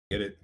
Get it?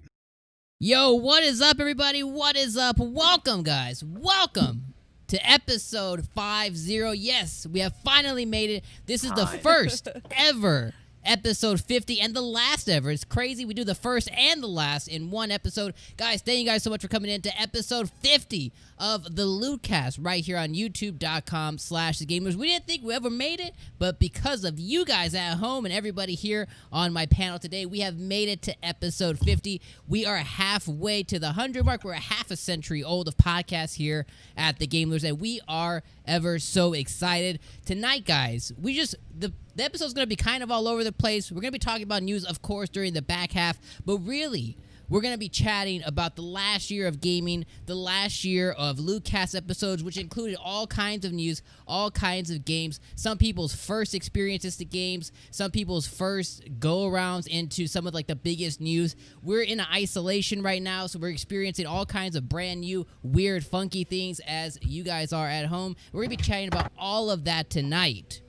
Yo, what is up, everybody? What is up? Welcome, guys. Welcome to episode 50. Yes, we have finally made it. This is the first ever episode 50 and the last ever. It's crazy. We do the first and the last in one episode. Guys, thank you guys so much for coming in to episode 50 of the LootCast right here on youtube.com/thegamers. We didn't think we ever made it, but because of you guys at home and everybody here on my panel today, we have made it to episode 50. We are halfway to the 100 mark. We're a half a century old of podcasts here at the Gamers, and we are ever so excited. Tonight, guys, the episode's going to be kind of all over the place. We're going to be talking about news, of course, during the back half, but really, we're going to be chatting about the last year of gaming, the last year of LootCast episodes, which included all kinds of news, all kinds of games, some people's first experiences to games, some people's first go-arounds into some of like the biggest news. We're in isolation right now, so we're experiencing all kinds of brand new, weird, funky things as you guys are at home. We're going to be chatting about all of that tonight.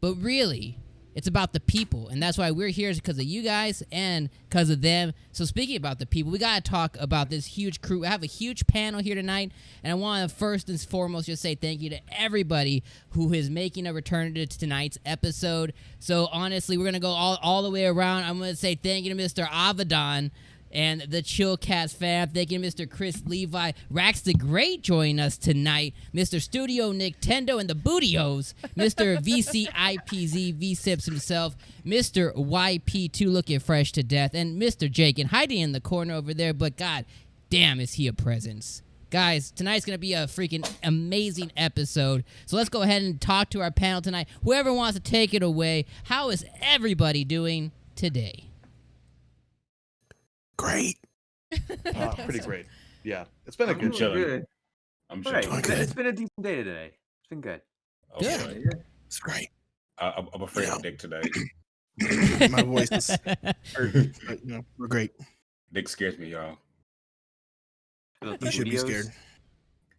But really, it's about the people, and that's why we're here, is because of you guys and because of them. So speaking about the people, we got to talk about this huge crew. I have a huge panel here tonight, and I want to first and foremost just say thank you to everybody who is making a return to tonight's episode. So honestly, we're going to go all the way around. I'm going to say thank you to Mr. Avedon and the Chillcast fam. Thank you to Mr. Chris Levi, Rax the Great joining us tonight, Mr. Studio Nintendo and the Bootios, Mr. VCIPZ V-Sips himself, Mr. YP2 looking fresh to death, and Mr. Jake and hiding in the corner over there, but god damn is he a presence. Guys, tonight's going to be a freaking amazing episode, so let's go ahead and talk to our panel tonight. Whoever wants to take it away, how is everybody doing today? Great. Pretty great. Yeah, it's been a good show. Good. I'm Right. chilling. Good. It's been a decent day today. It's been good. Good. Okay. It's great. I'm afraid Yeah. of Nick today. My voice is hurt, but, we're great. Nick scares me, y'all. You should be scared.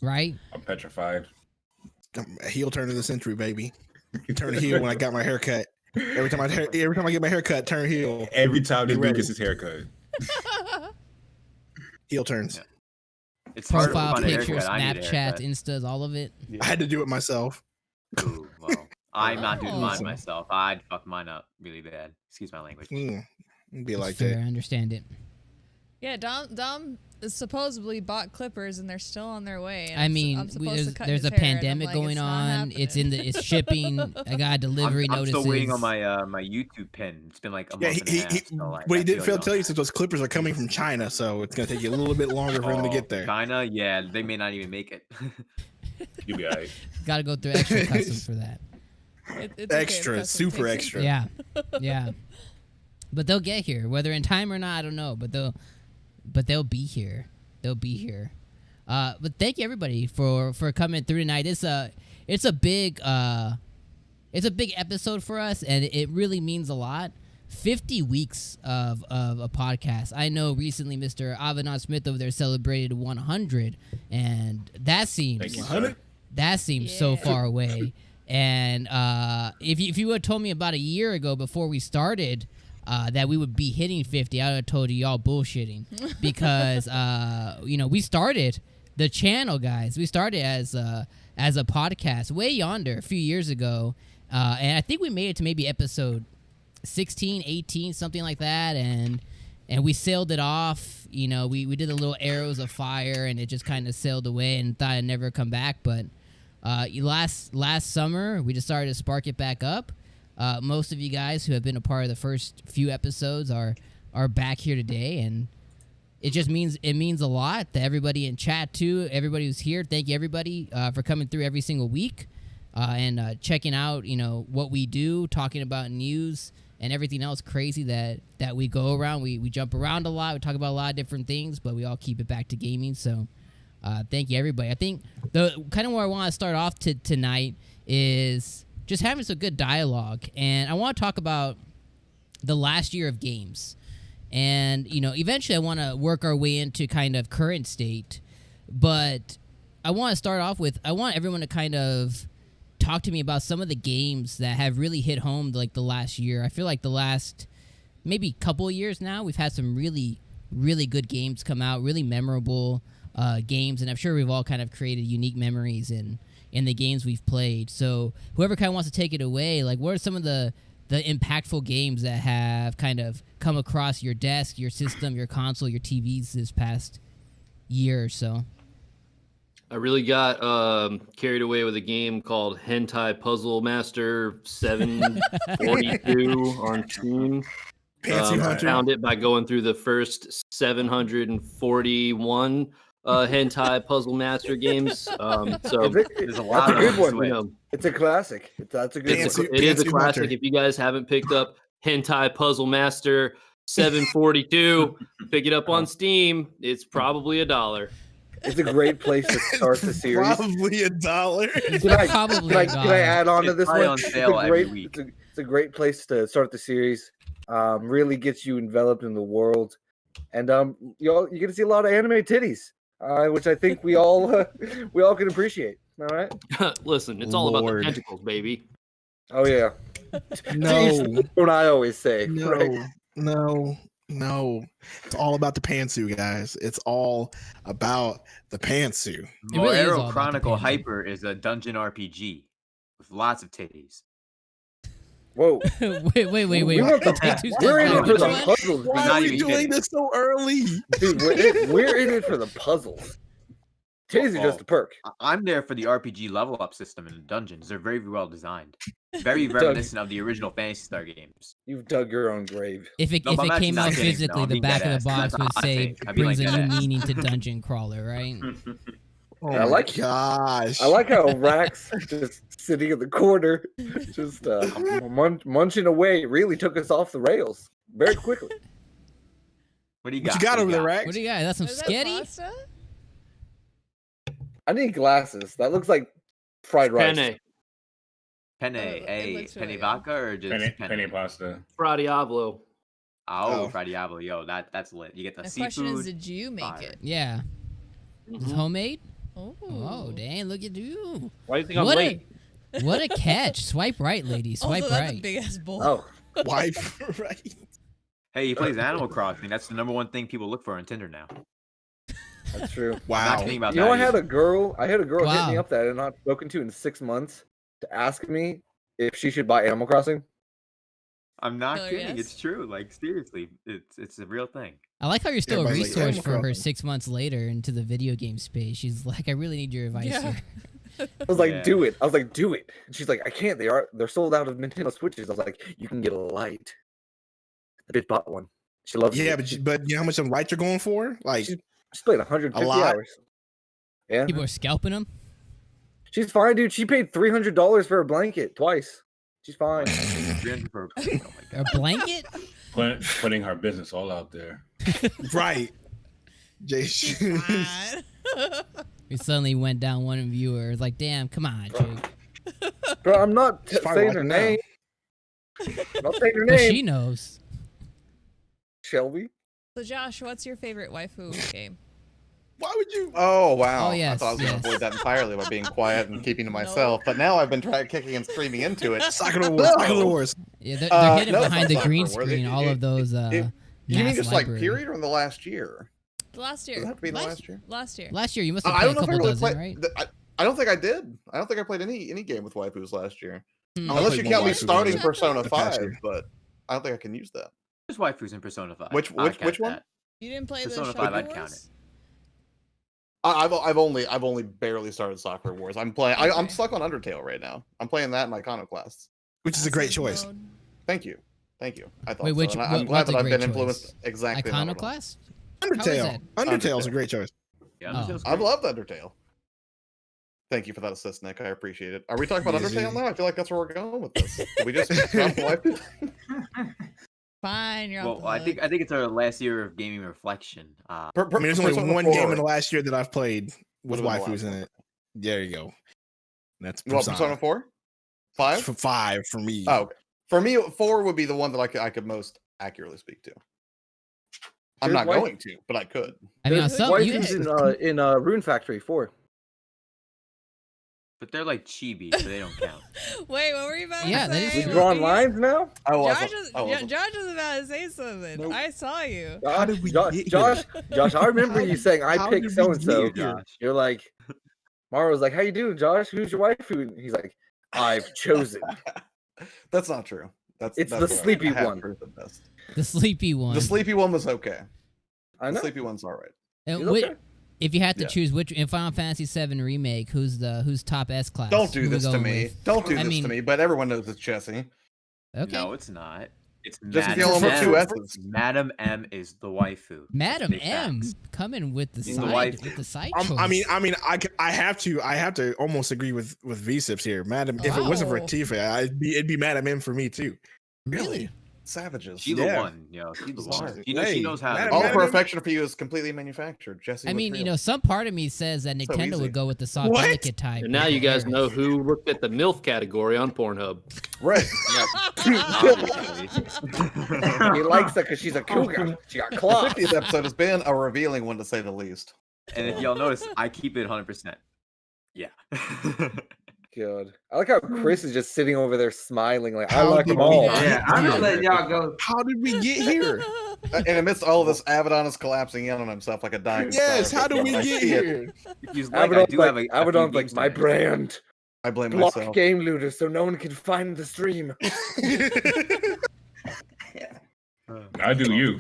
Right? I'm petrified. Heel turn of the century, baby. Turn heel when I got my haircut. Every time I get my haircut, turn heel. Every time this Be dude ready. gets his haircut. Heel turns. Yeah. It's hard to Profile find a haircut. pictures, I need a Snapchats, haircut. Instas, all of it. Yeah. I had to do it myself. Ooh, well, I'm not doing mine Oh. myself. I'd fuck mine up really bad. Excuse my language. Be like Fair, I that. understand it. Yeah, Dom supposobly bought clippers and they're still on their way. And I mean, I'm supposed to cut there's his a hair, and I'm pandemic like, going it's not on. happening. It's shipping. I got delivery I'm notices. still waiting on my YouTube pin. It's been like a Yeah, month and a half. So, like, what he I didn't feel fail you to tell on you is that those clippers are coming from China, so it's gonna take you a little bit longer for them to get there. China, yeah, they may not even make it. You'll be alright. Got to go through extra customs for that. It's okay, Extra, the super customs extra. Yeah, yeah. But they'll get here, whether in time or not. I don't know, but they'll be here. They'll be here. But thank you everybody for coming through tonight. It's a big episode for us, and it really means a lot. 50 weeks of a podcast. I know recently Mr. Avedon Smith over there celebrated 100, and that seems Thank you, 100? sir. that seems so Yeah. far away. And if you had told me about a year ago before we started that we would be hitting 50, I would have told you y'all bullshitting, because we started the channel, guys. We started as a podcast way yonder a few years ago, and I think we made it to maybe episode 16, 18, something like that, and we sailed it off. We did the little arrows of fire, and it just kind of sailed away, and thought I'd never come back. But last summer, we just started to spark it back up. Most of you guys who have been a part of the first few episodes are back here today, and it just means a lot to everybody in chat too. Everybody who's here, thank you everybody for coming through every single week and checking out what we do, talking about news and everything else crazy that we go around. We jump around a lot. We talk about a lot of different things, but we all keep it back to gaming. So thank you everybody. I think the kind of where I want to start off tonight is just having some good dialogue, and I want to talk about the last year of games. And eventually I want to work our way into kind of current state, but I want to start off with, I want everyone to kind of talk to me about some of the games that have really hit home like the last year. I feel like the last maybe couple of years now, we've had some really really good games come out, really memorable games, and I'm sure we've all kind of created unique memories in the games we've played. So whoever kind of wants to take it away, like what are some of the impactful games that have kind of come across your desk, your system, your console, your TVs this past year or so? I really got carried away with a game called Hentai Puzzle Master 742 on Steam. Fancy I Hunter. found it by going through the first 741 Hentai Puzzle Master games. So There's a lot That's a of good them. one. you know, It's a classic. That's a good Fancy- one. it is a Fancy classic. Hunter. If you guys haven't picked up Hentai Puzzle Master 742, pick it up on Steam. It's probably $1. It's a great place to start the series. Probably $1. Can I, Probably can I add on to It's this probably one? on sale every week. It's a great place to start the series. Really gets you enveloped in the world, and you're gonna see a lot of anime titties, which I think we all can appreciate. All right. Listen, it's all about the Lord. tentacles, baby. Oh yeah. No, What I always say. no, Right? no. It's all about the pantsu, guys. It's all about the pantsu. It really is all Moero about the Chronicle pantry. Hyper is a dungeon RPG with lots of titties. Whoa. wait. We Take want the- 2 steps We're in back. it for the What? puzzles. Why not are we even doing kidding. this so early? Dude, we're in it for the puzzles. Titties are just a perk. I'm there for the RPG level up system in the dungeons. They're very well designed. Very reminiscent of the original Phantasy Star games. You've dug your own grave. If it, No, if but it I'm came actually out not kidding. No, physically, I'm the being back of the deadass. box That's a would hot say take. I'm being brings like a new deadass. meaning to Dungeon Crawler, right? Oh I my like- gosh. I like how Rax just sitting in the corner, just munching away, really took us off the rails very quickly. What do you What got? you got over there, What Rax? do you got? That's some Is that sketty? pasta? I need glasses. That looks like fried rice. Penne. Penne, it looks penne really vodka or just Penny pasta. Fra Diavolo. Oh, Oh. Fra Diavolo, yo, that's lit. You get the The seafood. question is, did you make fire. it? Yeah. It's Mhm. homemade? Oh, Oh, dang, look at you. Why do you think I'm What late? What a catch. Swipe right, ladies. Swipe also, that's a right. big ass bowl. Oh, Wife, right? Hey, he plays Animal Crossing. That's the number one thing people look for on Tinder now. that's true. I'm not Wow. kidding about You know, that I had either. a girl hit me Wow. up that I had not spoken to in 6 months to ask me if she should buy Animal Crossing. I'm not Hell kidding. yes. It's true. Like seriously, it's a real thing. I like how you're still a Everybody's like, resource Animal for her Crossing. 6 months later into the video game space. She's like, I really need your advice Yeah. here. I was like, Yeah. do it. I was like, do it. And she's like, I can't. They're sold out of Nintendo Switches. I was like, you can get a light. I did bought one. She loves Yeah, it. but you know how much of lights are going for? Like, She's played 150 A lot. hours. Yeah, People are scalping them. she's fine, dude. She paid $300 for a blanket twice. She's fine. 300 for- oh my A God. blanket? Putting her business all out there. right. Jay, Fine. We suddenly went down one viewer. It's like, damn, come on, Jake. Bro, I'm not She's probably saying her watching now. name. I'm not saying her But name. she knows. Shelby. So, Josh, what's your favorite waifu game? why would you? Oh wow! Oh, yes, I thought I was yes. going to avoid that entirely by being quiet and keeping to myself. But now I've been kicking and screaming into it. Sakura Wars. Sakura Wars. Yeah, they're hidden no, it's behind not the green Sakura Wars. screen. All of those. You mean mass just library. like period or in the last year? Last Does year. it have to be in the last year? Last year. Last year, you must have I played don't a know if I couple really dozen, played. right? I don't think I did. I don't think I played any game with waifus last year, Hmm. I unless played you one count me waifu starting game Persona the past 5. year. But I don't think I can use that. There's waifus in Persona 5. Which I'd count one? that. You didn't play Persona the 5, Shadow I'd count Wars? I've only barely started Sakura Wars. I'm playing. I'm Okay. stuck on Undertale right now. I'm playing that in Iconoclast. Which is a great Passive choice. mode. Thank you. I thought Wait, so. which- and I'm what- glad what's a that I've great been choice? influenced exactly. in that one. Iconoclast? Undertale. Undertale is a great choice. Yeah, Oh. Undertale's I've great. loved Undertale. Thank you for that assist, Nick. I appreciate it. Are we talking about Yeah, Undertale dude. now? I feel like that's where we're going with this. Did we just drop the waifu? Fine, you're off Well, the I think it's our last year of gaming reflection. I mean, there's only Persona one 4. game in the last year that I've played with What about the waifus in last it. There you go. That's What, Persona 4? 5? For 5 for me. Oh, okay. For me, 4 would be the one that I could most accurately speak to. I'm There's not waif- going to, but I could. I mean, on There's some, you, waifus in Rune Factory 4. But they're like chibi, so they don't count. Wait, what were you about Yeah, to that is say? true. We drawing lines now? I wasn't. Josh was, I wasn't. Josh was about to say something. Nope. I saw you. How did we get here? Josh, I remember you saying I How picked did we so and so. get here? You're like, Mara was like, "How you doing, Josh? Who's your waifu?" And he's like, "I've chosen." That's not true. That's It's that's the what I sleepy have one. heard the best. The sleepy one. The sleepy one was okay. I The know. sleepy one's all right. And He's which- okay. if you had to Yeah. choose which in Final Fantasy VII Remake, who's top S class? Don't do Who we this to going me. with? Don't do I this mean- to me. But everyone knows it's Jesse. Okay. No, it's not. It's Jesse Madam Fields with M. two S's. Madam M is the waifu. Madam Big M facts. coming with the She's the side wife. with the side I mean, choice. I have to almost agree with V-Sips here. Madam, if it wasn't for Oh. Tifa, it'd be Madam M for me too. Really? Savages. She's the Yeah. one, yo. She's the Sorry. one. She Hey, knows how. Madam to All M. of her affection for you is completely manufactured. Jesse. I was mean, real. some part of me says that So Nintendo easy. would go with the soft What? delicate type. And now with you the guys know parents. who looked at the MILF category on Pornhub. Right. Obviously. He likes her because she's a cougar. She got claws. 50th episode has been a revealing one to say the least. And if y'all notice, I keep it 100%. Yeah. God, I like how Chris is just sitting over there smiling, like I How like did them we all. get Yeah, I'm here? gonna let y'all go. How did we get here? And amidst all of this, Abaddon is collapsing in on himself like a dying Yes, star. how did we I get see it. here? If you like, I Abaddon's do like, have a few Abaddon's like games my to brand. I blame Block myself. game looters so no one can find the stream. I do you.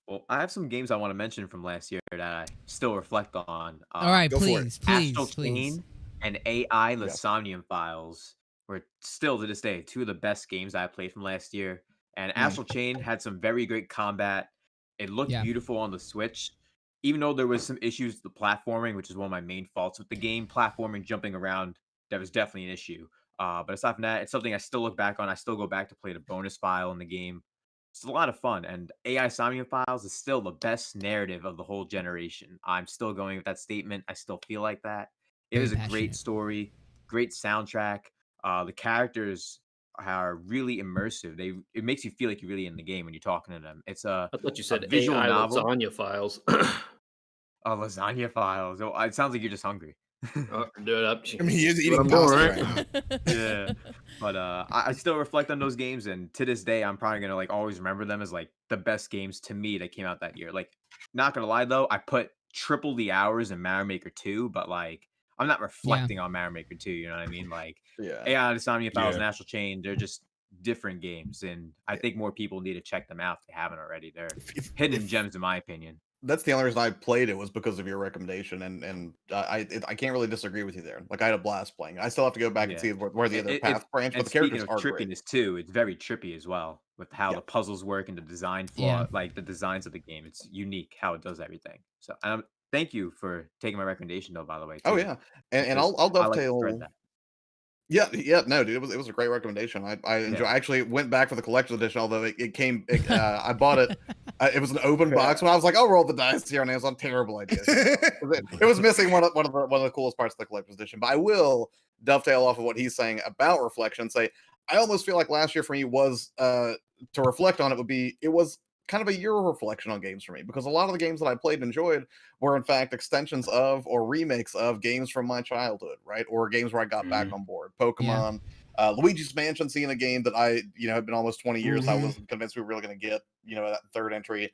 Well, I have some games I want to mention from last year that I still reflect on. All right, Go for it. please, Astral please. Chain and AI Lysomnium Files were still to this day two of the best games I played from last year. And Astral Chain had some very great combat. It looked Yeah. beautiful on the Switch. Even though there was some issues with the platforming, which is one of my main faults with the game, platforming, jumping around, that was definitely an issue. But aside from that, it's something I still look back on. I still go back to play the bonus file in the game. It's a lot of fun, and AI Somnium Files is still the best narrative of the whole generation. I'm still going with that statement. I still feel like that. It Very is a passionate. great story, great soundtrack. The characters are really immersive. It makes you feel like you're really in the game when you're talking to them. It's a I thought you said visual AI novel. lasagna files. Lasagna Files. Oh, it sounds like you're just hungry. Do it up. I mean, he is eating I'm doing, pasta right? right now. Yeah. But I still reflect on those games, and to this day, I'm probably gonna like always remember them as like the best games to me that came out that year. Like, not gonna lie though, I put triple the hours in Mario Maker 2, but like I'm not reflecting on Mario Maker 2. You know what I mean? Like Yeah. AI Insomnia Files Yeah. and Astral Chain, they're just different games, and I think more people need to check them out if they haven't already. They're hidden gems, in my opinion. That's the only reason I played it was because of your recommendation, and I can't really disagree with you there. Like I had a blast playing. I still have to go back and see where the other path branch, but And the speaking characters of are great. trippiness too, it's very trippy as well with how Yeah. the puzzles work and the design Yeah. flaw, like the designs of the game. It's unique how it does everything. So thank you for taking my recommendation though, by the way. Oh too, yeah, and because I'll I like to dovetail. thread that. Yeah, no, dude, it was a great recommendation. I enjoy. Yeah. I actually went back for the collector's edition, although I bought it. It was an open box, and I was like, I'll roll the dice here on Amazon. Terrible idea. It was missing one of the coolest parts of the collector's edition. But I will dovetail off of what he's saying about reflection. And say I almost feel like last year for me was to reflect on it was kind of a year of reflection on games for me, because a lot of the games that I played and enjoyed were in fact extensions of or remakes of games from my childhood, right? Or games where I got back on board. Pokemon, Luigi's Mansion, seeing a game that I, had been almost 20 years. I wasn't convinced we were really going to get, that third entry.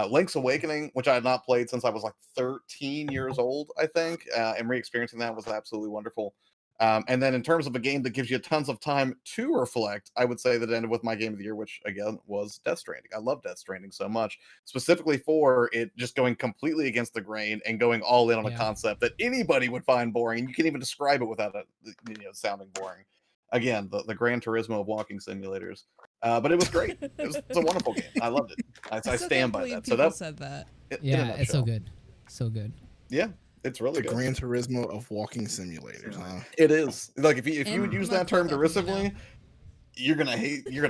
Link's Awakening, which I had not played since I was like 13 years old, I think, and re-experiencing that was absolutely wonderful. And then in terms of a game that gives you tons of time to reflect, I would say that it ended with my game of the year, which again was Death Stranding. I love Death Stranding so much, specifically for it just going completely against the grain and going all in on a concept that anybody would find boring, and you can't even describe it without it, sounding boring. Again, the Gran Turismo of walking simulators. But it was great. It's a wonderful game. I loved it. I stand by that. So that said that. Yeah, it's so good, so good. Yeah. It's really the good. Gran Turismo of walking simulators, huh? It is. Like if you would use I'm that gonna term put that for derisively, you're gonna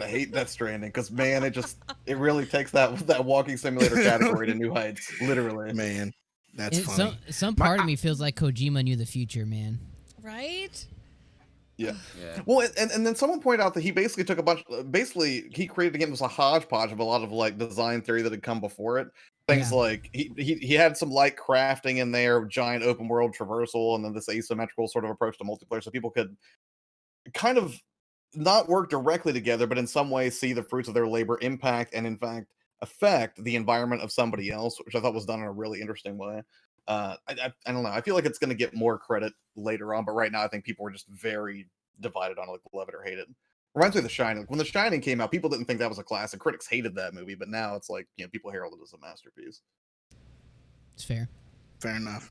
hate Death Stranding, because man, it really takes that walking simulator category to new heights. Literally. Man, that's funny. Some part of me feels like Kojima knew the future, man. Right? Yeah. Well, and then someone pointed out that he basically took he created a game that was a hodgepodge of a lot of like design theory that had come before it. Things Yeah. like he had some light crafting in there, giant open world traversal, and then this asymmetrical sort of approach to multiplayer, so people could kind of not work directly together, but in some ways see the fruits of their labor impact and in fact affect the environment of somebody else, which I thought was done in a really interesting way. I don't know. I feel like it's going to get more credit later on, but right now I think people were just very divided on like love it or hate it. Reminds me of The Shining. Like, when The Shining came out, people didn't think that was a classic. Critics hated that movie, but now it's like, people herald it as a masterpiece. It's fair. Fair enough.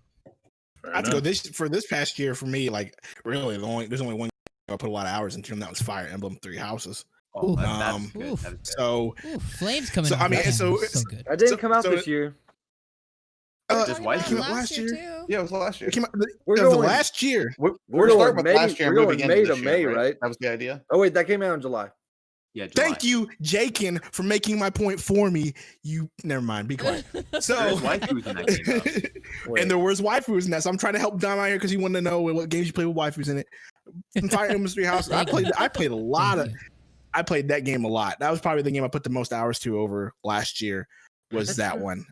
Fair I have to go enough. this past year for me. Like really, there's only one I put a lot of hours into, and that was Fire Emblem Three Houses. Oh, Oof. that's good. Oof. That is good. So Ooh, Flames coming So, off I mean, the so- camera. So good. That didn't So- come out so- this year. Just Talking white about came it out last last year year? too. Yeah, it was last year. it came out We're it was the going- last year. We're starting with last year and we're moving going into May to this May, year, right? That was the idea. Oh wait, that came out in July. Yeah, July. Thank you, Jakin, for making my point for me. You never mind. Be quiet. So There's waifus in that game, though. Wait. and there was waifus in that. So I'm trying to help Dom out here because he wanted to know what games you play with waifus in it. And Fire Emblem Three Houses. I played a lot Thank of. you. I played that game a lot. That was probably the game I put the most hours to over last year. Was that Petra? one?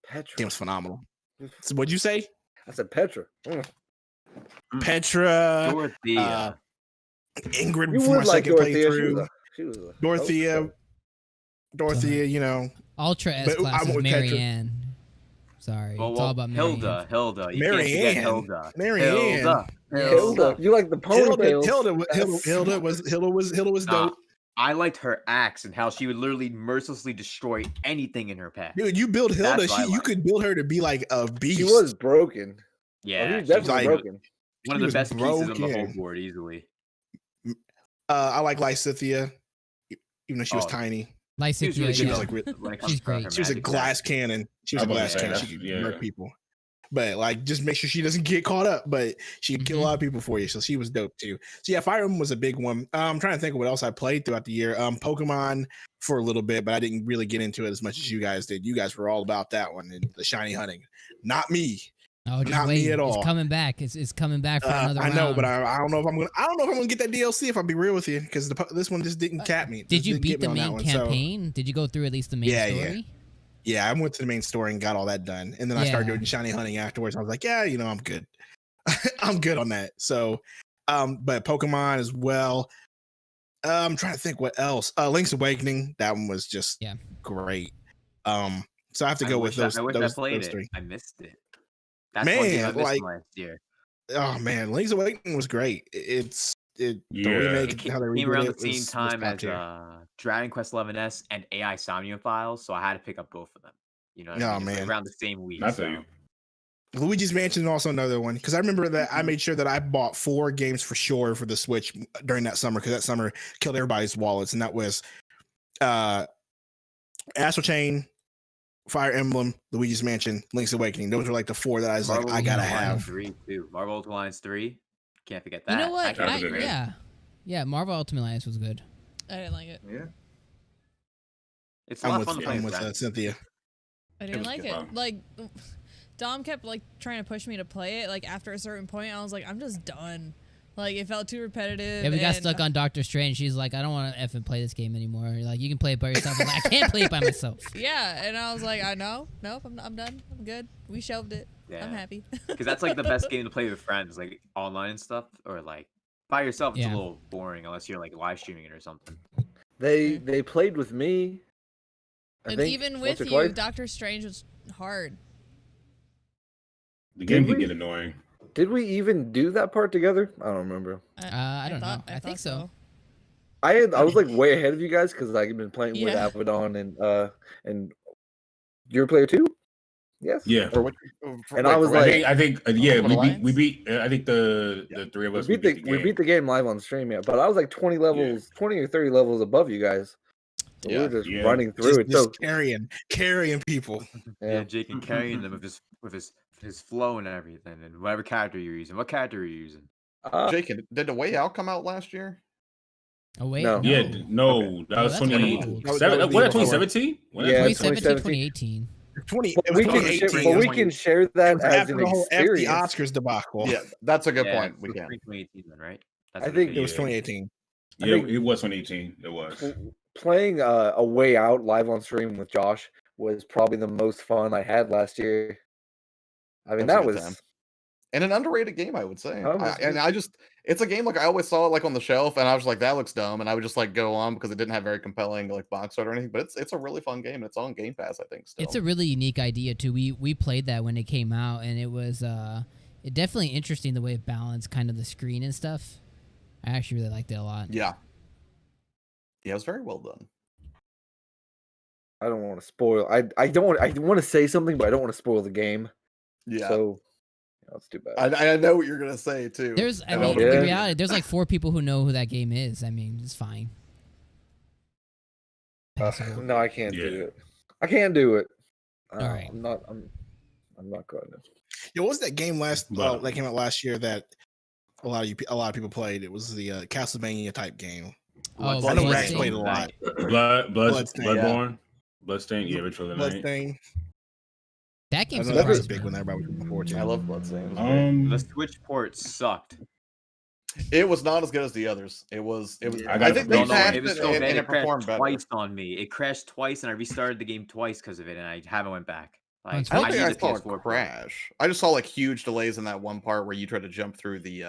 Petra. Game was phenomenal. So what'd you say? I said Petra. Petra, Dorothea. Ingrid You for my would like second Dorothea. playthrough. She was a Dorothea, host. Dorothea, you know, Ultra S But I class went is with Petra. Marianne. Sorry, Well, it's all about Hilda. Marianne. You Mary can't forget Ann. Hilda. Mary Ann. Hilda. Hilda. You like the ponytails. Hilda was dope. I liked her axe and how she would literally mercilessly destroy anything in her path. Dude, you build Hilda. That's what I You like. could build her to be like a beast. She was broken. Oh, Yeah, he was she definitely like- broken. one of she the was best pieces on the whole broken. board, easily. I like Lysithea, even though she was Oh, tiny. She was Lycithia, really She good was yeah. like when it comes She's to her great. she was a magic glass attack. cannon. She was I a was glass gonna say, cannon. She could yeah. murk people. But like, just make sure she doesn't get caught up. But she could kill a lot of people for you. So she was dope too. So yeah, Fire Emblem was a big one. I'm trying to think of what else I played throughout the year. Pokemon for a little bit, but I didn't really get into it as much as you guys did. You guys were all about that one and the shiny hunting. Not me. Oh, just Not me wait. at all. It's coming back. It's coming back for another I round. know, but I don't know if I'm gonna. I don't know if I'm gonna get that DLC. If I'll be real with you, because this one just didn't cap me. Did Just you didn't beat get me the on that main one, so- campaign? Did you go through at least the main Yeah, yeah. story? Yeah, I went to the main story and got all that done, and then I started Yeah. doing shiny hunting afterwards. I was like, yeah, I'm good. I'm good on that. So, but Pokemon as well. I'm trying to think what else. Link's Awakening. That one was just great. So I have to go with those. I wish those, I played those it. three. I missed it. That's one game I Man, missed like, last year. oh man, Link's Awakening was great. The Yeah. remake, It how they came redid around it the same was time top as tier. Dragon Quest XI and AI Somnium Files, so I had to pick up both of them. You know what I Oh, mean? It's like man. around the same week. I feel so. you. Luigi's Mansion is also another one because I remember that Mm-hmm. I made sure that I bought 4 games for sure for the Switch during that summer because that summer killed everybody's wallets, and that was Astral Chain, Fire Emblem, Luigi's Mansion, Link's Awakening. Those were like the 4 that I was like, Marvel I gotta Ultimate Alliance have. 3 too. Marvel Ultimate Alliance 3. Can't forget that. You know what? That was I, a good game. yeah, Marvel Ultimate Alliance was good. I didn't like it. Yeah. It's a lot I'm of fun to with, play I'm with with friends. Cynthia. I didn't was like good. it. Like, Dom kept like trying to push me to play it. Like after a certain point, I was like, I'm just done. Like it felt too repetitive. Yeah, we got and- stuck on Doctor Strange. She's like, I don't want to effing play this game anymore. Like, you can play it by yourself. I'm like, I can't play it by myself. Yeah, and I was like, nope, I'm done. I'm good. We shelved it. Yeah. I'm happy. Because that's like the best game to play with friends, like online and stuff, or like by yourself. It's Yeah. a little boring unless you're like live streaming it or something. They played with me. I And think, even once with or you, twice. Doctor Strange was hard. The game Did can we? get annoying. Did we even do that part together? I don't remember. I don't know. I think so. I was like way ahead of you guys because I've been playing with Yeah. Abaddon and you're a player too. Yes. Yeah. Or what? And I Wait, was for- like- I think yeah, Ultimate we Alliance? beat I think the 3 of us we beat the game live on stream, yeah. But I was like 20 levels, 20 or 30 levels above you guys. So we Yeah. were just Yeah. running through Just it. So carrying people. Yeah, Jake and carrying them with his flow and everything, and whatever character you're using. What character are you using? Jake, did The Way Out come out last year? Oh, wait. No. Yeah, no. no, Okay. that was that's old. 2017. That was the What year 2017? Yeah, 2017, 2017. 2018. 20, but we can, 2018. share, but we can share It that was as after an the whole after the experience. Oscars debacle. Yeah, that's a good Yeah, point. We so can. 2018 then, right? That's I what think is. It was Yeah. 2018. Yeah, think- it was 2018. It was. Playing a Way Out live on stream with Josh was probably the most fun I had last year. I mean, That was that a good was time. And an underrated game, I would say. Oh, that's good. It's a game like I always saw it like on the shelf, and I was like, that looks dumb, and I would just like go on because it didn't have very compelling like box art or anything. But it's a really fun game, and it's on Game Pass, I think. Still, It's a really unique idea too. We played that when it came out, and it was it definitely interesting the way it balanced kind of the screen and stuff. I actually really liked it a lot. yeah, it was very well done. I don't want to spoil. I don't want to say something, but I don't want to spoil the game. Yeah, So that's too bad. I know what you're gonna say too. There's, I And mean, I'll- in reality, there's like 4 people who know who that game is. I mean, it's fine. Passable. No, I can't Yeah. do it. I can't do it. All right. I'm not going to. Yo, what was that game But- that came out last year that a lot of people played? It was the Castlevania type game. Oh, I know Bloodstain. Rex played a lot. Bloodstain, yeah. Bloodborne, Bloodstain, yeah, Ritual of the Night. Bloodstain. That I game know that was a surprised big me. one. Everybody was looking forward to. I love Bloodstain. It was great. The Switch port sucked. It was not as good as the others. It was. I got I it think for they no, no, patched it was it so and bad. it It crashed performed better. twice on me. It crashed twice, and I restarted the game twice because of it, and I haven't went back. On Like, I don't Switch? think I need the saw PS4 a port. crash. I just saw like huge delays in that one part where you tried to jump through the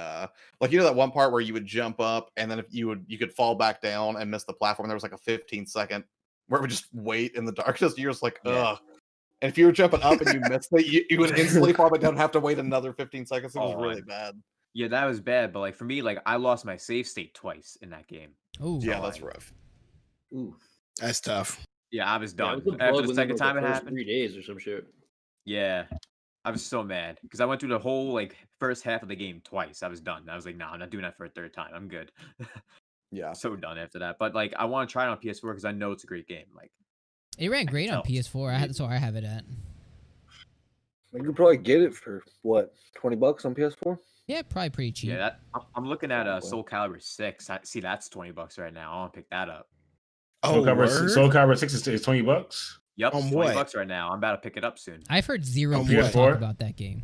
like that one part where you would jump up and then if you could fall back down and miss the platform. There was like a 15-second where it would just wait in the darkness. You're just like, Yeah. ugh. And if you were jumping up and you missed it, you would instantly fall back down and have to wait another 15 seconds. It was Oh, really bad. Yeah, that was bad. But like for me, like I lost my save state twice in that game. Ooh. Yeah, So, that's like, rough. Ooh. That's tough. Yeah, I was Yeah, done it was a bug after the within, second like, time it first happened. 3 days or some shit. Yeah, I was so mad because I went through the whole like first half of the game twice. I was done. I was like, nah, I'm not doing that for a third time. I'm good. Yeah. So done after that. But like, I want to try it on PS4 because I know it's a great game. Like, It ran great on Helps. PS4. That's where I have it at. You could probably get it for what, $20 on PS4? Yeah, probably pretty cheap. yeah, that I'm looking at Probably. Soul Calibur 6. I see that's $20 right now. I want to pick that up. Oh, word? Soul Calibur 6 is $20. Yep, On it's what? $20 right now. I'm about to pick it up soon. I've heard zero On people what? talk PS4? about that game.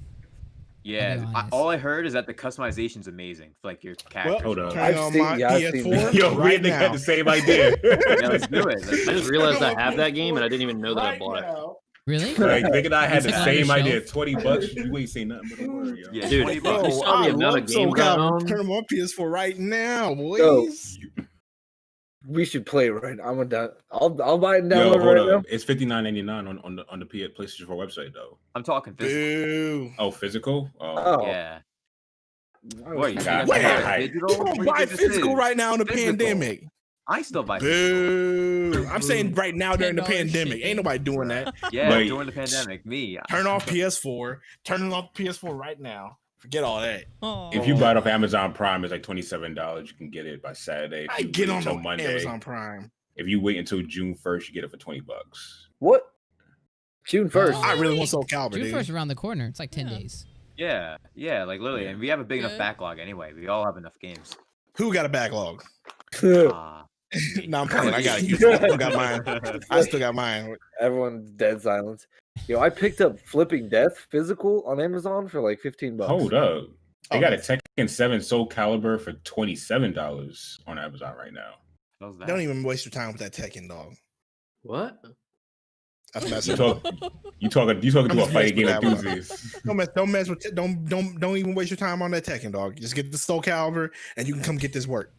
Yeah, honest. all I heard is that the customization's amazing for like your characters. hold up. Turn I've on seen- my yeah, I've seen PS4 that. Yo, we right had now. the same idea. Yeah, let's do it. I just realized I have that game and I didn't even know that I Right bought it. now. Really? Like, Nick and I had It's the like on your same idea. shelf. $20. You ain't saying nothing but a word, yo. Yeah, Dude, $20. you Bro, saw the I amount of love Soul games I Calibur. own? Turn them on PS4 right now, boys. Yo. We should play it right now. I'll buy it and Yo, download it hold right up. It's $59.99 on the PlayStation 4 website though. I'm talking physical. Boo. Oh, physical? now. Oh, Yeah. I Boy, you I got got- to I- buy digital? You What do don't you buy think this physical is? right now in the Physical. pandemic. I still buy physical. Boo. I'm saying right now during the $10 pandemic. shipping. Ain't nobody doing that. Yeah, Wait. during the pandemic, me. Turn off PS4. Turn off PS4 right now. Forget all that. Aw. If you buy it off Amazon Prime, it's like $27. You can get it by Saturday. If I you get wait on until the Monday. Amazon Prime. If you wait until June 1st, you get it for $20. what? June 1st. Oh. I really want Soul Calibur, June dude. 1st around the corner. It's like 10 Yeah. days. Yeah, like literally, and we have a big enough Good. backlog anyway. We all have enough games. Who got a backlog? Uh, No, I'm playing. I got it. I still got mine. I still got mine. Everyone's dead silence. Yo, I picked up Flipping Death physical on Amazon for like $15. Hold up. They Oh, got a Tekken 7 Soul Calibur for $27 on Amazon right now. how's that? Don't even waste your time with that Tekken dog. What? That's messing. You talking to I'm a just fighting game messing with that enthusiast. Don't mess with. Don't even waste your time on that Tekken dog. Just get the Soul Calibur, and you can come get this work.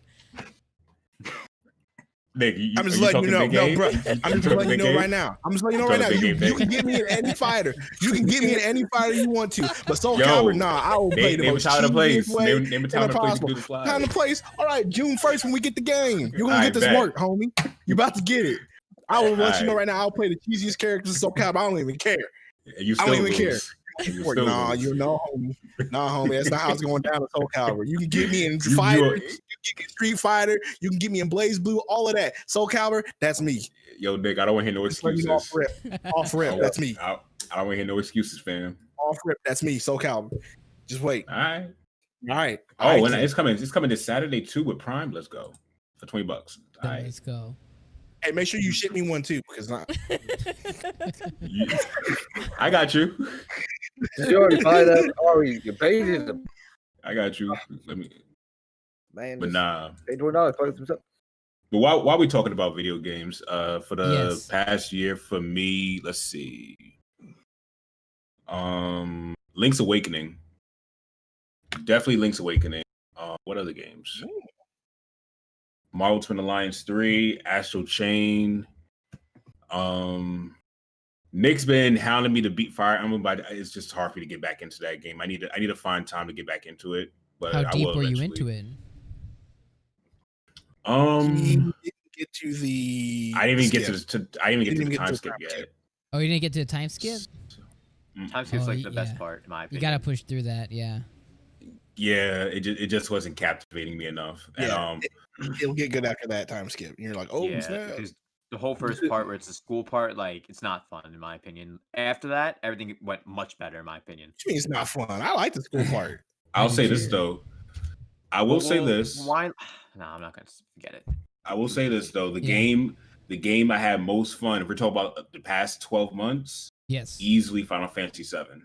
Nick, I'm just are letting you know, talking big no, game? bro. I'm just talking letting you big know game? right now. I'm just letting you know right now. Talking You, big game, you can get me in any fighter. You can get me in any fighter you want to. But Soul Yo, Calibur, nah, I will play the Name a most time and a place. cheesiest way Name a time and a place to do the slide. Time and place. All right, June 1st when we get the game. You're gonna I get this bet. work, homie. You about to get it. I will let you know Alright. right now. I'll play the cheesiest characters in Soul Calibur. I don't even care. And you I still don't even care. lose. You Work. still Nah, lose. you know, homie. Nah, homie. That's not how it's going down in Soul Calibur. You can get me in You- Fighter. you- You can get me in Street Fighter. You can get me in Blaze Blue. All of that. Soul Calibur. That's me. Yo, Nick, I don't want to hear no Just let excuses. me off rip. Off rip. That's me. I don't want to hear no excuses, fam. Off rip. That's me. Soul Calibur. Just wait. All right. All right. Oh, All right, and then. it's coming this Saturday too with Prime. Let's go for $20. All right. Let's go. Hey, make sure you ship me one too, because not. I got you. Did you already buy that? Oh, you paid it? I got you. Let me. Man, But just nah. pay $20. Buy it himself. But while we're talking about video games, for the Yes. past year, for me, let's see, Link's Awakening, definitely Link's Awakening. What other games? Marvel Twin Alliance 3, Astral Chain. Nick's been hounding me to beat Fire Emblem, but it's just hard for me to get back into that game. I need to find time to get back into it. But How I deep will were you eventually. into it? He didn't get to the. I didn't even get skip. I didn't even get to He didn't the even get time to the skip time yet. skip. Oh, you didn't get to the time skip? Time skip's Oh, like the best yeah. part, in my You opinion. gotta push through that, yeah. Yeah, it just wasn't captivating me enough. Yeah, And it'll get good after that time skip. And you're like, oh, Yeah, snap. because the whole first part where it's the school part, like it's not fun in my opinion. After that, everything went much better in my opinion. Which means it's not fun. I like the school part. I'll do say this too. though. I will say Well, this. Why? No, I'm not gonna forget it. I will say this though. The Yeah. game I had most fun. If we're talking about the past 12 months, Yes. easily Final Fantasy VII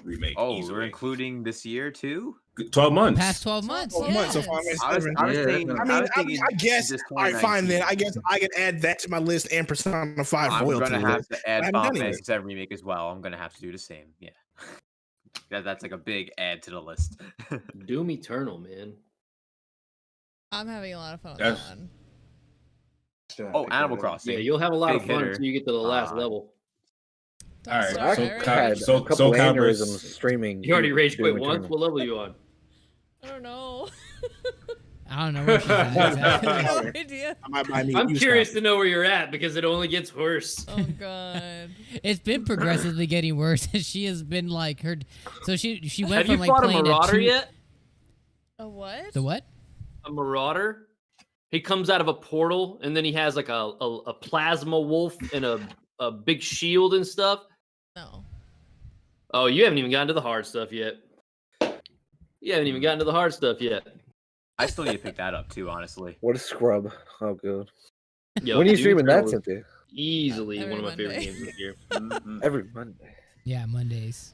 remake. Oh, easily. we're including this year too. 12 months. Past 12 months. 12 months, so Final yes. Fantasy I was VII. thinking. I mean, was thinking I guess. this All right, fine then. 2019. I guess I can add that to my list and Persona 5 I'm Royal to gonna the have list. to I add haven't Final done it Fantasy VII remake as well. I'm gonna have to do the same. Yeah, that's like a big add to the list. Doom Eternal, man. I'm having a lot of fun with That's- that one. Oh, Animal Crossing. Yeah, you'll have a lot of Big fun hitter. until you get to the last level. Don't All right, start so already. Ky- I had so- a couple so aneurysms Cowboys- streaming. You already rage quit Doom once. Eternal. What level are you on? I don't know. I don't know where she's at exactly. No idea. I might buy me I'm used curious copy. to know where you're at because it only gets worse. Oh god. It's been progressively getting worse. She has been like her. So she went Have from you like fought a playing Marauder at 2. yet? A what? The what? A Marauder? He comes out of a portal and then he has like a plasma wolf and a big shield and stuff. No. Oh, you haven't even gotten to the hard stuff yet. You haven't even gotten to the hard stuff yet. I still need to pick that up too, honestly. What a scrub. Oh, good. Yo, When are you Doom streaming that, Eternal is Cynthia? Easily Every one of my favorite Monday. games this year. Every Monday. Yeah, Mondays.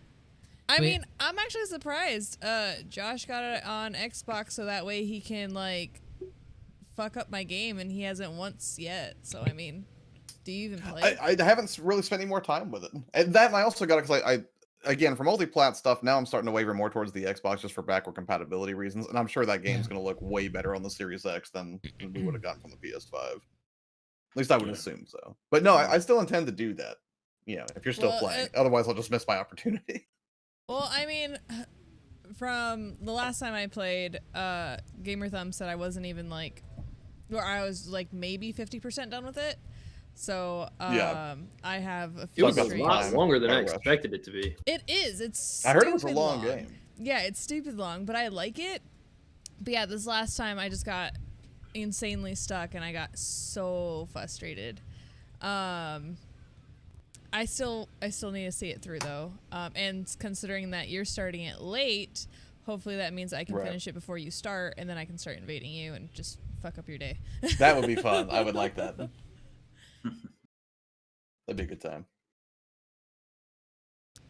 I Wait. mean, I'm actually surprised. Josh got it on Xbox so that way he can like fuck up my game, and he hasn't once yet. So I mean, do you even play? I haven't really spent any more time with it, and that and I also got it because I again for multi-plat stuff. Now I'm starting to waver more towards the Xbox just for backward compatibility reasons, and I'm sure that game's going to look way better on the Series X than we would have gotten from the PS5. At least I would assume so. But no, I still intend to do that. You know, if you're still Well, playing, otherwise I'll just miss my opportunity. Well, I mean, from the last time I played, Gamer Thumb said I wasn't even like, or I was like maybe 50% done with it. So Yeah. I have a It few was a streams. lot longer than I Rush. expected it to be. It is. It's. I heard it was a stupid long game. Yeah, it's stupid long, but I like it. But yeah, this last time I just got insanely stuck, and I got so frustrated. I still need to see it through though, and considering that you're starting it late, hopefully that means I can Right. finish it before you start, and then I can start invading you and just fuck up your day. That would be fun. I would like that. That'd be a good time.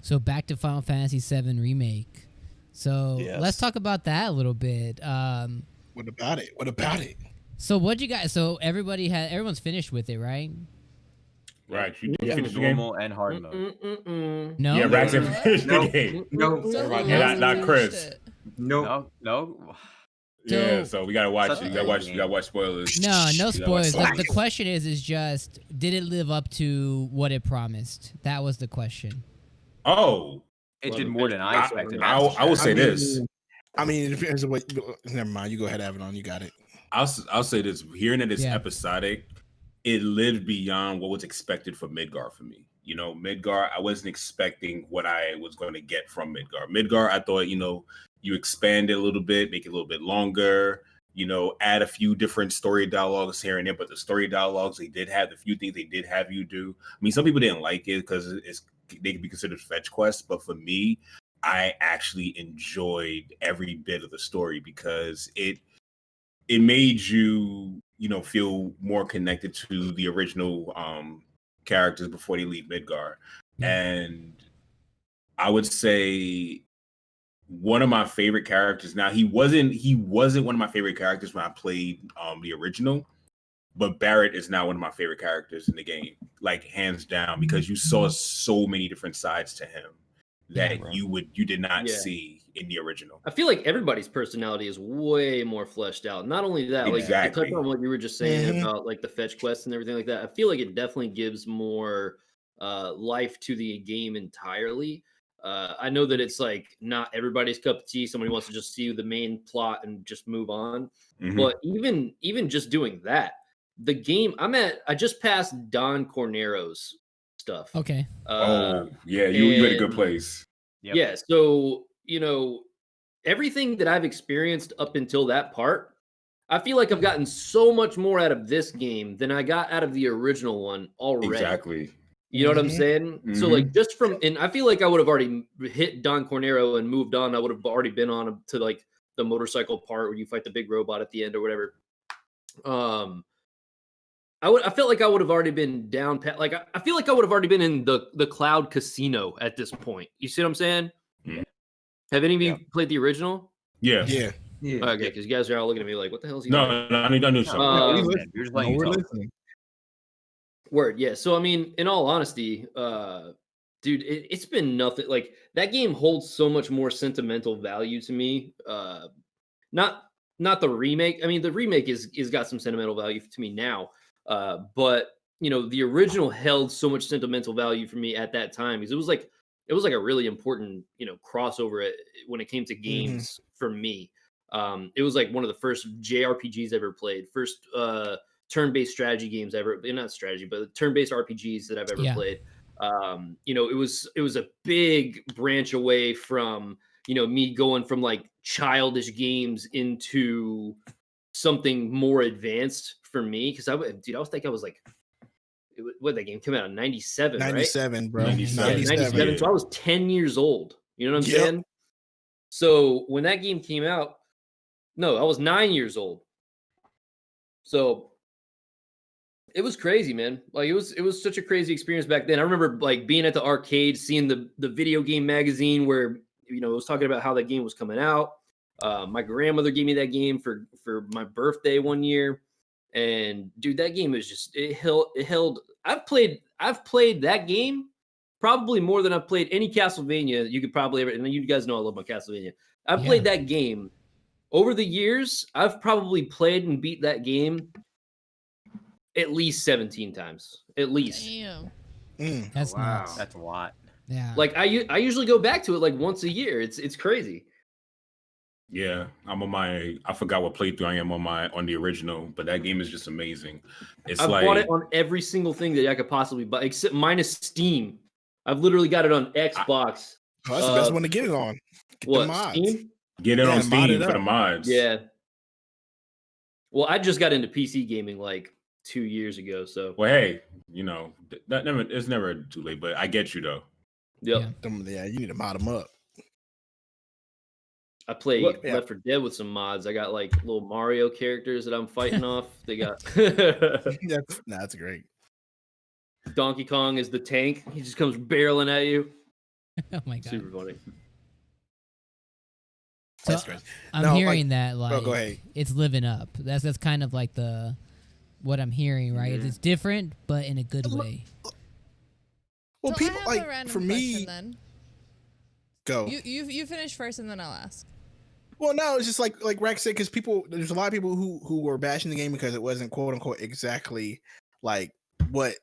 So back to Final Fantasy VII Remake. So Yes. let's talk about that a little bit. What about it? What about it? So what you guys? So everyone's finished with it, right? Right. You Yeah, finished the game? normal and hard mode. No. Yeah, Rax have finished the No. game. No, So Everybody- who Yeah, hasn't not finished Chris. it? no. No. Yeah, So- so we gotta watch Such it. a You gotta good watch. game. You gotta watch spoilers. No, no You gotta watch spoilers. The spoilers. question is just, did it live up to what it promised? That was the question. Oh, It did more than I I- expected. I will say this. I mean, it depends on what. Never mind. You go ahead, Avalon. You got it. I'll say this. Hearing that it's Yeah. episodic, it lived beyond what was expected for Midgar for me. You know, Midgar, I wasn't expecting what I was going to get from Midgar. Midgar, I thought, you expand it a little bit, make it a little bit longer, add a few different story dialogues here and there. But the story dialogues, they did have the few things they did have you do. I mean, some people didn't like it because they could be considered fetch quests. But for me, I actually enjoyed every bit of the story because it made you, feel more connected to the original characters before they leave Midgar. Yeah. And I would say one of my favorite characters. Now he wasn't one of my favorite characters when I played the original, but Barrett is now one of my favorite characters in the game, like hands down, because you saw so many different sides to him that you did not see in the original. I feel like everybody's personality is way more fleshed out. Not only that, like to touch on what you were just saying about like the fetch quests and everything like that, I feel like it definitely gives more life to the game entirely. I know that it's like not everybody's cup of tea. Somebody wants to just see the main plot and just move on. But even just doing that, the game I just passed Don Cornero's stuff. Okay. You had a good place. Yep. Yeah. So, everything that I've experienced up until that part, I feel like I've gotten so much more out of this game than I got out of the original one already. Exactly. You know what I'm saying? So like and I feel like I would have already hit Don Cornero and moved on. I would have already been on to like the motorcycle part where you fight the big robot at the end or whatever. I felt like I would have already been down pat. Like I feel like I would have already been in the Cloud Casino at this point. You see what I'm saying? Yeah. Have any of you played the original? Yeah. Okay, because you guys are all looking at me like, "What the hell is he?" No, I knew something. We're listening. Word, yeah. So I mean, in all honesty, dude, it's been nothing. Like that game holds so much more sentimental value to me. Not the remake. I mean, the remake is got some sentimental value to me now. But the original held so much sentimental value for me at that time because it was like a really important crossover when it came to games for me. It was like one of the first JRPGs I ever played, first turn-based strategy games ever, not strategy, but turn-based RPGs that I've ever played. It was a big branch away from me going from like childish games into something more advanced for me because I was thinking I was like, what, that game came out in 97, 97, right? bro. 97. So I was 10 years old. You know what I'm saying? So when that game came out, no, I was 9 years old. So it was crazy, man. Like it was such a crazy experience back then. I remember like being at the arcade, seeing the video game magazine where it was talking about how that game was coming out. My grandmother gave me that game for my birthday one year. And dude, that game is just it held I've played that game probably more than I've played any Castlevania you could probably ever, and you guys know I love my Castlevania. I've played that game over the years. I've probably played and beat that game at least 17 times. At least. Damn. That's nuts. That's a lot. Yeah. Like I usually go back to it like once a year. It's crazy. Yeah, I forgot what playthrough I am on the original, but that game is just amazing. I've bought it on every single thing that I could possibly buy, except minus Steam. I've literally got it on Xbox. Oh, that's the best one to get it on. Get the mods. Steam? Get it on Steam for the mods. Yeah. Well, I just got into PC gaming like 2 years ago, so. Well, hey, it's never too late, but I get you though. Yep. Yeah, you need to mod them up. I play Left 4 Dead with some mods. I got like little Mario characters that I'm fighting off. They got that's great. Donkey Kong is the tank. He just comes barreling at you. Oh my god. Super funny. That's great. I'm hearing that like go ahead. It's living up. That's kind of like what I'm hearing, right? It's different, but in a good way. Well, So people I have a like random for me. question, then. Go. You finish first, and then I'll ask. Well, no, it's just like Rex said, because there's a lot of people who were bashing the game because it wasn't quote unquote exactly like what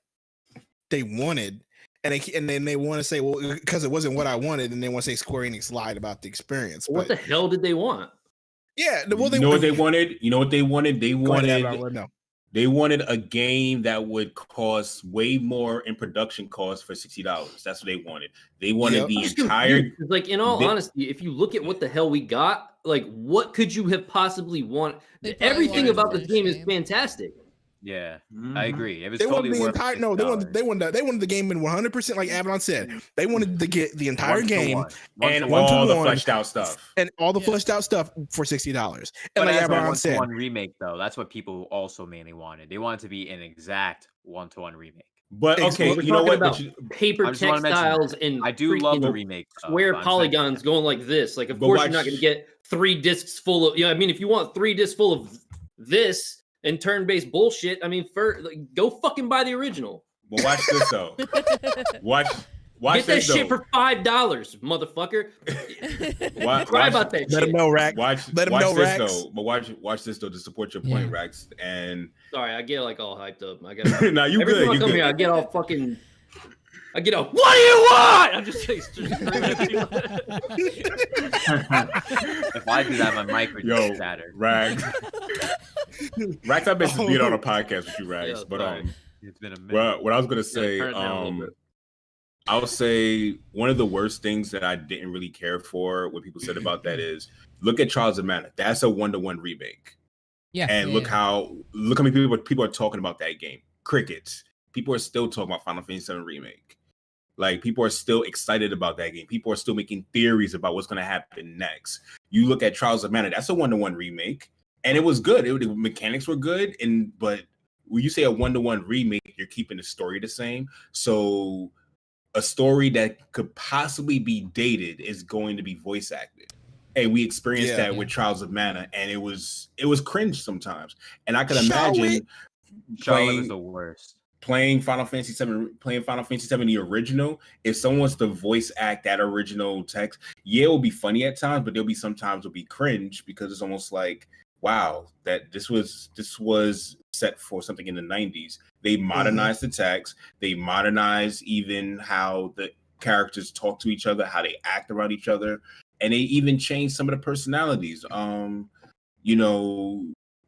they wanted, and then they want to say, well, because it wasn't what I wanted, and they want to say Square Enix lied about the experience. What the hell did they want? Yeah, well, you know what they wanted? You know what they wanted? They wanted a game that would cost way more in production costs for $60. That's what they wanted. They wanted the entire. Like, in all honesty, if you look at what the hell we got, like, what could you have possibly wanted? Everything about this game is fantastic. Yeah, I agree. It was they totally wanted the worth entire. No, they wanted the game in 100%. Like Avalon said, they wanted to get the entire game and all the fleshed out stuff, and all the fleshed out stuff for $60. And but like as Avalon a said, one remake though, that's what people also mainly wanted. They wanted to be an exact 1-to-1 remake. But okay, you know what? Paper textiles and I do love the remake. Square polygons going like this. Like, of course, you're not going to get 3 discs full of. I mean, if you want 3 discs full of this, and turn-based bullshit. I mean, go fucking buy the original. Well, watch this though. Watch Get that this shit though. for $5, motherfucker. Cry about that Let shit. him know, Rack. Let him know, Rax. Though. But watch this though to support your point, Rax. And sorry, I get like all hyped up. I got. nah, you every good. time I You come good. here, I get all fucking. I get all. What do you want? I'm just like. If I do that, my mic would get shattered. Rax. Rax, I basically beat on a podcast with you, Rax. Yeah, but it's been a minute. well, what I was gonna say, turn it down a little bit. I would say one of the worst things that I didn't really care for what people said about that is look at Trials of Mana. That's a 1-to-1 remake. Yeah. And look how many people are talking about that game. Crickets. People are still talking about Final Fantasy VII Remake. Like, people are still excited about that game. People are still making theories about what's going to happen next. You look at Trials of Mana, that's a 1-to-1 remake. And it was good. The mechanics were good. But when you say a 1-to-1 remake, you're keeping the story the same. So a story that could possibly be dated is going to be voice acted. And we experienced that with Trials of Mana, and it was cringe sometimes. And I could imagine Charlotte was the worst. Playing Final Fantasy VII the original. If someone wants to voice act that original text, it will be funny at times, but there'll be sometimes it'll be cringe because it's almost like, wow, that this was set for something in the 90s. They modernized the text. They modernized even how the characters talk to each other, how they act around each other, and they even changed some of the personalities.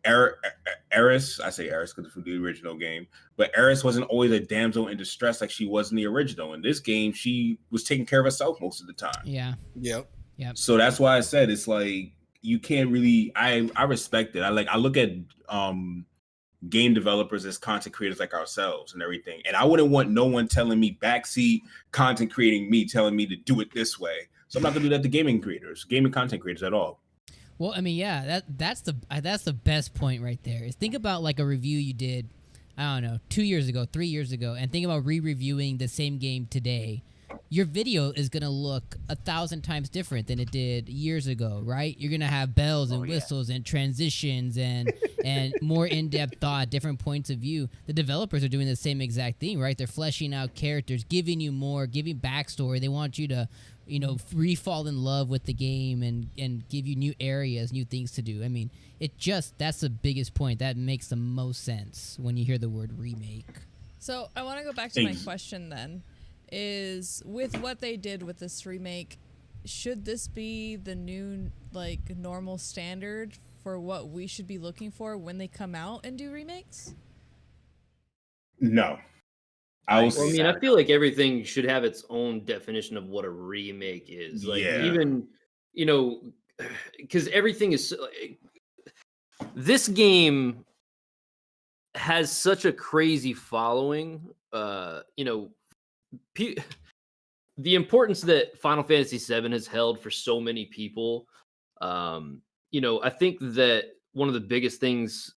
Eris, I say Eris because it's the original game, but Eris wasn't always a damsel in distress like she was in the original. In this game, she was taking care of herself most of the time. Yeah. Yep. So that's why I said it's like you can't really. I respect it. I look at game developers as content creators like ourselves and everything. And I wouldn't want no one telling me backseat content creating me, telling me to do it this way. So I'm not gonna do that to gaming content creators at all. Well, I mean, yeah, that's the best point right there. Is think about like a review you did, I don't know, 2 years ago, 3 years ago, and think about re-reviewing the same game today. Your video is gonna look 1,000 times different than it did years ago, right? You're gonna have bells and whistles and transitions and more in-depth thought, different points of view. The developers are doing the same exact thing, right? They're fleshing out characters, giving you more, giving backstory. They want you to, re-fall in love with the game and give you new areas, new things to do. I mean, that's the biggest point. That makes the most sense when you hear the word remake. So I want to go back to my question then. Is with what they did with this remake, should this be the new normal standard for what we should be looking for when they come out and do remakes? No. I feel like everything should have its own definition of what a remake is. Even, because everything is this game has such a crazy following. The importance that Final Fantasy VII has held for so many people, I think that one of the biggest things,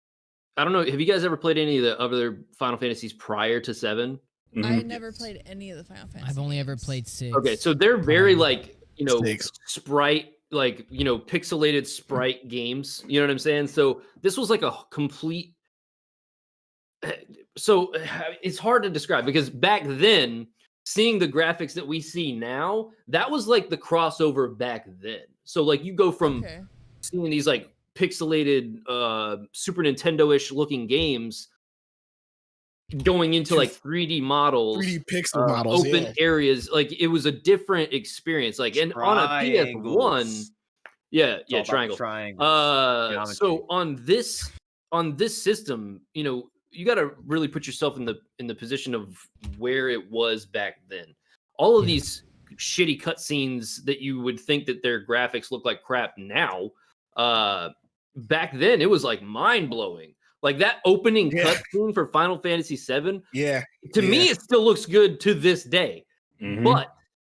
I don't know, have you guys ever played any of the other Final Fantasies prior to 7? Mm-hmm. I never played any of the Final Fantasy I've only games. ever played 6. Okay, so they're very Six. sprite, pixelated sprite games. You know what I'm saying? So this was like a complete. So it's hard to describe because back then, seeing the graphics that we see now, that was like the crossover back then. So you go from seeing these pixelated Super Nintendo-ish looking games going into 3D models, 3D pixel models, open areas. It was a different experience. And on a PS1, triangle. So on this system, you got to really put yourself in the position of where it was back then. All of these shitty cutscenes that you would think that their graphics look like crap now, back then it was mind blowing. That opening cutscene for Final Fantasy VII. Yeah. To me, it still looks good to this day. Mm-hmm. But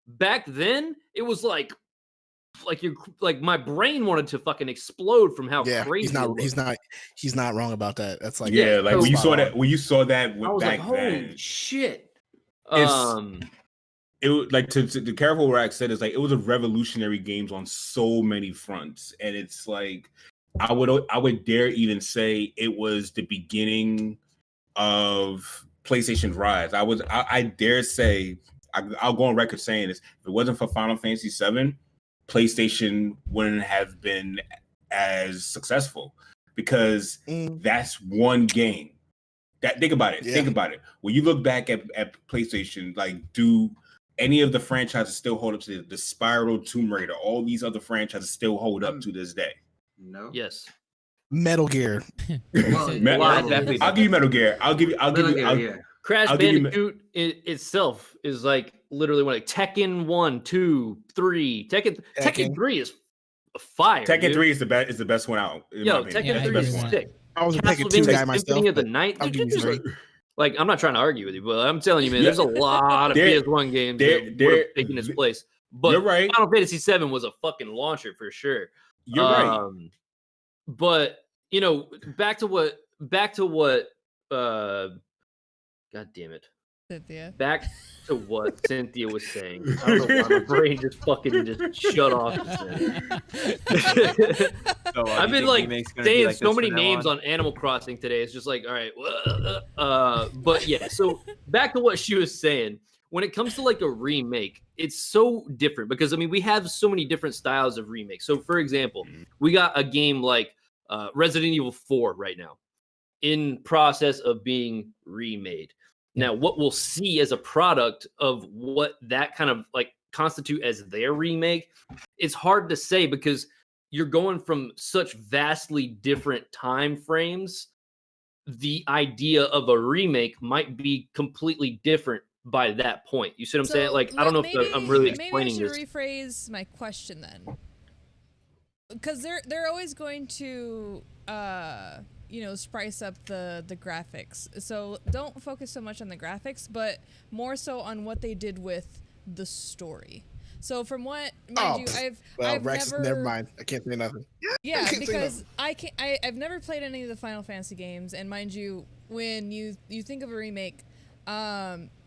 back then, it was my brain wanted to fucking explode from how crazy. He's not wrong about that. That's when you saw that I was back holy then, shit. It was to careful what I said is it was a revolutionary games on so many fronts, and it's I would dare even say it was the beginning of PlayStation's rise. I dare say, I'll go on record saying this: if it wasn't for Final Fantasy VII, PlayStation wouldn't have been as successful, because that's one game. Think about it. Yeah. Think about it. When you look back at PlayStation, like, do any of the franchises still hold up to the Spyro, Tomb Raider? All these other franchises still hold up to this day. No. Yes. Metal Gear. Well, I'll give you Metal Gear. I'll give you. Crash I'll give you Bandicoot itself is like literally like Tekken 1, 2, 3. Tekken 3 is fire. Tekken 3 is the best one out. Yo, Tekken 3 is sick. I was a Tekken 2 guy myself. Symphony of the Night. Like, I'm not trying to argue with you, but I'm telling you, man, there's a lot of PS1 games that would have taken its place. But you're right. Final Fantasy VII was a fucking launcher for sure. You're right. But you know, back to what God damn it. Cynthia. Back to what Cynthia was saying. I don't know why my brain just shut off. I've been like saying so many names on Animal Crossing today. It's just like, all right. But yeah, so back to what she was saying. When it comes to like a remake, it's so different because, I mean, we have so many different styles of remakes. So for example, we got a game like Resident Evil 4 right now in process of being remade. Now, what we'll see as a product of what that kind of like constitute as their remake, it's hard to say because you're going from such vastly different time frames. The idea of a remake might be completely different by that point. You see what I'm saying? Like, I don't know if I'm really explaining this. Maybe I should rephrase my question then, because they're always going to spice up the graphics. So don't focus so much on the graphics, but more so on what they did with the story. So from what, mind you, I've Rex, never mind. I can't say nothing. Yeah, because I've never played any of the Final Fantasy games, and mind you, when you think of a remake,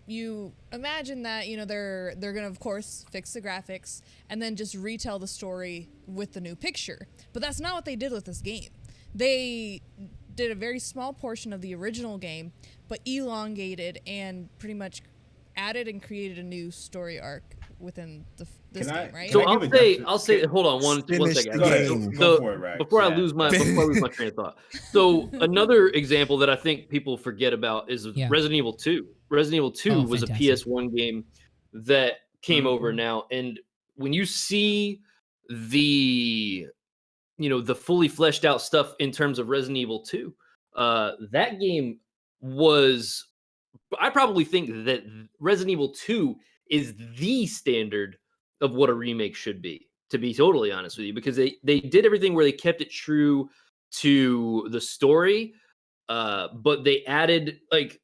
you imagine that they're gonna, of course, fix the graphics and then just retell the story with the new picture. But that's not what they did with this game. They did a very small portion of the original game, but elongated and pretty much added and created a new story arc within this game, right? So I'll say hold on one second. Before I lose my train of thought. So another example that I think people forget about is Resident Evil 2. Resident Evil 2 was fantastic. A PS1 game that came over now, and when you see the fully fleshed out stuff in terms of Resident Evil 2, that game was, I probably think that Resident Evil 2 is the standard of what a remake should be, to be totally honest with you, because they did everything where they kept it true to the story, but they added, like,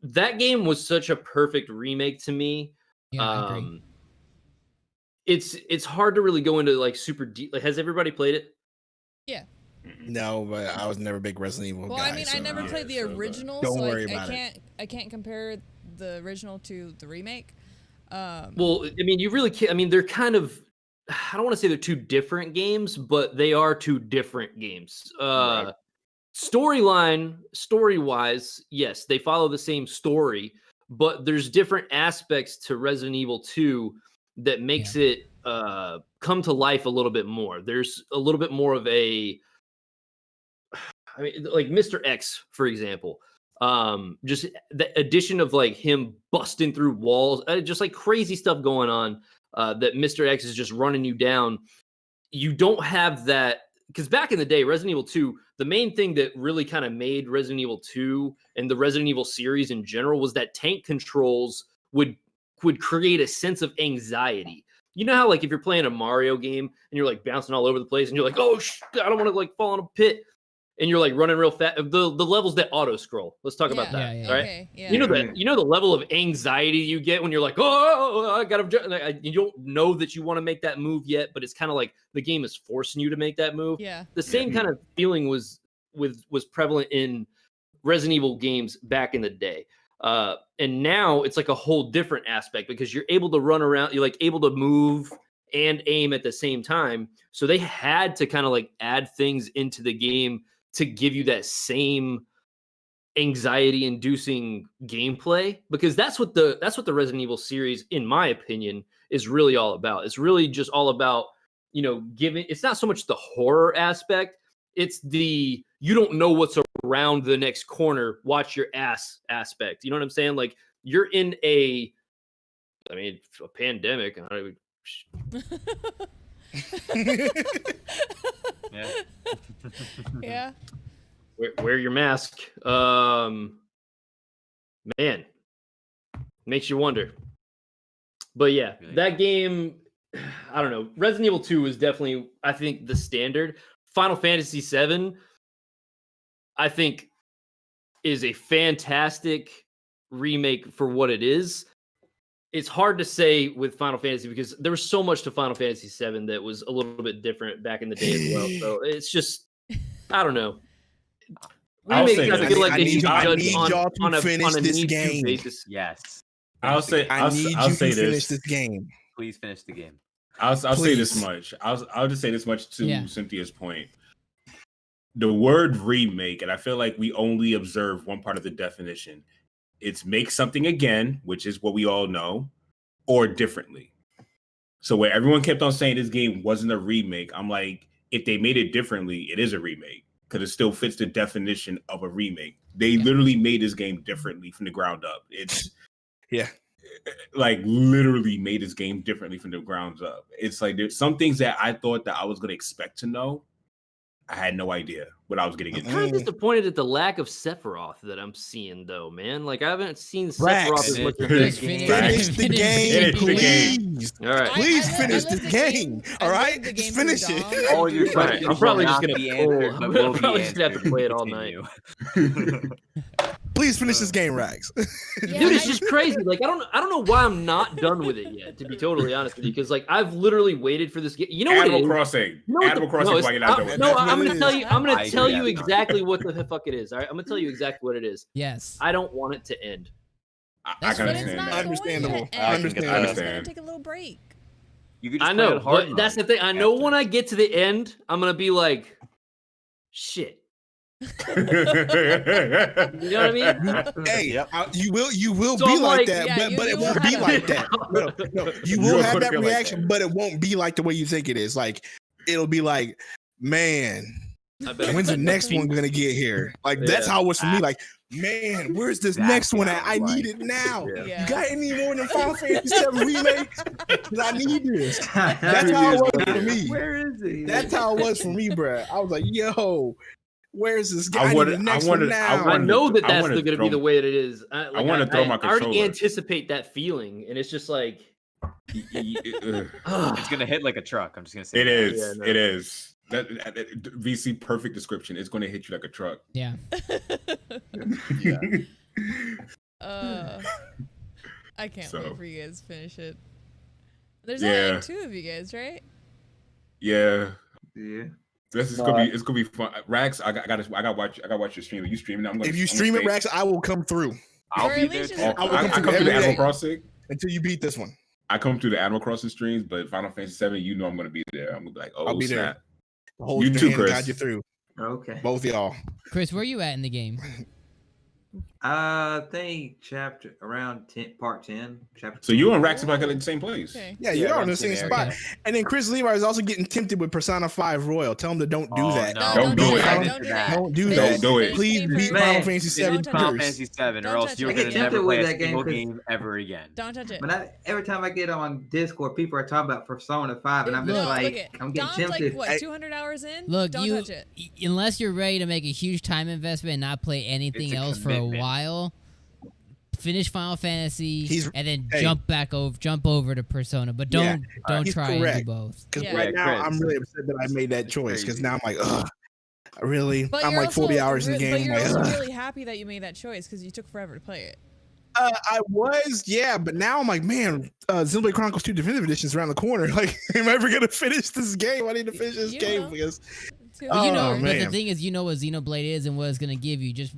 that game was such a perfect remake to me. I agree. It's hard to really go into like super deep. Like, has everybody played it? Yeah. No, but I was never a big Resident Evil guy. Well, I mean, I never played the original, don't so worry about it. I can't compare the original to the remake. Well, I mean, you really can't. I mean, they're kind of, I don't want to say they're two different games, but they are two different games. Right. Story-wise, yes, they follow the same story, but there's different aspects to Resident Evil 2 that makes it come to life a little bit more. There's a little bit more of a, I mean, like Mr. X, for example. Just the addition of like him busting through walls, just like crazy stuff going on, that Mr. X is just running you down. You don't have that, because back in the day, Resident Evil 2, the main thing that really kind of made Resident Evil 2 and the Resident Evil series in general was that tank controls would create a sense of anxiety. You know how, like, if you're playing a Mario game and you're like bouncing all over the place and you're like, oh, I don't want to like fall in a pit, and you're like running real fast. The levels that auto scroll. Let's talk about that. Right? Okay, yeah. You know the level of anxiety you get when you're like, oh, I gotta. You don't know that you want to make that move yet, but it's kind of like the game is forcing you to make that move. Yeah. The same kind of feeling was prevalent in Resident Evil games back in the day. And now it's like a whole different aspect because you're able to run around, you're like able to move and aim at the same time. So they had to kind of like add things into the game to give you that same anxiety inducing gameplay, because that's what the Resident Evil series, in my opinion, is really all about. It's really just all about, you know, giving, it's not so much the horror aspect, it's the you don't know what's around the next corner, watch your ass aspect. You know what I'm saying? Like, you're in a pandemic. Yeah. Yeah. Wear your mask. Man, makes you wonder. But yeah, Really? that game, I don't know. Resident Evil 2 is definitely, I think, the standard. Final Fantasy 7, I think, is a fantastic remake for what it is. It's hard to say with Final Fantasy because there was so much to Final Fantasy 7 that was a little bit different back in the day as well. So it's just, I don't know. I'll Remakes, say I this. feel like I they need should y'all- I judge need on, y'all to on a finish this need-to game. basis. Yes. I'll say I need I'll you say to finish this. this game. Please finish the game. I'll say this Please. much. I'll just say this much to Yeah. Cynthia's point. The word remake, and I feel like we only observe one part of the definition. It's make something again, which is what we all know, or differently. So where everyone kept on saying this game wasn't a remake, I'm like, if they made it differently, it is a remake because it still fits the definition of a remake. They literally made this game differently from the ground up. It's like literally made this game differently from the ground up. It's like there's some things that I thought that I was going to expect to know. I had no idea what I was getting I'm into. kind of disappointed at the lack of Sephiroth that I'm seeing, though, man. Like, I haven't seen Rax. Sephiroth as much as Finish this Finish game. Finish the Finish game, the game. please. All right. Please I finish love this game. All I right, love the just game finish through it. Dom. All your Right. questions I'm probably will just not gonna be pull- answered, but I'm will be probably just gonna have to answered. play it all night. Continue. Please finish this game, Rax. Yeah, Dude, it's I- just crazy. Like, I don't know why I'm not done with it yet, to be totally honest with you, because like I've literally waited for this game. You know what it Animal is? Crossing. You know what Animal the- Crossing no, is why you're it's- not doing it. No, That's I'm what gonna it tell is. you. I'm I gonna agree tell you with that. exactly what the fuck it is. All right, I'm gonna tell you exactly what it is. Yes. I don't want it to end. I That's can what But it's understand not that. going Understandable. to I end. understand. It's gonna Understand. take a little break. You could just I play know, on hard but that's the mode thing. I know after. when I get to the end, I'm gonna be like, shit. You know what I mean? Hey, Yep. you will So be I'm like like, that, yeah, but you it will won't be have like that. that. No, you You will are have gonna that feel like reaction, that. but it won't be like the way you think it is. Like it'll be like, man, I bet. when's the next one gonna get here? Like that's Yeah. how it was for me. Like, man, where's this That's next one how at? I I like need it now. Yeah. Yeah. You got any more than Final Fantasy VII remakes? 'Cause I need this. That's 2 how it years was later. for me. Where is he? That's how it was for me, bro. I was like, yo, where's this guy? I I need wanted- the I next wanted- one I now. I wanted- know that I that's wanted going to to throw- be the way that it is. Like, wanna throw my I already controller. anticipate that feeling, and it's just like, It's gonna hit like a truck. I'm just gonna say It that. is. Yeah, no. It is. That VC perfect description. It's going to hit you like a truck. Yeah. Yeah. I can't So. wait for you guys to finish it. There's Yeah. only like 2 of you guys, right? Yeah. Yeah. This is gonna be. It's gonna be fun. Rax, I gotta watch your stream. Are you streaming? I'm gonna. If you I'm stream gonna it, stay- Rex, I will come through I'll Or be at there least too. just- I will I come come through to the every Animal day. Crossing. until you beat this one. I come to the Animal Crossing streams, but Final Fantasy 7, you know I'm gonna be there. I'm gonna be like, oh I'll be there. snap. Hold You your too, hand and Chris. guide you through. Okay. Both of y'all. Chris, where you at in the game? I think chapter around 10, part 10. Chapter. So you and Rax are like at the same place. Okay. Yeah, you are around in the same same area. spot. And then Chris Levi is also getting tempted with Persona 5 Royal. Tell him to don't do Oh, that. no. Don't do it. Don't do that. Don't do Finish- that. Don't do it. finish Please game beat first. Final Fantasy 7 Don't touch Final it. Fantasy 7, or Don't else touch you're it. I gonna get never tempted play with a that game single 'cause- game ever again. Don't touch it. But every time I get on Discord, people are talking about Persona 5, and I'm just Look, look like, it. I'm getting Dom's tempted. like, what, Hey. 200 hours in? Look, Don't you touch it. unless you're ready to make a huge time investment and not play anything It's a else for a commitment. while, finish Final Fantasy He's- and then hey. jump over to Persona. But Yeah, don't he's try and correct. do both. Because Yeah. right Yeah, now, Chris. I'm really upset that I made that choice. Because crazy. now I'm like, ugh, really? But I'm you're like 40 also hours in the game. But I'm you're like, also ugh. really happy that you made that choice because you took forever to play it. I was, yeah, but now I'm like, man, Xenoblade Chronicles 2 Definitive Edition is around the corner. Like, am I ever gonna finish this game? I need to finish this You game know. because But you know, Oh, but the man. thing is, you know what Xenoblade is and what it's gonna give you. Just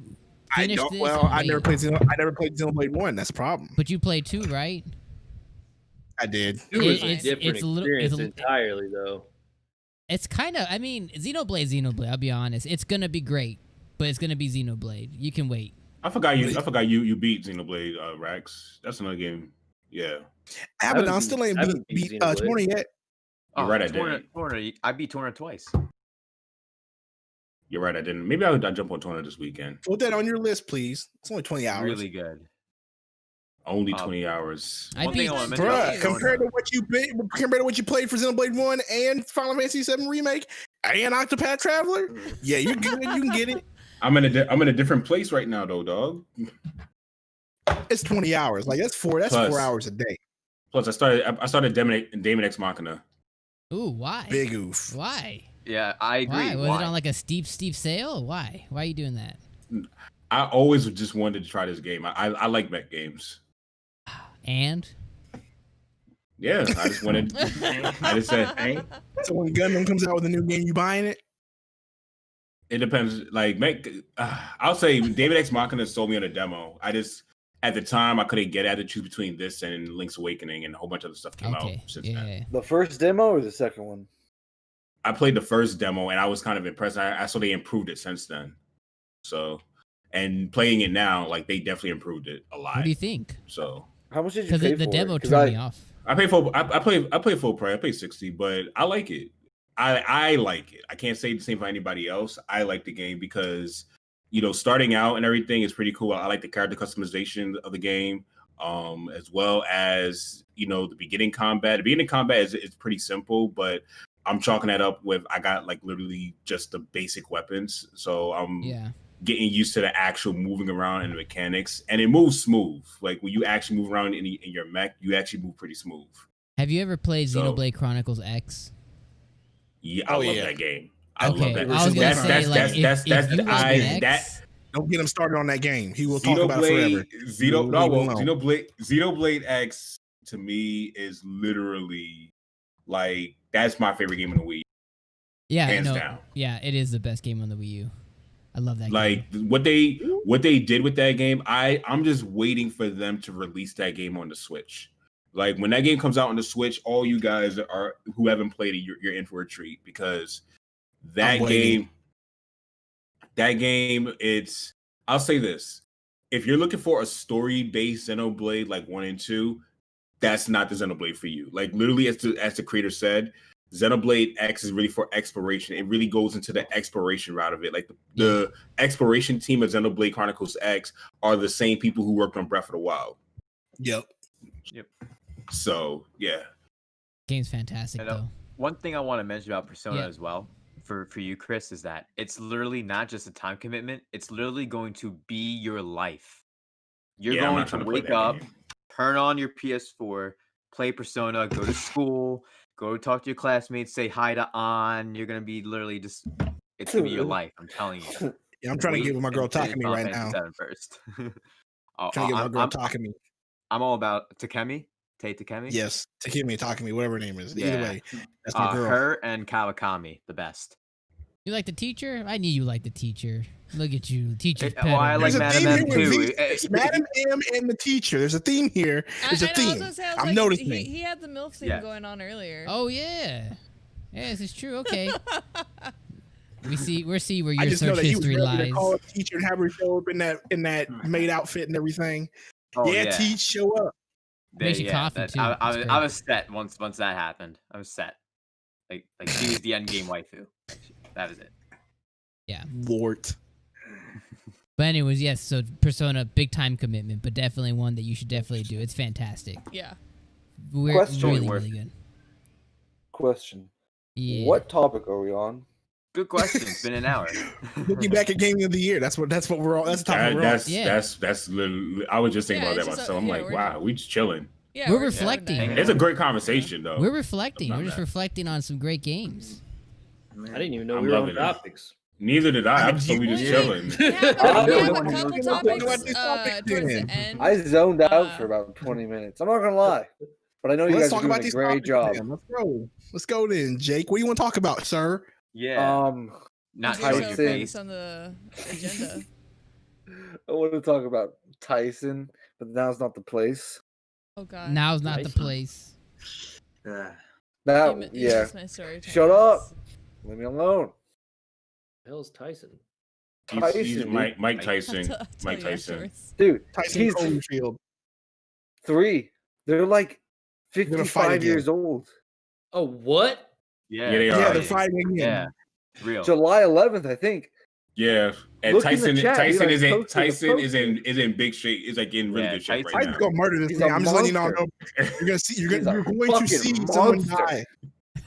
I finish don't. this. Well, and I never wait. played. I never played Xenoblade 1. That's a problem. But you played 2, right? I did. It was It's- a different it's a little- it's experience a- entirely, though. It's kind of, I mean, Xenoblade. I'll be honest. It's gonna be great, but it's gonna be Xenoblade. You can wait. I forgot you beat Xenoblade, Rax. That's another game. Yeah. I haven't. I still ain't beat Xenoblade. Torna yet. You're right, I Torna, I beat Torna twice. You're right, I didn't. Maybe I'll jump on Torna this weekend. Put that on your list, please. It's only 20 hours. Really good. Only 20 hours. I One beat. thing I want to mention about Bruh, compared to what you played for Xenoblade 1 and Final Fantasy 7 Remake and Octopath Traveler, yeah, you're good. You can get it. I'm in a different place right now, though, dog. It's 20 hours. Like that's Plus- 4 hours a day. Plus, I started Damon X Machina. Ooh, why? Big oof. Why? Yeah, I agree. Why? Was it on like a steep sale? Why? Why are you doing that? I always just wanted to try this game. I like mech games. And Yeah, I just wanted. I just said, hey, So when Gundam comes out with a new game, you buying it? it depends. Like mech, I'll say David X Machina sold me on a demo. I just at the time I couldn't get it. I had to choose between this and Link's Awakening, and a whole bunch of other stuff came out okay, since yeah. then. The first demo or the second one? I played the first demo and I was kind of impressed. I saw they improved it since then. So, and playing it now, like they definitely improved it a lot. What do you think? So How much did you Because pay the for demo it? 'Cause turned me off. I pay full price. I pay 60, but I like it. I like it. I can't say the same for anybody else. I like the game because starting out and everything is pretty cool. I like the character customization of the game, as well as the beginning combat. The beginning combat is pretty simple, but I'm chalking that up with I got like literally just the basic weapons, so I'm getting used to the actual moving around and the mechanics, and it moves smooth. Like when you actually move around in your mech, you actually move pretty smooth. Have you ever played Xenoblade Chronicles X? Yeah, I love that game. I Okay, love that. I was gonna say, like, if you love X- that. Don't get him started on that game. He will talk about it forever. Xenoblade X to me is literally like that's my favorite game on the Wii. Yeah, hands no, down. yeah, it is the best game on the Wii U. I love that game. Like what they did with that game, I'm just waiting for them to release that game on the Switch. Like when that game comes out on the Switch, all you guys who haven't played it, you're in for a treat because that game, I'll say this. If you're looking for a story-based Xenoblade like 1 and 2, that's not the Xenoblade for you. Like literally as the creator said, Xenoblade X is really for exploration. It really goes into the exploration route of it. Like the exploration team of Xenoblade Chronicles X are the same people who worked on Breath of the Wild. Yep. So yeah, game's fantastic though. One thing I want to mention about Persona as well, for you, Chris, is that it's literally not just a time commitment. It's literally going to be your life. You're going to wake up, turn on your PS4, play Persona, go to school, go talk to your classmates, say hi to An. You're gonna be literally it's gonna be your life. I'm telling you. Yeah, I'm trying to get with my girl Takemi right now. First. Trying to get with my girl Takemi. I'm all about Takemi. Takemi? Yes, Takemi, whatever her name is. Either way, that's my girl. Her and Kawakami, the best. You like the teacher? I knew you liked the teacher. Look at you, teacher's pet. I like Madam M too. It's Madam M and the teacher. There's a theme here. There's a theme. I'm noticing. He had the MILF theme going on earlier. Oh yeah, yes, it's true. Okay. We see where your I just search know that history he was ready lies. to call a teacher and have her show up in that maid outfit and everything. Teach, show up. Makes you coffee too. I was set once that happened. I was set. Like she was the end game waifu. That was it. Yeah. Lord. But anyways, yes. So Persona, big time commitment, but definitely one that you should definitely do. It's fantastic. Yeah. Question. Really good. Question. Yeah. What topic are we on? Good question. It's been an hour. Looking back at Gaming of the Year. That's what we're all. That's the topic we're on. That's literally. I was just thinking about that myself. I'm like, wow, we just chilling. Yeah, we're reflecting. It's a great conversation, though. We're reflecting. We're just reflecting on some great games. I didn't even know we were on topics. Neither did I. I'm just just chilling. I zoned out for about 20 minutes. I'm not gonna lie, but I know you guys are doing a great job. Let's go then, Jake. What do you want to talk about, sir? Yeah. Not showing your face on the agenda. I want to talk about Tyson, but now's not the place. Oh god. Now's not the place. Now, You yeah. missed my story time, Shut up. guys. Leave me alone. The hell's Tyson? He's Tyson, Mike Tyson. I'll tell Mike you Tyson. afterwards. dude. Tyson He's Holyfield. 3. They're like gonna fight 55 years old. Oh, what? Yeah, Yeah, they Yeah, are. they're fighting again. Yeah, real. July 11th, I think. Yeah, and Look in the Tyson chat, he, Tyson like, is in posted a Tyson post. is in big shape. Is like in really Yeah, good shape Tyson- right Tyson's now. gonna murder this He's thing. a I'm just letting you all monster. know. You're gonna see. He's a You're going to fucking see someone monster. die.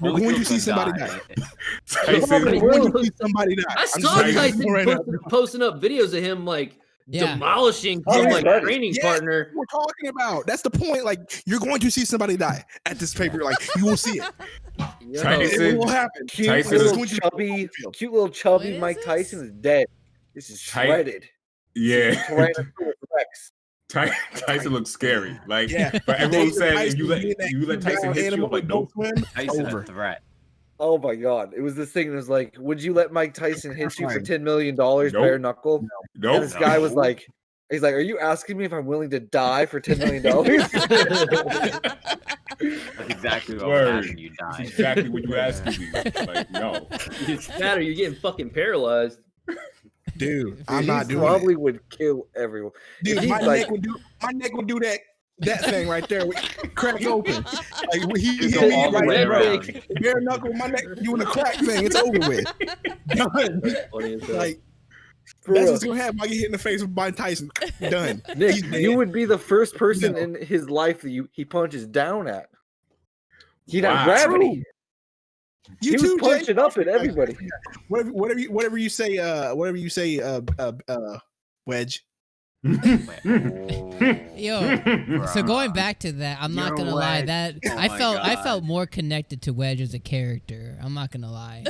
You're going to Holyfield's see gonna somebody die. die. Tyson, You're going to see somebody die. I I'm saw just letting you Tyson know right now. posting up videos of him like Yeah. demolishing Oh, his he's like ready. training Yeah, partner. We're talking about. That's the point. Like you're going to see somebody die at this paper. Like you will see it. Yo, Tyson- It will happen. Cute Tyson little is- going to be chubby, Holyfield. cute little chubby What is Mike this? Tyson is dead. This is Ty- shredded. yeah, Tyrannosaurus Rex. Tyson looks scary. Like, Yeah. but everyone David said if Tyson you let being that you let cute Tyson down hit you, animal I'm like with no nope. swim, Tyson over. a threat. Oh my god. It was this thing that was like, would you let Mike Tyson hit you for Terrifying. $10 million Nope. bare knuckle? And Nope. this guy was like, he's like, are you asking me if I'm willing to die for $10 million? That's exactly what Word. would happen. You That's die. exactly what you asking me. Like, no. it's bad or you're getting fucking paralyzed. Dude, I'm He not doing probably it. would kill everyone. Dude, He's my like- neck would do that thing right there. Crack open. Like he Just hit go all me the right way there, around. bare knuckle, my neck doing the crack thing. It's over with. Done. Funny as hell. Like For that's real. what's gonna happen. I get hit in the face with Mike Tyson. Done. Nick, He's dead. you would be the first person No. in his life that he punches down at. He'd Wow. have gravity. You He was too, Jay. punching up at everybody. Whatever you say, Wedge. Yo, so going back to that, I'm not You're gonna lie. Wedge. That Oh I my felt God. more connected to Wedge as a character. I'm not gonna lie.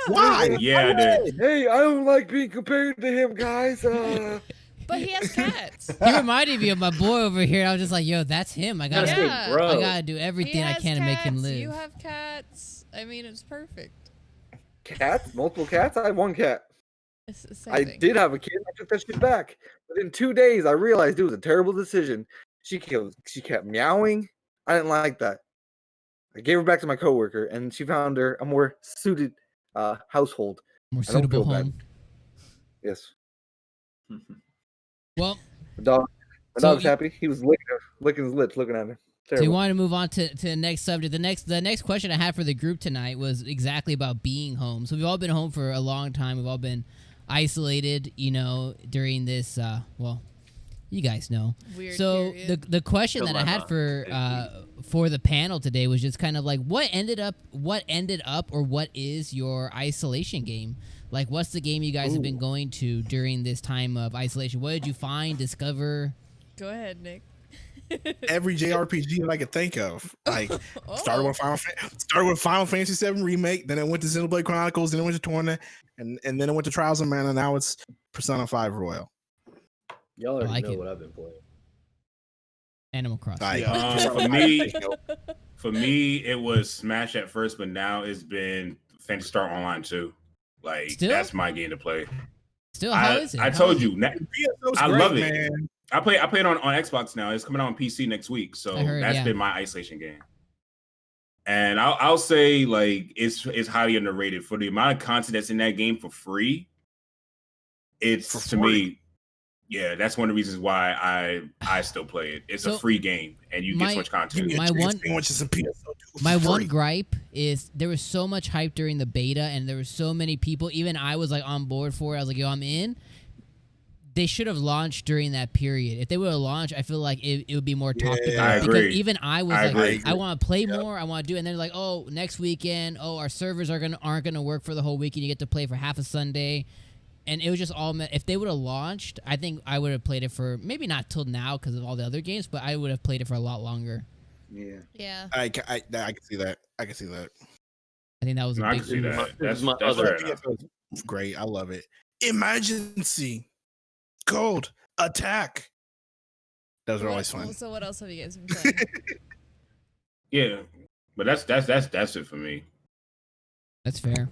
Why? Yeah, I did. Hey, I don't like being compared to him, guys. But he has cats. He reminded me of my boy over here. I was just like, yo, that's him. I Gotta gotta, stay Yeah. bro. I gotta do He everything I has can to make him cats, live. You have cats. I mean, it's perfect. Cats? Multiple cats? I have one cat. It's the same I thing. did have a kid. I took that shit back. Within 2 days, I realized it was a terrible decision. She kept meowing. I didn't like that. I gave her back to my coworker, and she found her a more suited household. More I don't suitable feel bad. home. Yes. Well, My dog. My So dog's you- happy. He was licking his lips, looking at me. so you Terrible. want to move on to the next subject. The next question I had for the group tonight was exactly about being home. So we've all been home for a long time. We've all been isolated, during this. Well, you guys know. Weird So period. the question that I had for the panel today was just kind of like what ended up or what is your isolation game? Like what's the game you guys have been going to during this time of isolation? What did you find, discover? Go ahead, Nick. Every JRPG I could think of. Like Oh. started with Final Fantasy VII Remake, then it went to Xenoblade Chronicles, then it went to Torna, and then it went to Trials of Mana, and now it's Persona 5 Royal. Y'all already like know it. what I've been playing. Animal Crossing. Like, For me, it was Smash at first, but now it's been Phantasy Star Online too. Like Still? that's my game to play. Still, how is it? I How told is you, PSO's I great, love it. man. I play it on Xbox now. It's coming out on PC next week, so I heard, that's yeah. been my isolation game. And I'll say like it's highly underrated for the amount of content that's in that game for free. It's For to free. me, yeah, that's one of the reasons why I still play it. It's So, a free game, and you get so much content. You My get one- sandwiches and PSO too, My for one free. gripe is there was so much hype during the beta, and there were so many people. Even I was like on board for it. I was like, "Yo, I'm in." They should have launched during that period. If they would have launched, I feel like it would be more talked Yeah, about. I because agree. even I was I like, agree. I want to play more. I want to do, and then like, oh, next weekend, oh, our servers aren't gonna work for the whole weekend. You get to play for half a Sunday, and it was just all. If they would have launched, I think I would have played it for maybe not till now because of all the other games, but I would have played it for a lot longer. Yeah. Yeah. I can see that. I can see that. I think that was No, a I big. can see that. This is my That's other- fair enough. PSO's great. I love it. Emergency. Cold. Attack. Those are always fun. So what else have you guys been playing? Yeah, but that's it for me. That's fair.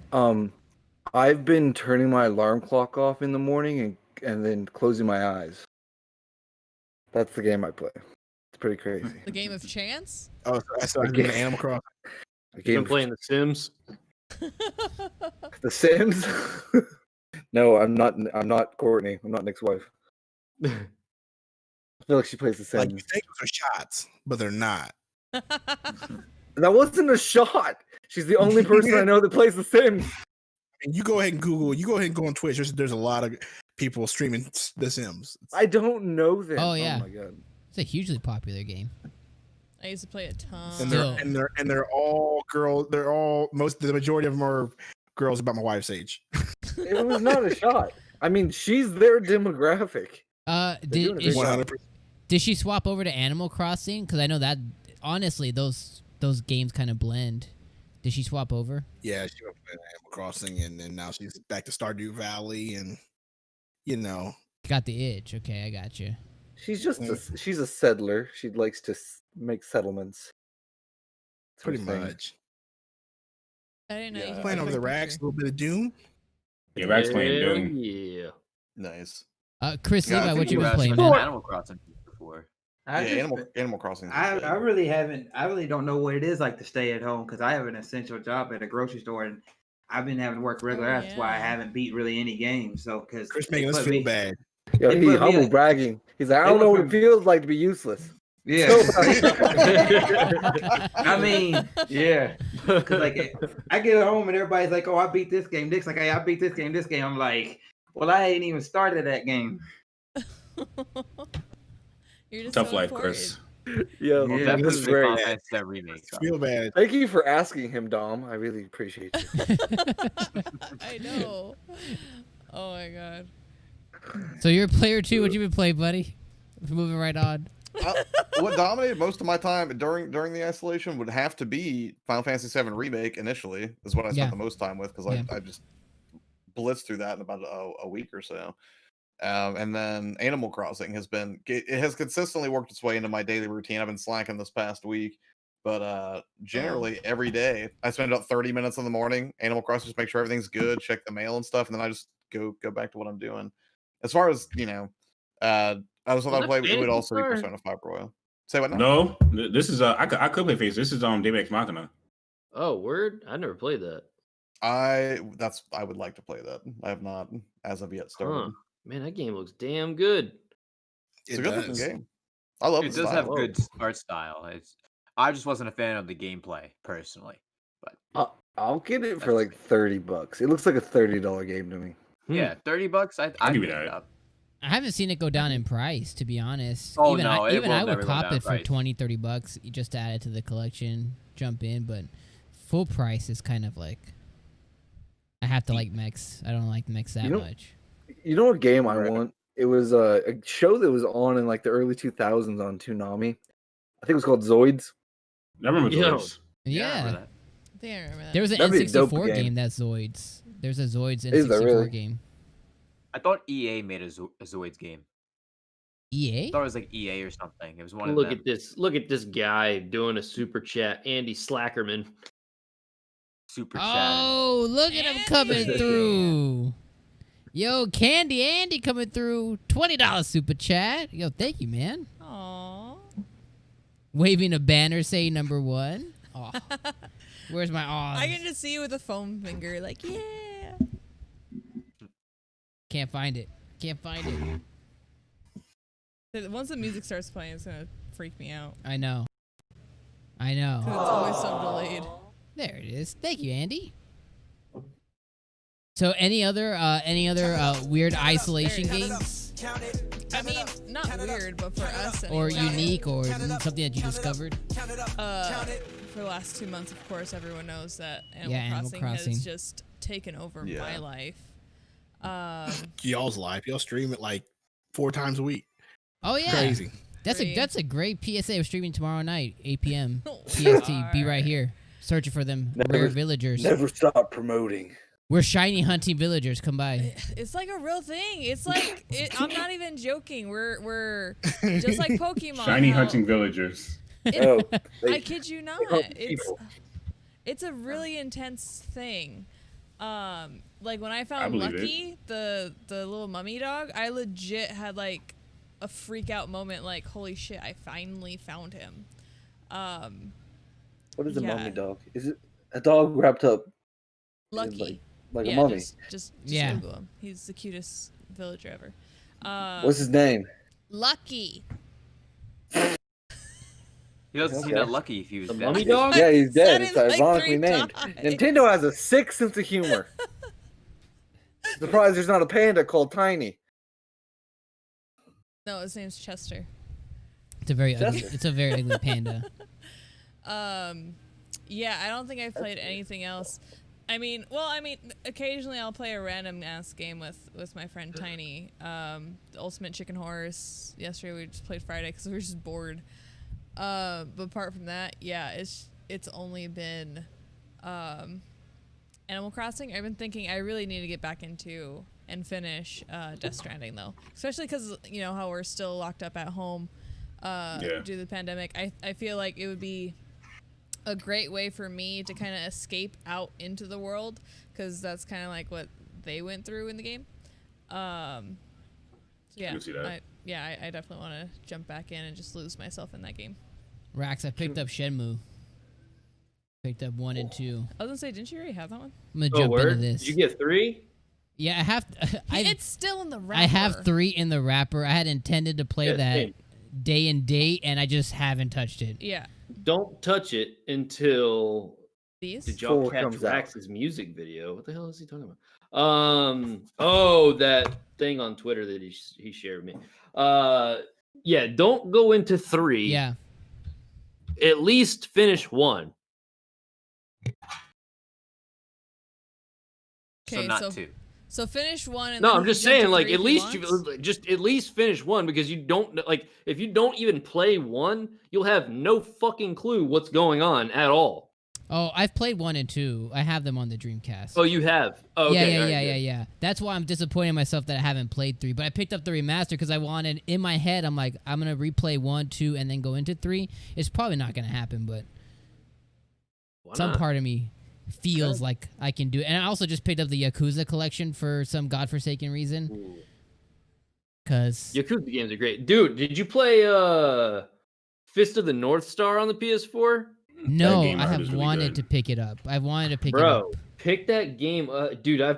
I've been turning my alarm clock off in the morning and then closing my eyes. That's the game I play. It's pretty crazy. The game of chance? Oh, so I was doing Animal Crossing. You've been playing The Sims. The Sims? No, I'm not. I'm not Courtney. I'm not Nick's wife. I feel like she plays The Sims. Like you think those are shots, but they're not. That wasn't a shot. She's the only person I know that plays The Sims. And you go ahead and Google. You go ahead and go on Twitch. There's a lot of people streaming The Sims. I don't know them. Oh, yeah. Oh my god. It's a hugely popular game. I used to play a ton. And they're all girls. They're all the majority of them are girls about my wife's age. It was not a shot. I mean, she's their demographic. Did she swap over to Animal Crossing? Because I know that honestly, those games kind of blend. Did she swap over? Yeah, she went to Animal Crossing, and then now she's back to Stardew Valley, and got the itch. Okay, I got you. She's just she's a settler. She likes to make settlements. Pretty much. I didn't know. Playing over the racks, a little bit of Doom. Yeah, Rax playing Doom. Yeah. Nice. Chris, Levi, what you been playing, man? man? Animal Crossing before. Animal Crossing. I really don't know what it is like to stay at home because I have an essential job at a grocery store and I've been having to work regular. That's why I haven't beat really any games. So because Chris making us feel bad. Yeah, he's humble bragging. He's like, I don't know what it feels like to be useless. Yeah. I mean, yeah. Like I get home and everybody's like, "Oh, I beat this game." Nick's like, "Hey, I beat this game." I'm like, "Well, I ain't even started that game." You're just Tough so life, important. Chris. Yeah, That this is great. That remake. Feel bad. Thank you for asking him, Dom. I really appreciate you. I know. Oh my god. So you're a player too. What you been playing, buddy? Moving right on. What dominated most of my time during the isolation would have to be Final Fantasy VII Remake. Initially, is what I spent the most time with because I just blitzed through that in about a week or so. And then Animal Crossing has consistently worked its way into my daily routine. I've been slacking this past week, but generally every day I spend about 30 minutes in the morning Animal Crossing, just make sure everything's good, check the mail and stuff, and then I just go back to what I'm doing. As far as I was thought I'd play. It would also be Persona 5 Royal. Say what now? No, this is I could play Face. This is Game Ex Machina. Oh, word! I never played that. I would like to play that. I have not as of yet started. Huh. Man, that game looks damn good. It's a good looking game. I love it. It does have good art style. I just wasn't a fan of the gameplay personally, but I'll get it for like $30. It looks like a $30 game to me. Yeah, $30. I'd give you pick that. it up. I haven't seen it go down in price, to be honest. Oh, even no, I would never cop go it for down in $20-$30 just to add it to the collection, jump in. But full price is kind of like I have to like mechs. I don't like mechs that much. You know what game I want? It was a show that was on in like the early 2000s on Toonami. I think it was called Zoids. I remember Zoids. Yeah. I think I remember that. There was an N64 game that's Zoids. There's a Zoids N64 game. I thought EA made a Zoids game. EA? I thought it was like EA or something. It was one Look of them. at this. Look at this guy doing a super chat. Andy Slackerman. Super chat. Oh, look at him coming through. Yo, Candy Andy coming through. $20 super chat. Yo, thank you, man. Aww. Waving a banner saying number 1. Oh. Where's my aw? I can just see you with a foam finger, like, yeah. Can't find it. Can't find it. Once the music starts playing, it's gonna freak me out. I know. I know. 'Cause it's always so delayed. There it is. Thank you, Andy. So, any other weird isolation games? I mean, not weird, but for us anyway. Or unique, or something that you discovered? For the last 2 months, of course, everyone knows that Animal Crossing has just taken over my life. Y'all's live. Y'all stream it like 4 times a week. Oh yeah, crazy. That's a great PSA. We're streaming tomorrow night, 8 p.m. PST. Be right here, searching for them rare villagers. Never stop promoting. We're shiny hunting villagers. Come by. It's like a real thing. It's like I'm not even joking. We're just like Pokemon. Shiny hunting villagers. I kid you not. It's a really intense thing. Like when I found Lucky, the little mummy dog, I legit had like a freak out moment like, holy shit, I finally found him. What is a yeah. mummy dog? Is it a dog wrapped up Lucky. like yeah, a mummy? Just Yeah. Google him. He's the cutest villager ever. What's his name? Lucky. He doesn't seem Okay. that lucky if he was The dead. mummy dog? Yeah, he's dead. Said It's it like ironically 3 named. times. Nintendo has a sick sense of humor. Surprised there's not a panda called Tiny. No, his name's Chester. It's a very ugly. Chester. It's a very ugly panda. Yeah, I don't think I've played anything else. I mean, occasionally I'll play a random ass game with my friend Tiny. The Ultimate Chicken Horse. Yesterday we just played Friday because we were just bored. But apart from that, yeah, it's only been Animal Crossing. I've been thinking I really need to get back into and finish Death Stranding though, especially because you know how we're still locked up at home due to the pandemic. I feel like it would be a great way for me to kind of escape out into the world because that's kind of like what they went through in the game. So yeah, I definitely want to jump back in and just lose myself in that game. Rax, I picked up Shenmue. Picked up 1 and 2. I was gonna say, didn't you already have that one? I'm gonna jump into this. Did you get 3? Yeah, I have. It's still in the wrapper. I have 3 in the wrapper. I had intended to play that same. day and date, and I just haven't touched it. Yeah. Don't touch it until These? did y'all Before it catch comes out. Rax's music video? What the hell is he talking about? Oh, that thing on Twitter that he shared with me. Yeah, don't go into 3. Yeah. At least finish 1. So Okay, not 2. So finish 1 and No, then I'm he just can jump saying, to like 3 at if he least wants. just at least finish 1 because you don't like if you don't even play 1, you'll have no fucking clue what's going on at all. Oh, I've played 1 and 2. I have them on the Dreamcast. Oh, you have? Oh, okay. Yeah, all right, good. yeah. That's why I'm disappointed in myself that I haven't played 3. But I picked up the remaster because I wanted, in my head, I'm like, I'm going to replay 1, 2, and then go into 3. It's probably not going to happen, but Why some not? part of me feels like I can do it. And I also just picked up the Yakuza collection for some godforsaken reason. Ooh. Because Yakuza games are great. Dude, did you play Fist of the North Star on the PS4? no, game I I heard have is really wanted good. to pick it up. I wanted to pick it up. Bro, pick that game. Dude, I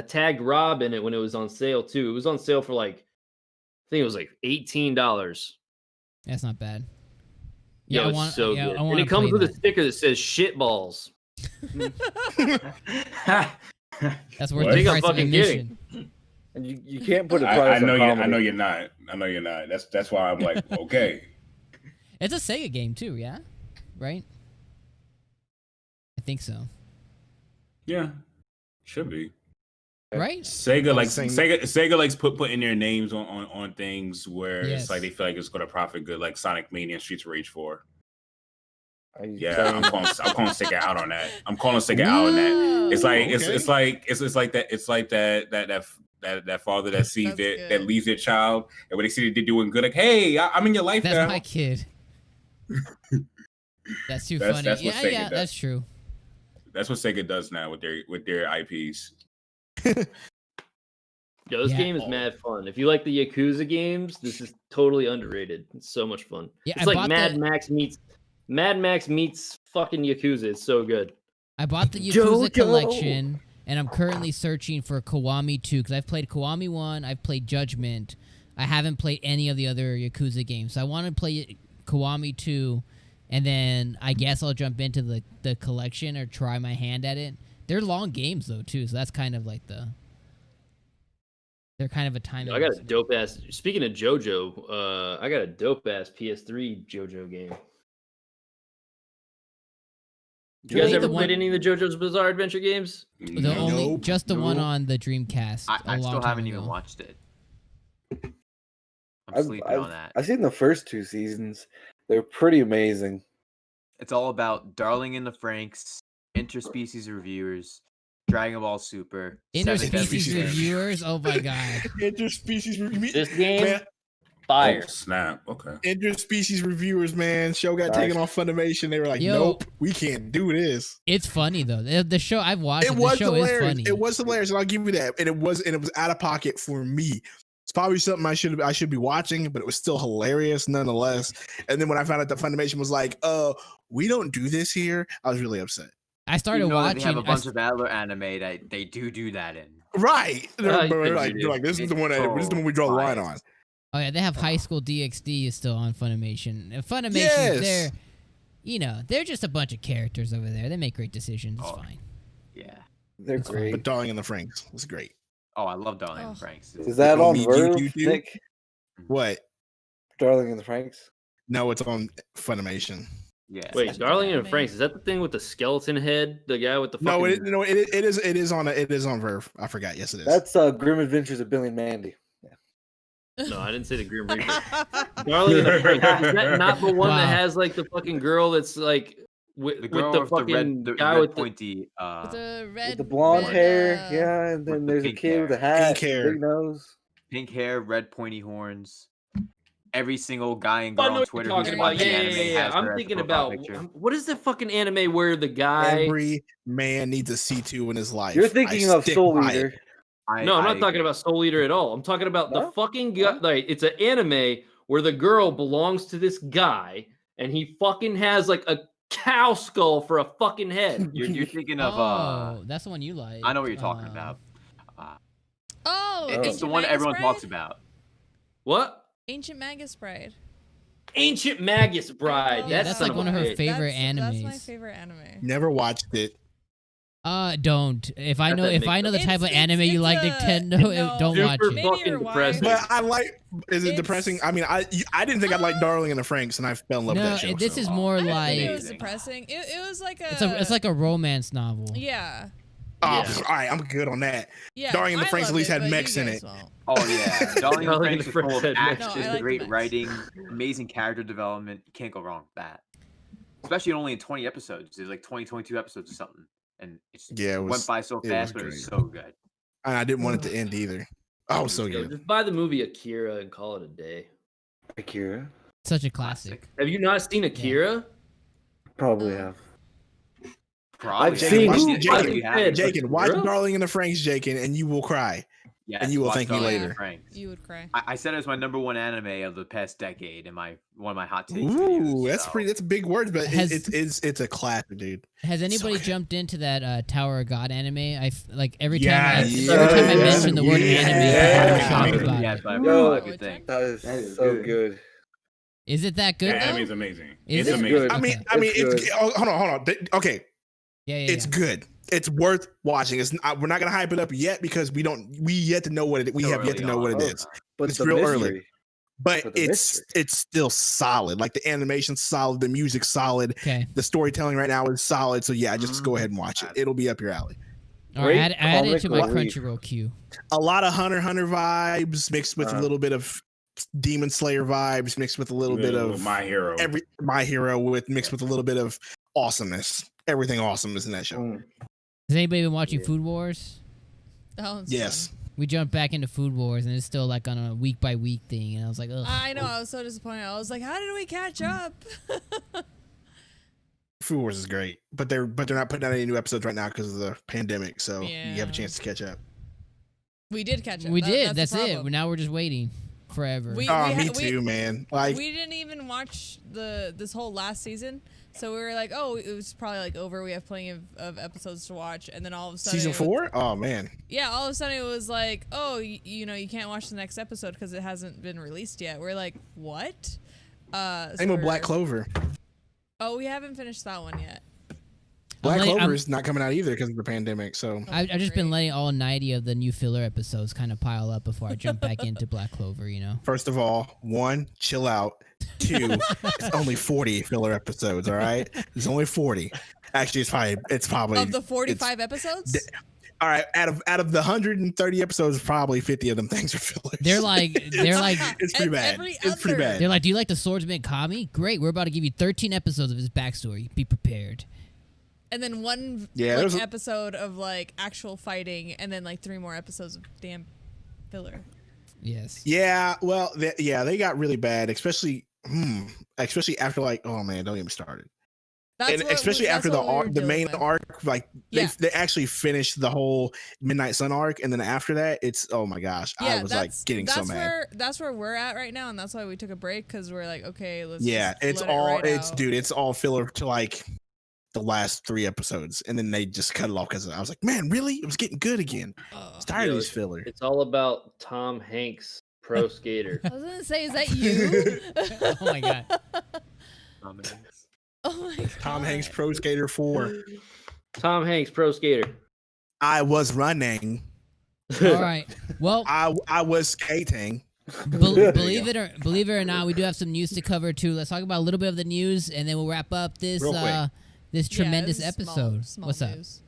tagged Rob in it when it was on sale too. It was on sale for like, I think it was like $18. That's not bad. Yeah, I it's want, so yeah, good. I And wanna it comes play with a that. sticker that says shit balls. That's worth What? the Think I'm price of fucking admission. And you can't put a I price know on you. comedy. I know you're not. I know you're not. That's why I'm like, okay. It's a Sega game too, yeah? Right? I think so. Yeah, should be. Right? Sega likes same- Sega likes putting their names on things where Yes. it's like they feel like it's gonna profit good, like Sonic Mania and Streets of Rage 4. Are you Yeah, saying- I'm calling Sega out on that. I'm calling Sega out on that. It's like Okay. it's like that father that sees That's that good. leaves their child, and when they see that they're doing good, like, hey, I'm in your life That's now. my kid. That's too That's funny. what Yeah, Sega yeah, does. that's true. That's what Sega does now with their IPs. Yo, this Yeah. game is mad fun. If you like the Yakuza games, this is totally underrated. It's so much fun. Yeah, It's I like bought Mad the- Max meets fucking Yakuza. It's so good. I bought the Yakuza Jojo. collection, and I'm currently searching for Kiwami 2 because I've played Kiwami 1, I've played Judgment. I haven't played any of the other Yakuza games. So I want to play Kiwami 2, and then I guess I'll jump into the collection or try my hand at it. They're long games, though, too, so that's kind of like they're kind of a time. I got a dope ass. Speaking of JoJo, I got a dope ass PS3 JoJo game. You guys Really? ever The played one- any of the JoJo's Bizarre Adventure games? The only, Nope, just the one nope. on the Dreamcast. I a long still time haven't even ago. watched it. I'm I've, sleeping I've, on that. I've seen the first 2 seasons. They're pretty amazing. It's all about Darling in the Franxx, interspecies reviewers, Dragon Ball Super, Seven Deadly Interspecies Sins. reviewers. Oh my god. Interspecies This game, man, fire. Oh, snap. Okay. interspecies reviewers, man. Show got Nice. taken off Funimation. They were like, Yo. nope, we can't do this. It's funny though. The show I've watched. It The was show is hilarious. funny. It was hilarious, and I'll give you that. And it was out of pocket for me. probably something I should be watching, but it was still hilarious nonetheless. And then when I found out that Funimation was like, we don't do this here, I was really upset. I started You know that watching. They have a bunch of other anime that they do that in. Right. They're like, this is the one we draw the line on. Oh yeah, they have High School DxD is still on Funimation. And Funimation, Yes. they're just a bunch of characters over there. They make great decisions. It's fine. Yeah. They're That's great. But Darling in the Franxx was great. Oh, I love Darling and Franks. Is that on You Verve, do? Nick? What? Darling in the Franxx? No, it's on Funimation. Yeah. Wait, Darling and Franks, is that the thing with the skeleton head? The guy with the fucking... No, it is on Verve. I forgot. Yes, it is. That's Grim Adventures of Billy and Mandy. No, I didn't say the Grim Reaper. Darling and the Franks. Is that not the one that has like the fucking girl that's like with the fucking guy with pointy, with the blonde hair, and then there's a kid with a hat, big nose, pink hair, red pointy horns. Every single guy and girl I know on what Twitter you're who's talking about. watching anime Yeah. has I'm her as thinking a profile about picture. what is the fucking anime where the guy? Every man needs a C2 in his life. You're thinking of Soul Eater. No, I'm not talking about Soul Eater at all. I'm talking about the fucking guy. Like, it's an anime where the girl belongs to this guy, and he fucking has like a cow skull for a fucking head. You're thinking of that's the one you like. I know what you're talking about. It's the one everyone talks about. What? Ancient Magus Bride. Ancient Magus Bride. Yeah, that's like one of her favorite animes. That's my favorite anime. Never watched it. Don't. If I know the type of anime you like, Nintendo, don't watch it. Fucking depressing. But I like. Is it depressing? I mean, I didn't think I'd like Darling in the Franxx, and I fell in love with that show. This is more I didn't like think it was depressing. It was like it's like a romance novel. Yeah. Oh, all right, I'm good on that. Yeah, Darling in the I Franxx at loved least it, had but mechs you in guys it. won't. Oh yeah, Darling in the Darling in Franxx the is full Franxx of had action, mechs. No, I like great the mechs. writing, amazing character development. You can't go wrong with that. Especially only in 20 episodes. There's like 22 episodes or something, and it went by so fast, but it was so good. And I didn't want it to end either. Oh, so good. Just buy the movie Akira and call it a day. Akira? Such a classic. Have you not seen Akira? Probably have. Probably. I've seen Jakin, watch Darling in the Franxx, Jakin, and you will cry. Yes, and you will watch thank me Darling in later. the Franxx. You would cry. I said it was my #1 anime of the past decade, and one of my hot takes. Ooh, that's big words, but Has- it's a classic, dude. Has anybody jumped into that Tower of God anime? Every time Yes. I mention the word Yes. anime, people talk about Yes, it. but I've Yo, heard a good thing. That is so good. Is it that good? That though? anime is amazing. Is It's it? amazing. Good. I mean, It's it's hold on. Okay, Yeah, it's good. It's worth watching. We're not gonna hype it up yet because we yet to know what it. We have yet to know what it is. But It's the real mystery. early. But But the it's still solid. Like the animation's solid, the music's solid, Okay. the storytelling right now is solid. So yeah, just go ahead and watch it. It'll be up your alley. All right, add it to my comic relief. Crunchyroll queue. A lot of Hunter x Hunter vibes mixed with a little bit of Demon Slayer vibes mixed with a little bit of My Hero. My Hero mixed with a little bit of awesomeness. Everything awesome is in that show. Has anybody been watching Food Wars? That one's Yes. fun. We jumped back into Food Wars, and it's still like on a week by week thing. And I was like, ugh. I know. I was so disappointed. I was like, how did we catch up? Food Wars is great, but they're not putting out any new episodes right now because of the pandemic. So you have Yeah. a chance to catch up. We did catch up. We did. That's That's the it. problem. Now we're just waiting forever. We Me too, man. Like we didn't even watch this whole last season, so we were like, oh, it was probably like over. We have plenty of episodes to watch, and then all of a sudden, season 4. Oh man. Yeah, all of a sudden it was like, oh, you know, you can't watch the next episode because it hasn't been released yet. We're like, what? Same with Black Clover. Oh, we haven't finished that one yet. Black Clover is not coming out either because of the pandemic. So I've just been letting all 90 of the new filler episodes kind of pile up before I jump back into Black Clover, you know? first of all, 1, chill out. 2, it's only 40 filler episodes. All right, it's only 40. Actually, it's probably Of the 45 episodes. All right, out of the 130 episodes, probably 50 of them things are fillers. They're like it's pretty bad. It's pretty bad. They're like, do you like the swordsman Kami? Great, we're about to give you 13 episodes of his backstory. Be prepared. And then one episode of like actual fighting, and then like 3 more episodes of damn filler. Yes. Yeah. Well, they got really bad, especially after like, oh man, don't get me started. And especially after the main arc, like they actually finished the whole Midnight Sun arc, and then after that, it's oh my gosh, I was like getting so mad. That's where we're at right now, and that's why we took a break because we're like, okay, let's. It's all filler to like the last 3 episodes, and then they just cut it off because I was like, man, really? It was getting good again. I was tired of this filler. It's all about Tom Hanks, pro skater. I was gonna say, is that you? Oh my god. Oh my god. Tom Hanks, Pro Skater 4. Tom Hanks, pro skater. I was running. All right. Well, I was skating. Believe it or not, we do have some news to cover too. Let's talk about a little bit of the news, and then we'll wrap up this this tremendous episode. Small What's up? news.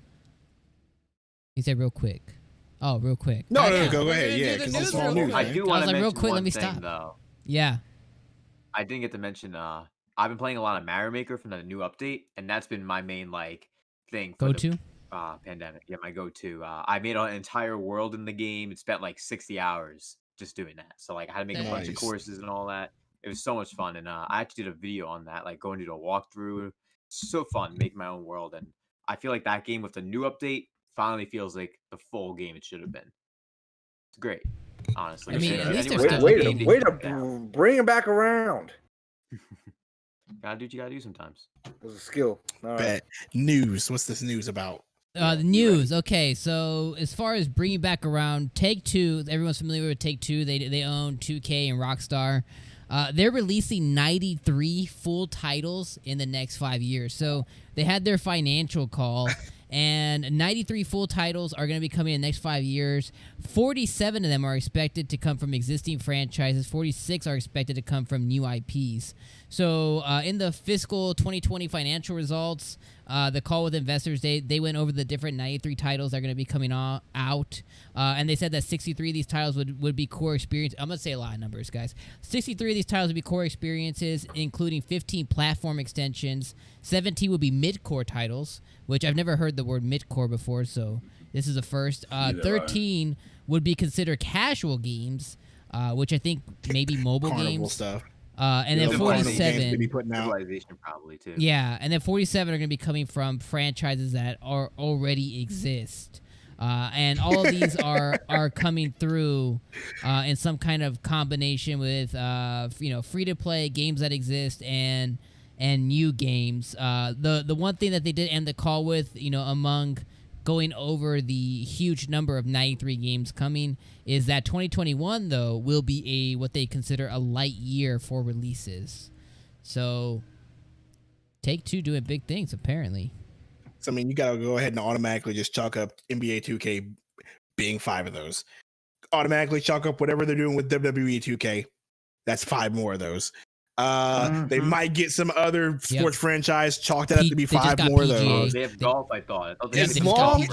He said real quick. Oh, real quick. No, go ahead. Yeah, because it's small news. I do want to mention real quick. one Let me thing, stop. though. Yeah. I didn't get to mention. I've been playing a lot of Mario Maker from the new update, and that's been my main thing. For Go-to? Pandemic. Yeah, my go-to. I made an entire world in the game. It spent like 60 hours just doing that. So I had to make a bunch of courses and all that. It was so much fun, and I actually did a video on that, like going to do a walkthrough. So fun, making my own world, and I feel like that game with the new update finally feels like the full game it should have been. It's great, honestly. I mean, at least way to bring it back around. Gotta do what you gotta do sometimes. It was a skill. All right. News. What's this news about? The news. Okay, so as far as bringing back around, Take-Two, everyone's familiar with Take-Two. They own 2K and Rockstar. They're releasing 93 full titles in the next 5 years. So they had their financial call, and 93 full titles are going to be coming in the next 5 years. 47 of them are expected to come from existing franchises. 46 are expected to come from new IPs. So in the fiscal 2020 financial results, the call with investors, they went over the different 93 titles that are going to be coming out, and they said that 63 of these titles would be core experience. I'm going to say a lot of numbers, guys. 63 of these titles would be core experiences, including 15 platform extensions. 17 would be mid-core titles, which I've never heard the word mid-core before, so this is the first. 13 would be considered casual games, which I think maybe mobile games. Stuff. And then 47 probably too. Yeah, and then 47 are going to be coming from franchises that are already exist. And all of these are coming through in some kind of combination with free to play games that exist and new games. The one thing that they did end the call with, among going over the huge number of 93 games coming, is that 2021 though will be what they consider a light year for releases. So Take-Two doing big things apparently. So I mean, you gotta go ahead and automatically just chalk up NBA 2K being 5 of those. Automatically chalk up whatever they're doing with WWE 2K. That's 5 more of those. They might get some other sports franchise, chalk that up to be 5 more of those. They have golf, I thought. As long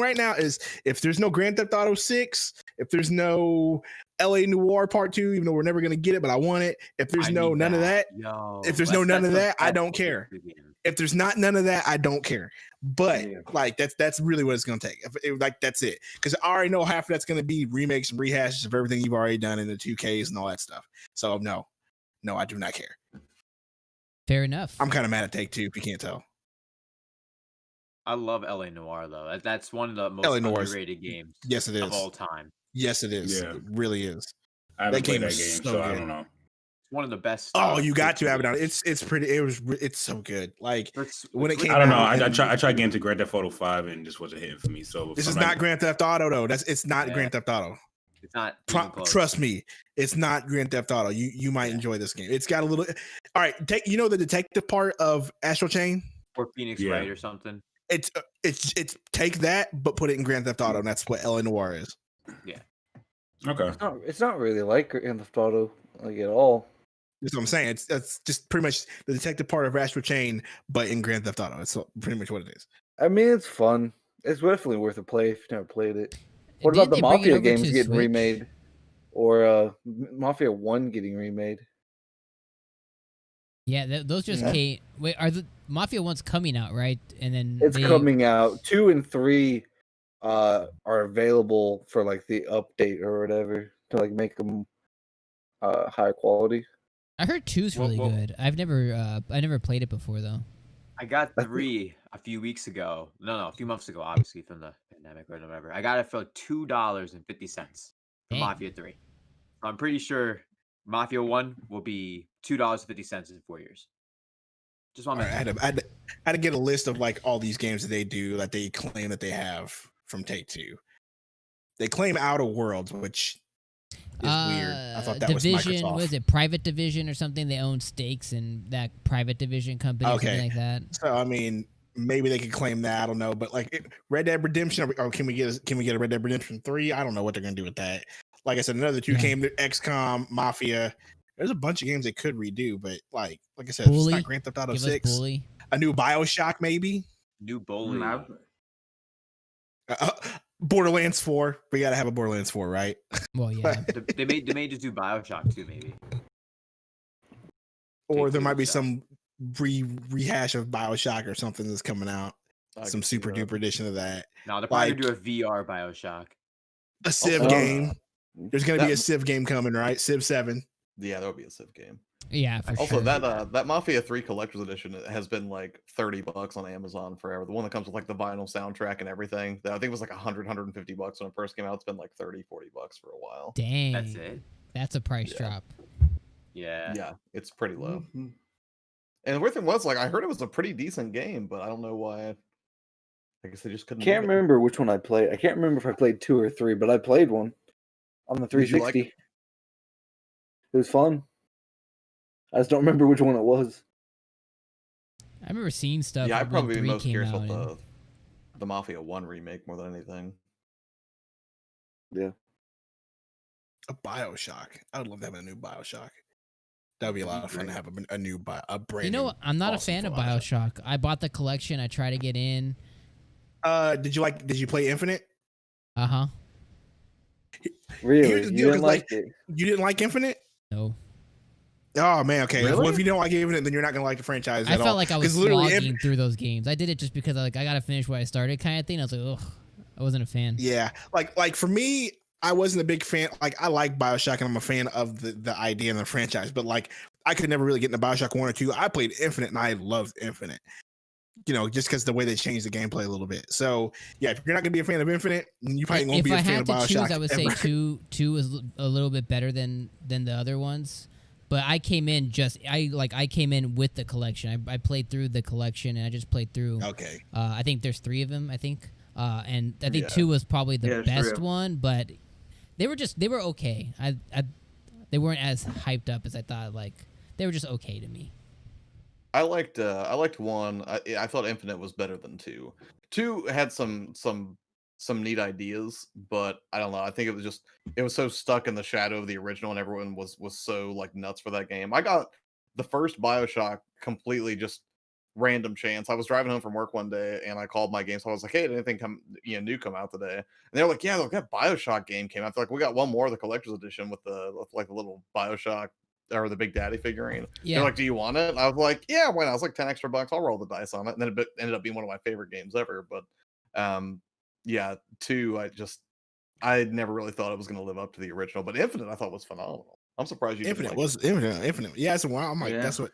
right now as if there's no Grand Theft Auto 6, if there's no LA Noire Part 2, even though we're never gonna get it, but I want it. If there's none of that, I don't care. If there's none of that, I don't care. But that's really what it's gonna take. That's it. Because I already know half of that's gonna be remakes and rehashes of everything you've already done in the 2Ks and all that stuff. So no, I do not care. Fair enough. I'm kind of mad at Take-Two if you can't tell. I love LA Noire though. That's one of the most underrated games. Yes, it is. Of all time. Yes, it is. Yeah. It really is. I haven't played that game, so I don't know. It's one of the best. Oh, you got to have it on. It's pretty. It's so good. Like when it came. I don't know. I tried getting into Grand Theft Auto 5 and just wasn't hitting for me. So this is not Grand Theft Auto though. It's not Grand Theft Auto. It's not. Trust me, it's not Grand Theft Auto. You might enjoy this game. It's got a little. All right, the detective part of Astral Chain or Phoenix Wright or something. It's take that, but put it in Grand Theft Auto, and that's what LA Noire is. Yeah. Okay. It's not really like Grand Theft Auto at all. That's what I'm saying. It's just pretty much the detective part of Astral Chain, but in Grand Theft Auto. That's pretty much what it is. I mean, it's fun. It's definitely worth a play if you've never played it. What about the Mafia games getting Switch? Remade, or Mafia 1 getting remade? Yeah, those just came. Wait, are the Mafia 1's coming out, right? And then it's coming out. 2 and 3 are available for the update or whatever to make them higher quality. I heard 2's really good. I never played it before though. I got 3 a few weeks ago. No, a few months ago, obviously from the pandemic or whatever. I got it for $2.50 for Dang. Mafia 3. I'm pretty sure Mafia 1 will be $2.50 in 4 years. Just want to. I had to get a list of like all these games that they do that they claim that they have from Take-Two. They claim Outer Worlds, which is weird. I thought that Division, was Microsoft. was it Private Division or something? They own stakes in that Private Division company or something like that. So I mean, maybe they could claim that. I don't know, but like Red Dead Redemption, or can we get a Red Dead Redemption 3? I don't know what they're gonna do with that. Like I said, another 2 came to XCOM, Mafia. There's a bunch of games they could redo, but like I said, it's not Grand Theft Auto 6. A new BioShock, maybe. New Bully. Borderlands 4. We gotta have a Borderlands 4, right? Well, yeah. they may just do BioShock 2, maybe. Or there might be some rehash of BioShock or something that's coming out. Some super duper edition of that. No, they're probably gonna do a VR BioShock. A Civ game. There's gonna be a Civ game coming, right? Civ 7. Yeah, there'll be a Civ game. Yeah, for also, sure. that Mafia 3 collector's edition has been like $30 on Amazon forever. The one that comes with like the vinyl soundtrack and everything. That I think it was like $150 when it first came out. It's been like $30-40 for a while. Dang. That's it. That's a price drop. Yeah. Yeah, it's pretty low. And the weird thing was, like, I heard it was a pretty decent game, but I don't know why. I guess they just couldn't. Can't remember which one I played. I can't remember if I played 2 or 3, but I played one on the 360. It was fun. I just don't remember which one it was. I remember seeing stuff. Yeah, I'd probably be when 3 most came curious out about the Mafia 1 remake more than anything. Yeah. A BioShock. I would love to have a new BioShock. That would be a lot of fun to have a brand. You know, I'm not a fan of BioShock. I bought the collection. I tried to get in. Did you play Infinite? Uh-huh. Really? You didn't like it? You didn't like Infinite? No. Oh man, okay. Really? Well, if you don't like Infinite, then you're not gonna like the franchise at all. I felt like I was literally slogging through those games. I did it just because I gotta finish what I started, kind of thing. I was like, ugh, I wasn't a fan. Yeah, like for me, I wasn't a big fan. Like I like BioShock, and I'm a fan of the idea and the franchise. But like, I could never really get into BioShock 1 or 2. I played Infinite, and I loved Infinite. You know, just because the way they changed the gameplay a little bit. So yeah, if you're not gonna be a fan of Infinite, you probably won't be a fan of BioShock. If I had to choose, I would say two is a little bit better than the other ones. But I came in I came in with the collection. I played through the collection, and I just played through. Okay. I think there's 3 of them. I think, and I think 2 was probably the best one. But they were okay. They weren't as hyped up as I thought. Like they were just okay to me. I liked 1. I thought Infinite was better than 2. 2 had some neat ideas, but I don't know. I think it was so stuck in the shadow of the original, and everyone was so like nuts for that game. I got the first BioShock completely just random chance. I was driving home from work one day, and I called my game. So I was like, "Hey, did anything new come out today?" And they're like, "Yeah, that BioShock game came out." They're like, "We got one more of the collector's edition with the little BioShock." Or the Big Daddy figurine. Yeah. They're like, "Do you want it?" And I was like, "Yeah, why not?" I was like, $10 extra. I'll roll the dice on it. And then it ended up being one of my favorite games ever. But yeah, 2, I never really thought it was going to live up to the original. But Infinite, I thought was phenomenal. I'm surprised you Infinite didn't was Infinite. Yeah, it's wild. I'm like, that's what.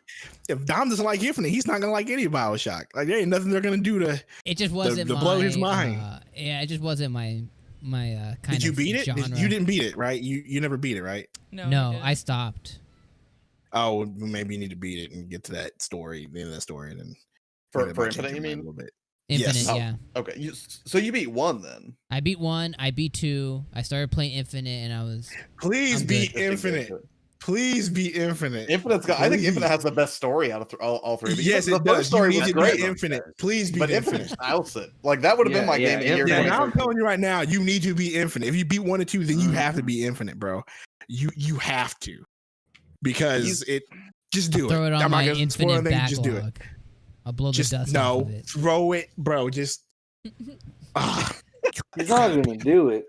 If Dom doesn't like Infinite, he's not gonna like any BioShock. Like there ain't nothing they're gonna do to. It just wasn't to blow his mind. Yeah, it just wasn't my kind of. Did you beat it? Genre. You didn't beat it, right? You never beat it, right? No, I stopped. Oh, maybe you need to beat it and get to that story, the end of that story, and then for Infinite, you mean? A little bit. Infinite, yes. yeah. Okay, so you beat 1 then? I beat 1. I beat 2. I started playing Infinite, and I was. Please beat Infinite. Please beat Infinite. Infinite's got. I think Infinite has the best story out of all 3. Yes, it does. You need to beat Infinite. Please beat Infinite. Outs it. Like that would have been my game. Yeah, now I'm telling you right now, you need to beat Infinite. If you beat 1 or 2, then you have to beat Infinite, bro. You have to, because just do it. Throw it on my Infinite backlog. Just do it. I'll blow the dust off of it. Throw it, bro. Just. He's not gonna do it.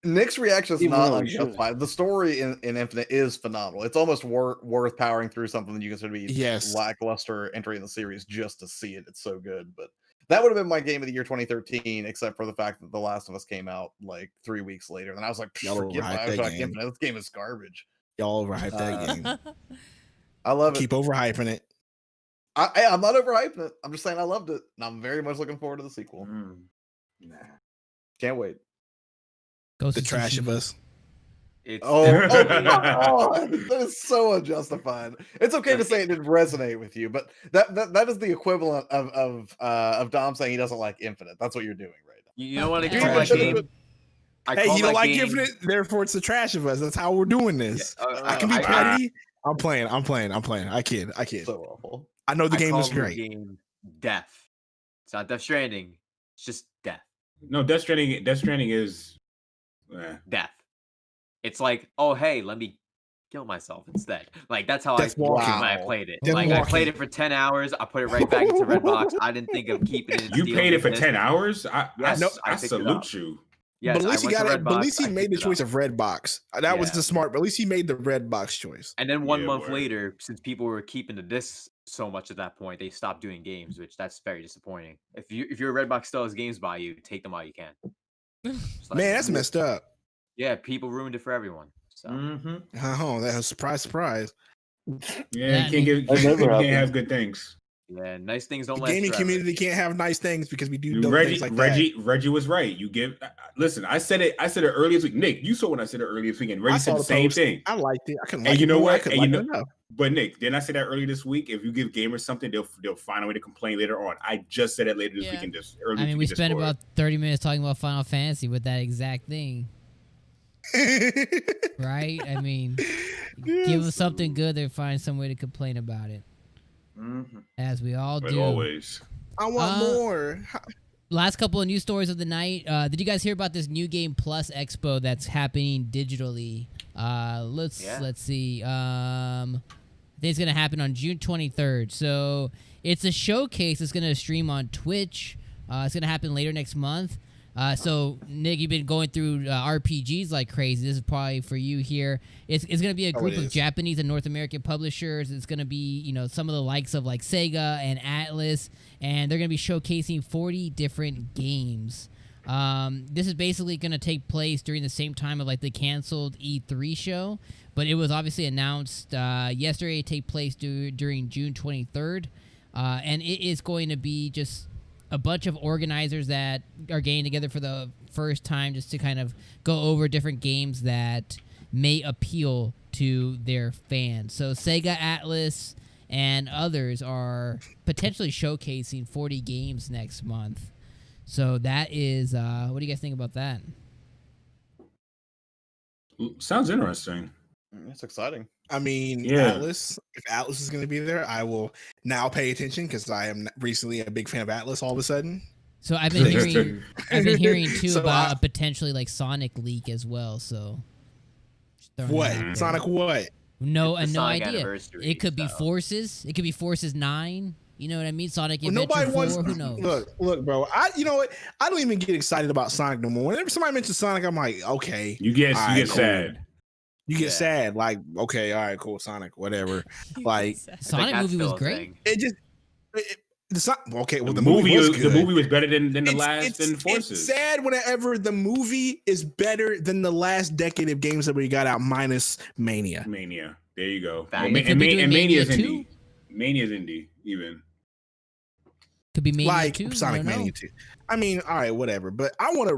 Nick's reaction is not unjustified. The story in Infinite is phenomenal. It's almost worth powering through something that you consider to be lackluster entry in the series just to see it. It's so good. But that would have been my game of the year 2013, except for the fact that The Last of Us came out like 3 weeks later. And I was like, forget BioShock Infinite. This game is garbage. Y'all overhyped that game. I love it. Keep overhyping it. I'm not overhyping it. I'm just saying I loved it, and I'm very much looking forward to the sequel. Nah. Can't wait. Ghost The of trash of Tsushima. us. It's Oh, come on. That is so unjustified. It's okay to say it didn't resonate with you, but that is the equivalent of Dom saying he doesn't like Infinite. That's what you're doing right now. You know what I Yeah. call that game? I Hey, call you don't that like game- Infinite, therefore it's the trash of us. That's how we're doing this. I can be I- petty. I'm playing. I kid. So awful. I know the game call is the great. game Death. It's not Death Stranding. It's just Death. No, Death Stranding is Death. It's like, oh hey, let me kill myself instead. Like that's how That's I walking. when I played it. That's Like I walking. played it for 10 hours. I put it right back into Redbox. I didn't think of keeping it. In you Steam paid it for because- 10 hours. I Yes, I I picked it up. salute you. Yes, But at least he I went got to it. But at Redbox, least he I made the picked it choice up. of Redbox. That was Yeah. the smart. But at least he made the Redbox choice. And then 1 Yeah, month word. later, since people were keeping the discs so much at that point, they stopped doing games, which that's very disappointing. If your Redbox still has games by you, take them while you can. Just like- Man, that's messed up. Yeah, people ruined it for everyone. So Oh, that was surprise. Yeah, That you never can't happened. have good things. yeah, nice things don't The last gaming forever. community can't have nice things because we do dumb things like that. Reggie was right. You give. Listen, I said it earlier this week. Nick, you saw when I said it earlier this week, and Reggie I said saw the the same post. thing. I liked it. I couldn't And like you it know more. I what? couldn't And like it enough. But Nick, didn't I say that earlier this week? If you give gamers something, they'll find a way to complain later on. I just said it later this week and just earlier. I mean, we spent about 30 minutes talking about Final Fantasy with that exact thing. Right? I mean, give them something good, they find some way to complain about it. As we all But do. always. I want more. Last couple of news stories of the night. Did you guys hear about this new game plus expo that's happening digitally? Let's see. I think it's gonna happen on June 23rd. So it's a showcase that's gonna stream on Twitch. It's gonna happen later next month. So Nick, you've been going through RPGs like crazy. This is probably for you here. It's going to be a group of Japanese and North American publishers. It's going to be, some of the likes of like Sega and Atlas, and they're going to be showcasing 40 different games. This is basically going to take place during the same time of like the canceled E3 show, but it was obviously announced yesterday to take place during June 23rd, and it is going to be just a bunch of organizers that are getting together for the first time just to kind of go over different games that may appeal to their fans. So Sega, Atlas, and others are potentially showcasing 40 games next month. So that is, what do you guys think about that? Sounds interesting. It's exciting. I mean, Yeah. Atlas. If Atlas is going to be there, I will now pay attention because I am recently a big fan of Atlas. All of a sudden, So I've been hearing too So about a potentially like Sonic leak as well. So just throwing that what out there. Sonic? What? No, It's the no Sonic idea. anniversary, It could be so. Forces. It could be Forces 9. You know what I mean? Sonic Well, Adventure nobody 4. wants. Who knows? Look, bro. You know what? I don't even get excited about Sonic no more. Whenever somebody mentions Sonic, I'm like, okay. You get All right, cool. sad. You get sad. Like, okay, all right, cool. Sonic, whatever. Like, Sonic movie was great. it just. Okay, well, The the movie was good. the movie was better than the last It's Forces. sad whenever the movie is better than the last decade of games that we got out, minus Mania. Mania. There you go. They could be doing Mania Mania's too? indie. Mania's indie, even. Could be Mania Like 2. Sonic I don't know. Mania 2. I mean, all right, whatever. But I want a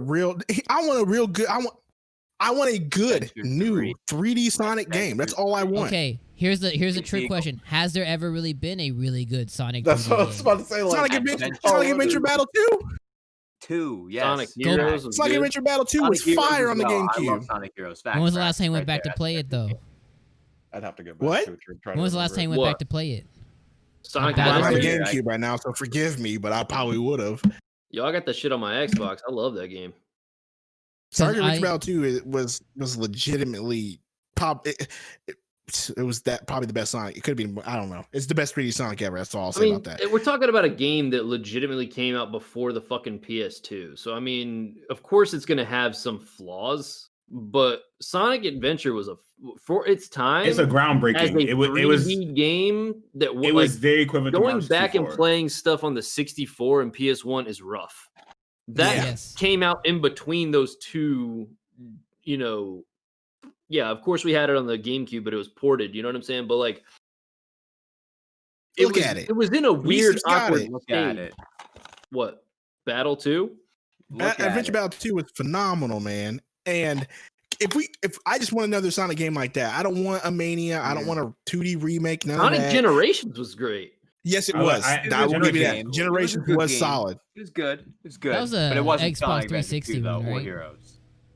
good new 3D Sonic game. That's all I want. Okay, here's a trick question. Has there ever really been a really good Sonic That's 3D what I was game? about to say. Like, Sonic Adventure Battle 2? 2, yes. Sonic Heroes was Sonic good. Adventure Battle 2 Sonic was Heroes fire as on the well. I love GameCube. Sonic Heroes. When was the last time you went Right back to there. play it though? I'd have to go back What? to it. Try When was the last time you went What? back to play it? Sonic I don't have a Adventure. GameCube right now, so forgive me, but I probably would have. Yo, I got that shit on my Xbox. I love that game. Sonic I- Adventure Battle 2 was legitimately it was that probably the best Sonic. It could have been, I don't know. It's the best 3D Sonic ever. That's all I'll I say mean, about that. we're talking about a game that legitimately came out before the fucking PS2. So I mean, of course it's going to have some flaws, but Sonic Adventure was for its time. It's a groundbreaking. As a It was 3D game that it was very equivalent to going Mario back and 64. playing stuff on the 64 and PS1 is rough. That Yes. came out in between those two, yeah, of course we had it on the GameCube, but it was ported, you know what I'm saying? But like Look at it. It was in a weird, Reese's got awkward it. Look at state. it. What? Battle 2? Look at Adventure it. Battle 2 was phenomenal, man. And if I just want another Sonic game like that, I don't want a Mania. I don't want a 2D remake. None Sonic of that. Generations was great. Yes, it I- was. I- I will give you that. It was a Generations good was game. solid. It was good. It was good. That was but a it wasn't Xbox Sonic Adventure 360 2, though, one, or right? Heroes.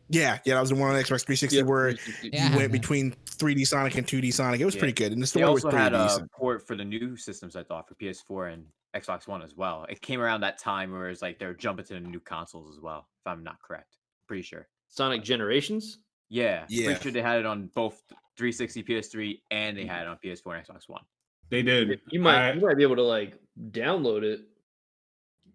Yeah, that was the one on Xbox 360 Yep, where 360. Yeah, I you had went that. between 3D Sonic and 2D Sonic. It was Yeah. pretty good, and the They story was also pretty had a decent. port for the new systems, I thought, for PS4 and Xbox One as well. It came around that time where it's like they're jumping to the new consoles as well, if I'm not correct. Pretty sure. Sonic Generations? Yeah. Yeah. Pretty sure they had it on both 360, PS3, and they had it on PS4 and Xbox One. They did. You might be able to like download it.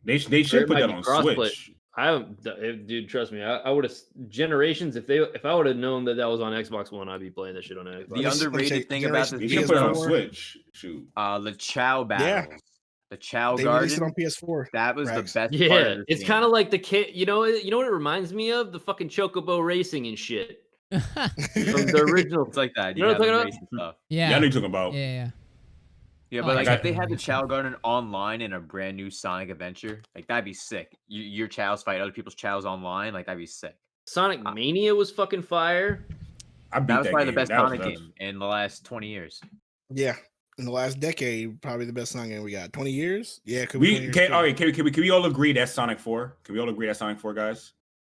They Or should it put might that be on crossplay. Switch. I haven't, dude. Trust me. I would have Generations. If I would have known that was on Xbox One, I'd be playing that shit on Xbox. The Let me underrated say, thing about Generation this They should PS4. put it on PS4, Switch. Shoot. the Chow battles. The Chow They released it Garden. on PS4. That was Rex. the best part Yeah, of this it's game. kind of like the kid. You know what it reminds me of? The fucking Chocobo racing and shit from the original. It's like that. You know what I'm have talking the about? racing stuff. Yeah, I know yeah. what you're talking about. Yeah. Yeah, Oh, but I like got if they had the that. Chow Garden online in a brand new Sonic adventure, like that'd be sick. Your Chows fight other people's Chows online, like that'd be sick. Sonic Mania was fucking fire. I beat That was probably the game. best That was Sonic nuts. game in the last 20 years. Yeah, in the last decade, probably the best Sonic game we got. 20 years? Yeah, it could be 20 We years can. too. All right, can we all agree that's Sonic 4? Can we all agree that's Sonic 4, guys?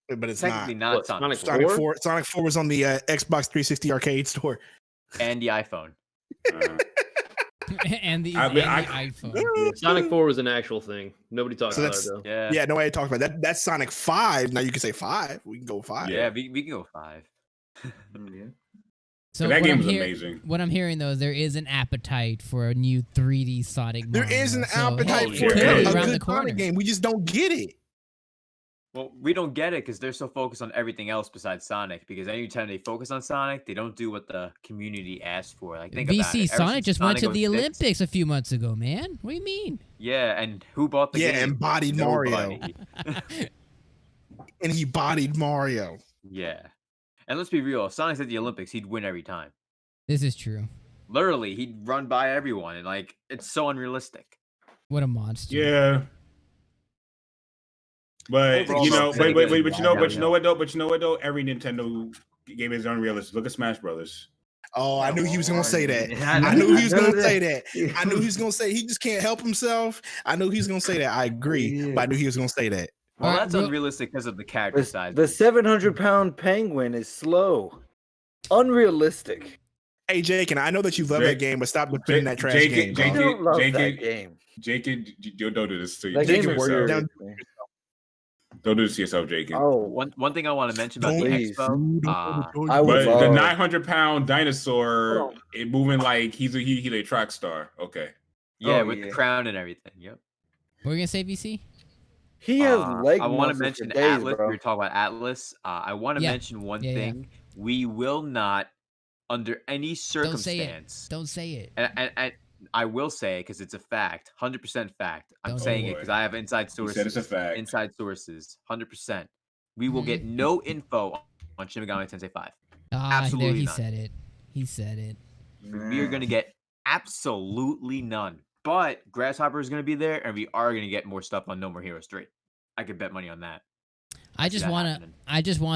But it's Technically not. not What, Sonic, Sonic 4 4? Sonic 4 was on the Xbox 360 arcade store. and the iPhone. and the, I mean, and the I- iPhone. Sonic 4 was an actual thing. Nobody talks So about it that's- though. Yeah. Yeah, nobody talked about that. That's Sonic 5. Now you can say 5. We can go 5. Yeah, we can go 5. Yeah. So that what game I'm was hear- amazing. What I'm hearing though is there is an appetite for a new 3D Sonic. There Mario. is an So, appetite hey, for it it. could be A around good the corner. Sonic game. We just don't get it. Well, we don't get it because they're so focused on everything else besides Sonic. Because anytime they focus on Sonic, they don't do what the community asks for. Like think about VC it. Ever Sonic since just went to Sonic the 06 Olympics a few months ago, man. What do you mean? Yeah, and who bought the Yeah, game? embodied Mario. Nobody. And he bodied Mario. Yeah. And let's be real, if Sonic's at the Olympics, he'd win every time. This is true. Literally, he'd run by everyone, and like it's so unrealistic. What a monster. Yeah. But Overall, you know, though, but Sega you know, is what though? Every Nintendo game is unrealistic. Look at Smash Brothers. Oh, I knew he was gonna say that. Yeah, I knew he was know gonna say that. I knew he was gonna say he just can't help himself. I knew he was gonna say that. I agree, Yeah. but I knew he was gonna say that. Well, Alright, that's well- unrealistic because of the character size. The 700-pound penguin is slow, unrealistic. Hey, Jake, and I know that you love Jake- that game, but stop defending that trash Jake- game. Jake- I don't love Jake- that game. Jake, you don't do this to you. That Jake game yourself. infuriates Down- me. Don't do this to yourself, Jake. Oh, One thing I want to mention about the Please. expo. I would But the love. 900-pound dinosaur, Hold it moving like he's a track star. Okay. Yeah, Oh, with yeah. the crown and everything. Yep. What were you gonna say, VC? He has leg I want to muscles mention for days, Atlas. bro. We were talking about Atlas. I want to Yeah. mention one Yeah, yeah. thing. We will not, under any Don't say it. circumstance, Don't say it. and I will say it because it's a fact, 100% fact. I'm Don't- saying Oh, it boy. because I have inside He sources. said it's a fact. Inside sources, 100%. We will get no info on Shin Megami Tensei 5. Ah, there Absolutely he not. said it. He said it. We are going to get absolutely none. But Grasshopper is going to be there, and we are going to get more stuff on No More Heroes 3. I could bet money on that. I see just that want happening.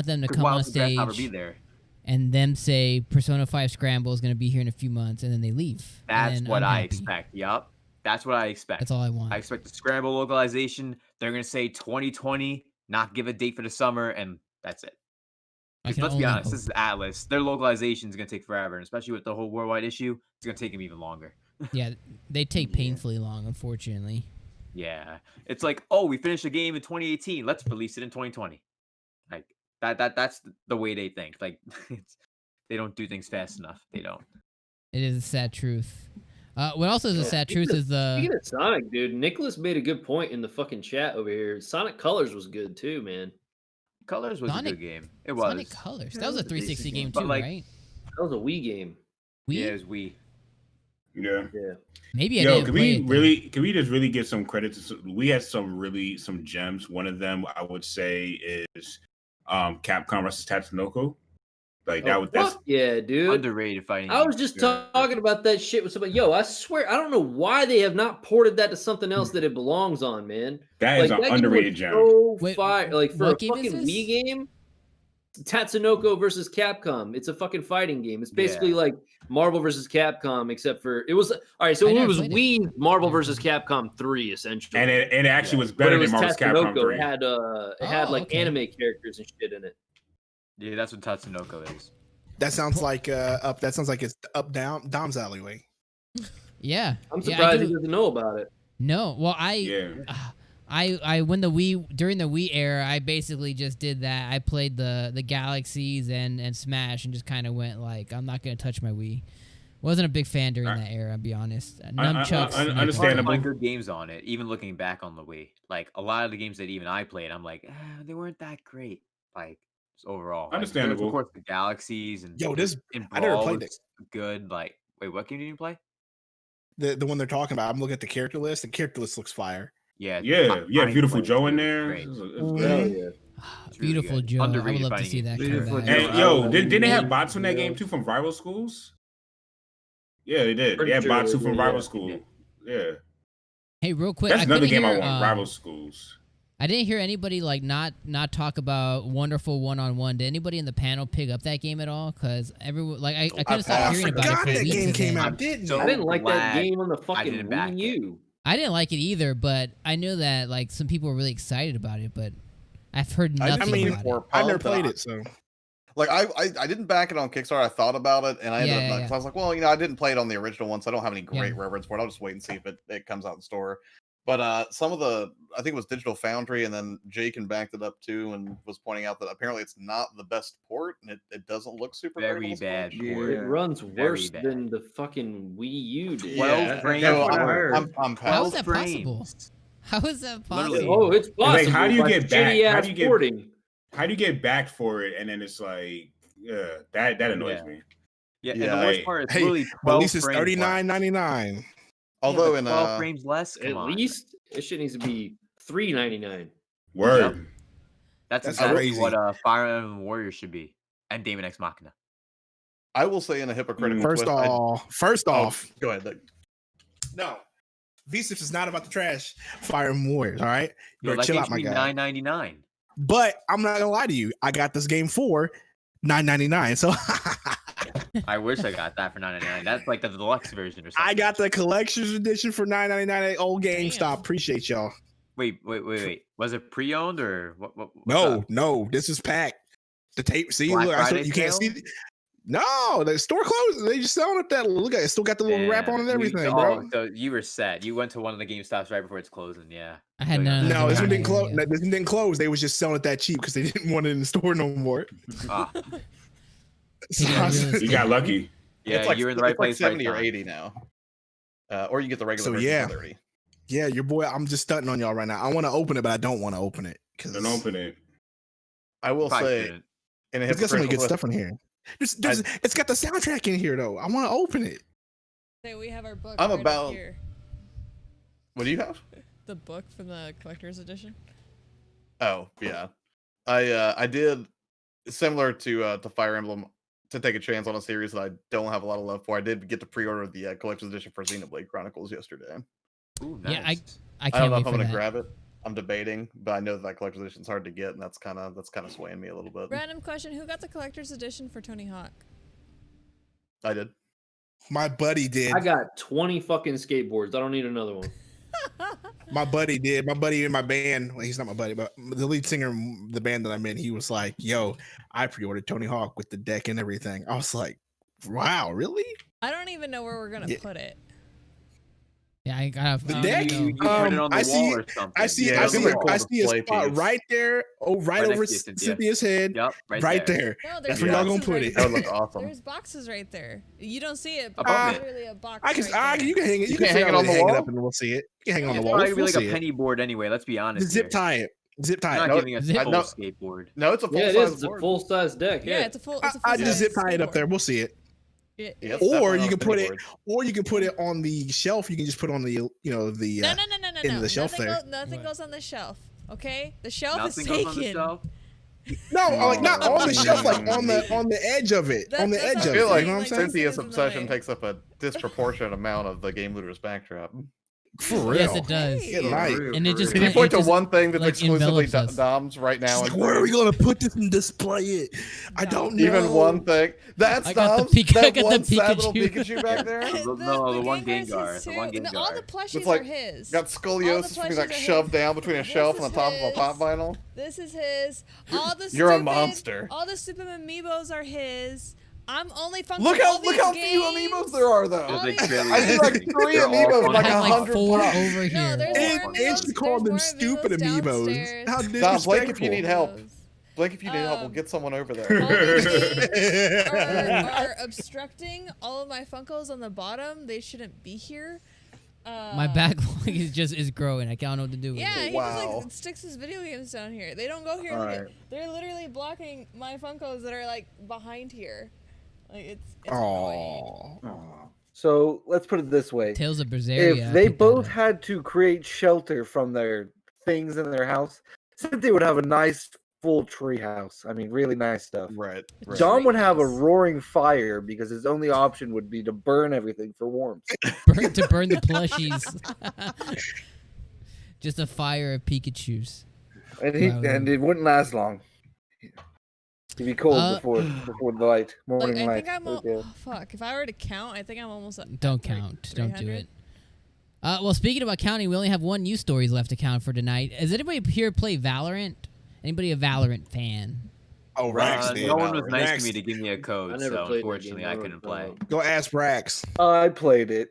them to 'Cause come why on else would Grasshopper be stage there? and them say Persona 5 Scramble is gonna be here in a few months, and then they leave. And That's then what I'm I happy. expect. Yup. That's what I expect. That's all I want. I expect the Scramble localization. They're going to say 2020, not give a date for the summer, and that's it. I 'Cause can let's be only honest, hope. this is Atlas. Their localization is going to take forever, and especially with the whole worldwide issue, it's going to take them even longer. Yeah, they take painfully long, unfortunately. Yeah, it's like, oh, we finished the game in 2018. Let's release it in 2020. Like that's the way they think. Like they don't do things fast enough. They don't. It is a sad truth. What also is a sad truth is Speaking the of Sonic, dude, Nicholas made a good point in the fucking chat over here. Sonic Colors was good too, man. Colors was Sonic- a good game. It was. Sonic Colors. Yeah, That was a it was a decent 360 game game. But, too, like, right? That was a Wii game. Yeah, Wii? it was Wii. Yeah. Yeah. Maybe I Yo, didn't play it then. can we just really give some credit to we had some gems. One of them I would say is Capcom vs Tatsunoko. Like that was Fuck yeah, dude. Underrated fighting. I was just talking about that shit with somebody. Yo, I swear, I don't know why they have not ported that to something else that it belongs on, man. That is an game underrated was gem. So Wait, fire. Like for a what game is fucking this? Wii game, Tatsunoko versus Capcom. It's a fucking fighting game. It's basically like Marvel versus Capcom, except for it was all right. So I it never was played it. Wii Marvel versus Capcom 3, essentially. And it actually was But better it was than Marvel's Capcom Tatsunoko. 3. It had Oh, okay. anime characters and shit in it. Yeah, that's what Tatsunoko is. That sounds like up. That sounds like it's up down Dom's alleyway. Yeah. I'm Yeah, I surprised do- he doesn't know about it. No, well, Yeah. I when during the Wii era, I basically just did that. I played the Galaxies and Smash and just kind of went like, I'm not gonna touch my Wii. Wasn't a big fan during that era, I'll be honest. Nunchucks. I- no understandable. Hard to problem. find good games on it. Even looking back on the Wii, like a lot of the games that even I played, I'm like, they weren't that great. Like just overall, like, there was, Understandable. of course, the Galaxies and Yo, this and I never Brawl played was good. Like, wait, what game did you play? the one they're talking about. I'm looking at the character list. The character list looks fire. Yeah, Yeah, Beautiful Played Joe in too. there. Great. It's Hell good. yeah. It's really Beautiful good. Joe. I would Underrated love to fighting see game. that come Beautiful back. Joe. And yo, I didn't they have love bots from that Joe. game too from rival schools? Yeah, they did. Pretty They had sure bots they too from did, rival yeah. school. Yeah. Hey, real quick, That's I another couldn't game I hear, want. Rival schools. I didn't hear anybody like not talk about Wonderful One-on-One. Did anybody in the panel pick up that game at all? Because everyone like I couldn't stop I hearing about it forgot for that weeks game and came then- out, didn't So you? I didn't like that glad game on the I fucking didn't back Wii it. U. I didn't like it either, but I knew that like some people were really excited about it, but I've heard I nothing mean, about it. I've never played it, so Like I didn't back it on Kickstarter. I thought about it, and I ended up. 'Cause I was like, well, I didn't play it on the original one, so I don't have any great reverence for it. I'll just wait and see if it comes out in store. But some of I think it was Digital Foundry, and then Jakin backed it up too, and was pointing out that apparently it's not the best port, and it doesn't look super Very bad port. It runs Very worse bad. than the fucking Wii U did. 12 frames. That's what I I'm, heard. I'm How is past. that possible? How is that possible? Literally. Oh, it's possible. Like, how do you by get back? shitty How ass do you get- porting? How do you get backed for it? And then it's like, that annoys me. Yeah, and Yeah, the worst hey, part is hey, literally but 12 at least it's frames less. $39.99. Although but in 12 frames less, come At on. least it shit needs to be $3.99. Word. That's That's exactly crazy. what Fire Emblem Warriors should be, and Daemon X Machina. I will say in a hypocritical First twist, off, go ahead. no. V6 is not about the trash Fire Emblem Warriors, all right? You Yo, better that chill game out, should my be guy. $9.99. But I'm not gonna lie to you. I got this game for $9.99. So I wish I got that for $9.99. That's like the deluxe version or something. I got the collector's edition for $9.99 at old GameStop. Damn. Appreciate y'all. Wait. Was it pre-owned or what? What's No, up? no, this is packed. The tape, see, Black look, Friday you can't sale? see. No, the store closed. They just selling it that. Look at it, still got the little wrap on and Damn, everything, bro. So you were set. You went to one of the GameStops right before it's closing. Yeah. I had So, none of No, this one didn't close. Yeah. This one didn't close. They was just selling it that cheap because they didn't want it in the store no more. Ah, So Yeah, I was- real You got lucky. yeah, it's like, you're in the right it's like place. Right 70 or time. 80 now. Or you get the regular So, version yeah. for 30. yeah, your boy. I'm just stunting on y'all right now. I want to open it, but I don't want to open it because Don't open it. I will Probably say shouldn't. in a it's got some hypocritical good twist, stuff in here. It's got the soundtrack in here though. I want to open it. Say we have our book. I'm right up about- here. what do you have? The book from the collector's edition. Oh yeah, I did similar to Fire Emblem to take a chance on a series that I don't have a lot of love for. I did get to pre-order the collector's edition for Xenoblade Chronicles yesterday. Ooh, Yeah, nice. I I can't don't know wait if I'm for gonna that. grab it. I'm debating, but I know that collector's edition is hard to get, and that's kind of swaying me a little bit. Random question: who got the collector's edition for Tony Hawk? I did. My buddy did. I got 20 fucking skateboards. I don't need another one. My buddy did. My buddy in my band. Well, he's not my buddy, but the lead singer in the band that I'm in, he was like, "Yo, I pre-ordered Tony Hawk with the deck and everything." I was like, "Wow, really?" I don't even know where we're gonna Yeah. put it. Yeah, I got The I deck? don't You know. put it on the I wall see- or something. I see. Yeah, I it's see. like I a see a display spot piece. right there. Oh, right Right over next to Cynthia. Cynthia's head. Yep, Right there. there. No, That's there's where y'all boxes gonna put right it. That would there. look awesome. There's boxes right there. You don't see it, but Above there's it. literally a box. I can. right there. You can hang it. You can can't hang it on the hang it wall? up and we'll see it. You can hang it on the It's wall. probably We'll like a see it. penny board anyway. Let's be honest. Zip here. tie it. Zip tie You're it. not No, giving us Zip- a full no. skateboard. No, it's a full Yeah, it size is. It's a board. full size deck. Yeah, Yeah, it's a full. I It's a full I just zip size tie it up skateboard. there. We'll see it. Yeah, Yeah, yeah. it's Or definitely you on can a put penny it. board. Or you can put it on the shelf. You can just put it on the the. No, in no. the shelf nothing there. nothing goes on the shelf. Okay, the shelf Nothing is goes on the taken. shelf. No, like not on the shelf, like on Mm. the edge of it. On the edge I of feel it. like You know what I'm saying? Cynthia's Like, obsession takes up a disproportionate amount of the game looter's backdrop. For real. Yes, it does. Good night. And it just Can you kinda- point it to just, one thing that's like, exclusively envelops us. Dom's right now? Like, and where are we gonna put this and display it? I don't know. Even one thing. That's I got the Dom's. Pika- I That got the one sad little Pikachu. Pikachu back there. The one Gengar's Gengar. his The one too. No, all the Gengar. plushies It's like are his. got All scoliosis the from being plushies like are shoved his. down between a This shelf and is the top of a his. pop vinyl. This is his. All the You're a stupid, monster. All the stupid amiibos are his. I'm only functioning. Look how all these few games, amiibos there are though. all There's these- like I see like 3 They're all amiibos, fun. like I have like 100 4 bucks. over No, here. there's And, more and she amiibos- called them there's more stupid amiibos. downstairs. How Dom, Blake, if you disrespectful. need help, Amiibos. Blake, if you need help, we'll get someone over All there. these games are obstructing all of my Funkos on the bottom. They shouldn't be here. My backlog is growing. I don't know what to do with Yeah, it. he just Wow. like sticks his video games down here. They don't go here. All Look at- right. They're literally blocking my Funkos that are like behind here. Like it's annoying. Oh. So let's put it this way: Tales of Berseria. if I they picked that both up. had to create shelter from their things in their house, Cynthia would have a nice full tree house. I mean, really nice stuff. Right. right. Dom would have a Nice. roaring fire because his only option would be to burn everything for warmth. to burn the plushies. Just a fire of Pikachus. And Wow. and it wouldn't last long. He'd be cold before the light, Like, morning I light. think I'm. right there. Fuck. If I were to count, I think I'm almost at. Don't like count. Don't do 300. it. Well, speaking about counting, we only have 1 news stories left to count for tonight. Has anybody here play Valorant? Anybody a Valorant fan? Oh, Rax did. No one was nice Rax- to me to give me a I code, never so played that game. unfortunately I couldn't play. Go ask Rax. I played it.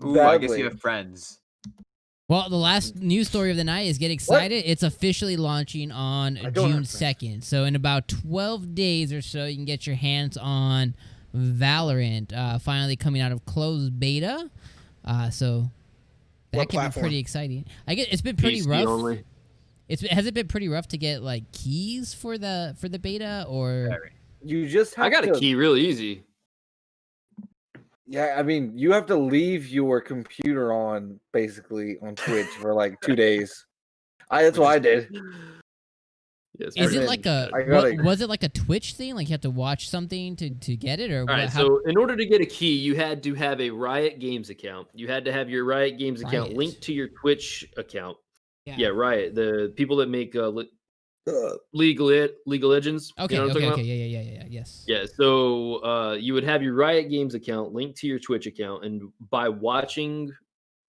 Ooh, I guess Badly. you have friends. Well, the last news story of the night is get excited. It's officially launching on I don't June have 2nd. So in about 12 days or so, you can get your hands on Valorant, finally coming out of closed beta. So that What can platform? be pretty exciting. I guess it's been pretty PC rough. only. Has it been pretty rough to get like keys for the beta or? You just have I got to, a key real easy. Yeah, I mean, you have to leave your computer on basically on Twitch for like 2 days. That's what I did. Yeah, it's Is pretty it then like a I gotta- was it like a Twitch thing? Like you have to watch something to get it, or All what, right, how- so in order to get a key, you had to have a Riot Games account. You had to have your Riot Games account Riot. linked to your Twitch account. Yeah. Yeah, Riot, the people that make League of Legends. Okay, you know what I'm talking okay, about? yeah, yes. Yeah, so you would have your Riot Games account linked to your Twitch account, and by watching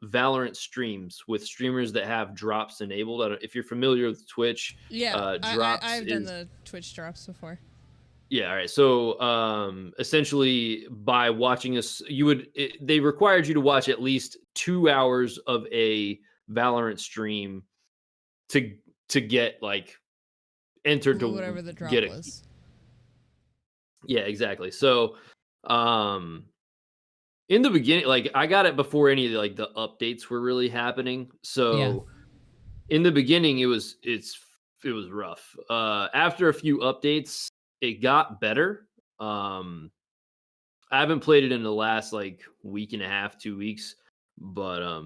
Valorant streams with streamers that have drops enabled, I don't, if you're familiar with Twitch, Yeah, drops I've done is- the Twitch drops before. Yeah, all right. So essentially by watching this, they required you to watch at least 2 hours of a Valorant stream to get like entered to Whatever the drop get a was. Yeah, exactly. So in the beginning, like I got it before any of the updates were really happening. So in the beginning it was rough. After a few updates, it got better. I haven't played it in the last like week and a half, 2 weeks, but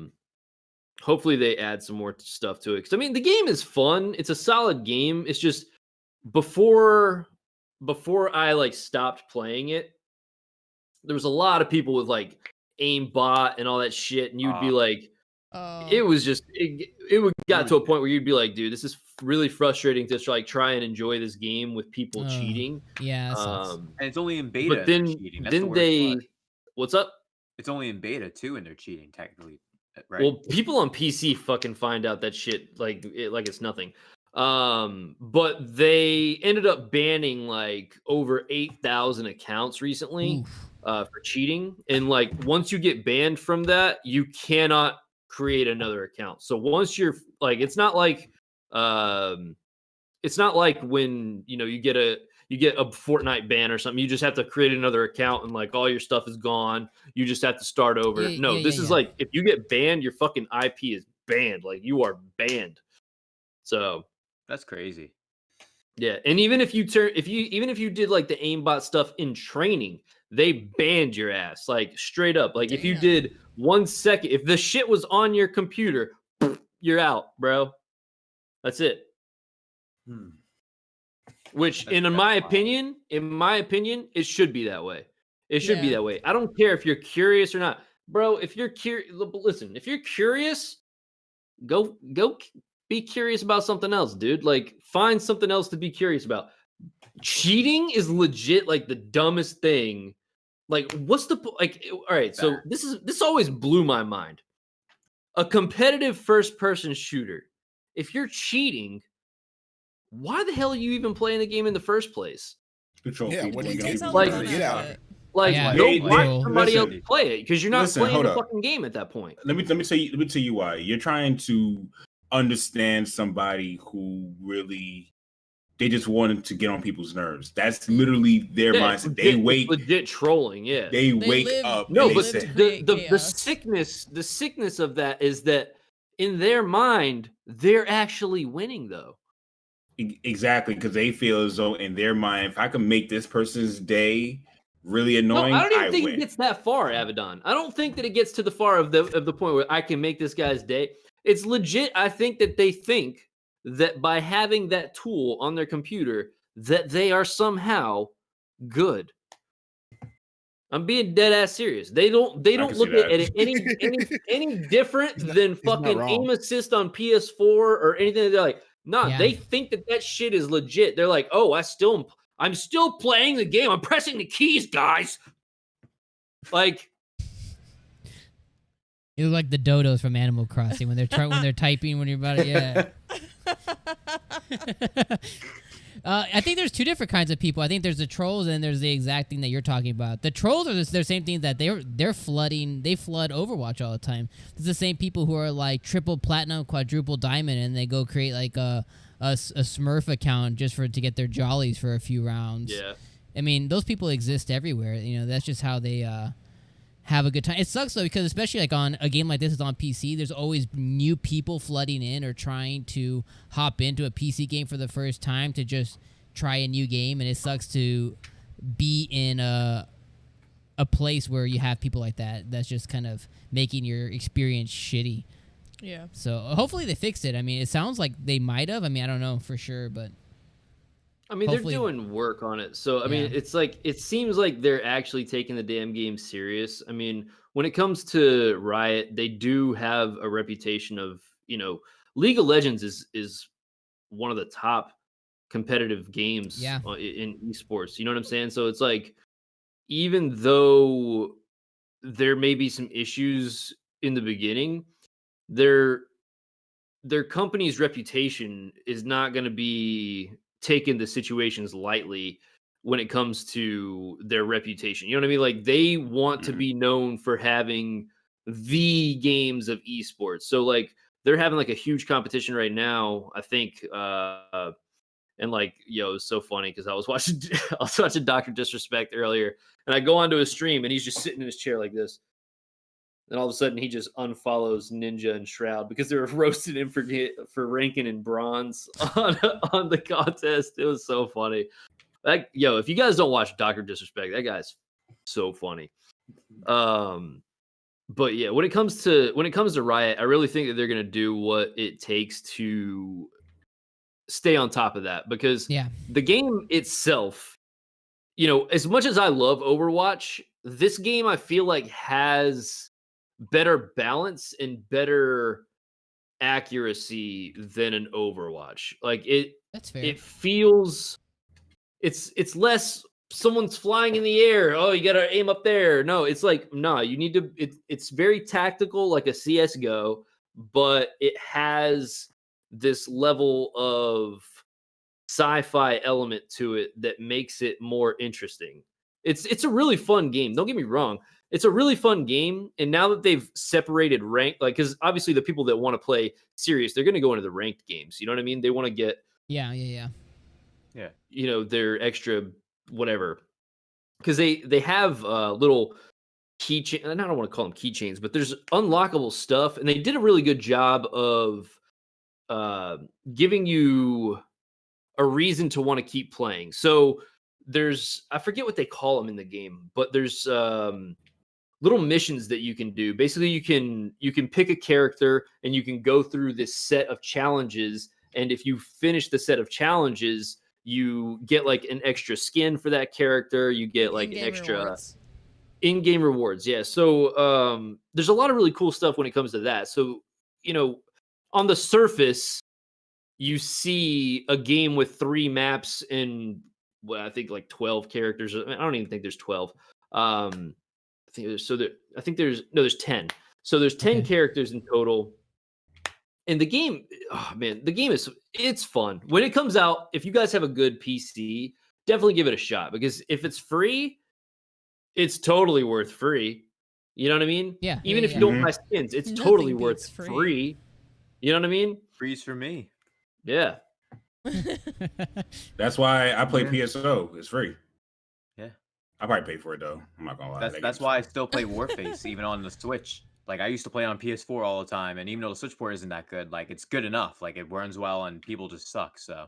hopefully they add some more stuff to it. Cause I mean the game is fun. It's a solid game. It's just before I like stopped playing it, there was a lot of people with like aimbot and all that shit, and you'd be like, it was just it got to a point where you'd be like, dude, this is really frustrating to like try and enjoy this game with people cheating. Yeah, that sucks. And it's only in beta. But then cheating. That's the then worst they part. what's up? It's only in beta too, and they're cheating technically, right? Well, people on PC fucking find out that shit like it's nothing. But they ended up banning like over 8,000 accounts recently for cheating. And like once you get banned from that, you cannot create another account. So once you're like, it's not like when you get a Fortnite ban or something. You just have to create another account and like all your stuff is gone. You just have to start over. This is like if you get banned, your fucking IP is banned. Like you are banned. So that's crazy. Yeah, and even if you did like the aimbot stuff in training, they banned your ass like straight up. Like if you did 1 second, if the shit was on your computer, you're out, bro. That's it. Which, in my opinion, it should be that way. It should be that way. I don't care if you're curious or not, bro. If you're curious, listen. If you're curious, go be curious about something else, dude. Like, find something else to be curious about. Cheating is legit like the dumbest thing. Like, what's the like? All right, so this always blew my mind. A competitive first-person shooter. If you're cheating, why the hell are you even playing the game in the first place? Control what do you Takes get? a Like, lot get out. of it. Like, Yeah. don't watch somebody else Listen. play it because you're not Listen, playing hold the up. fucking game at that point. Let me tell you why. You're trying to understand somebody who really they just wanted to get on people's nerves. That's literally their mindset. They wait. Legit trolling, yeah. They wake up. No, and but they say, the sickness of that is that in their mind, they're actually winning though. Exactly, because they feel as though in their mind, if I can make this person's day really annoying, No, I don't even think win. it gets that far, Abaddon. I don't think that it gets to the far of the point where I can make this guy's day. It's legit. I think that they think that by having that tool on their computer, that they are somehow good. I'm being dead ass serious. They don't look at it any different than fucking aim assist on PS4 or anything. They're like, nah, they think that shit is legit. They're like, oh, I'm still playing the game. I'm pressing the keys, guys. Like, you look like the dodos from Animal Crossing when they're typing when you're about to I think there's two different kinds of people. I think there's the trolls and there's the exact thing that you're talking about. The trolls are the same thing that they're flooding. They flood Overwatch all the time. It's the same people who are like triple platinum, quadruple diamond, and they go create like a Smurf account just to get their jollies for a few rounds. Yeah. I mean, those people exist everywhere. You know, that's just how they have a good time. It sucks though because especially like on a game like this is on PC, there's always new people flooding in or trying to hop into a PC game for the first time to just try a new game, and it sucks to be in a place where you have people like that that's just kind of making your experience shitty. Yeah. So hopefully they fixed it. I mean, it sounds like they might have. I mean, I don't know for sure, but I mean, they're doing work on it. So, I mean, it's like, it seems like they're actually taking the damn game serious. I mean, when it comes to Riot, they do have a reputation of, you know, League of Legends is one of the top competitive games in esports. You know what I'm saying? So it's like, even though there may be some issues in the beginning, their company's reputation is not going to be taking the situations lightly when it comes to their reputation. You know what I mean? Like, they want to be known for having the games of esports. So like, they're having like a huge competition right now, I think. And like, yo, it's so funny because I was watching Dr. Disrespect earlier, and I go onto his stream and he's just sitting in his chair like this. And all of a sudden, he just unfollows Ninja and Shroud because they were roasting him for ranking in bronze on the contest. It was so funny. Like, yo, if you guys don't watch Dr. Disrespect, that guy's so funny. But yeah, when it comes to Riot, I really think that they're gonna do what it takes to stay on top of that, because the game itself, you know, as much as I love Overwatch, this game I feel like has better balance and better accuracy than an Overwatch. Like, that's fair. It feels it's less someone's flying in the air. Oh, you gotta aim up there. No, it's like, nah, you need to it's very tactical like a CS:GO, but it has this level of sci-fi element to it that makes it more interesting. It's a really fun game. Don't get me wrong. It's a really fun game, and now that they've separated rank, like, because obviously the people that want to play serious, they're going to go into the ranked games. You know what I mean? They want to get, Yeah. you know, their extra whatever, because they have little keychain. I don't want to call them keychains, but there's unlockable stuff, and they did a really good job of giving you a reason to want to keep playing. So there's, I forget what they call them in the game, but there's little missions that you can do. Basically, you can pick a character and you can go through this set of challenges And if you finish the set of challenges, you get like an extra skin for that character. You get like an extra in-game rewards. Yeah. So there's a lot of really cool stuff when it comes to that. So, on the surface, you see a game with 3 maps and I think like 12 characters. I don't even think there's 12. I think there's 10. So there's 10 characters in total. And the game, oh man, it's fun. When it comes out, if you guys have a good PC, definitely give it a shot, because if it's free, it's totally worth free. You know what I mean? Yeah. Even if you don't buy skins, it's totally worth free. You know what I mean? Free's for me. Yeah. That's why I play PSO. It's free. Yeah. I probably pay for it though. I'm not gonna lie. That's why I still play Warface even on the Switch. Like, I used to play on PS4 all the time, and even though the Switch port isn't that good, like, it's good enough. Like, it runs well, and people just suck. So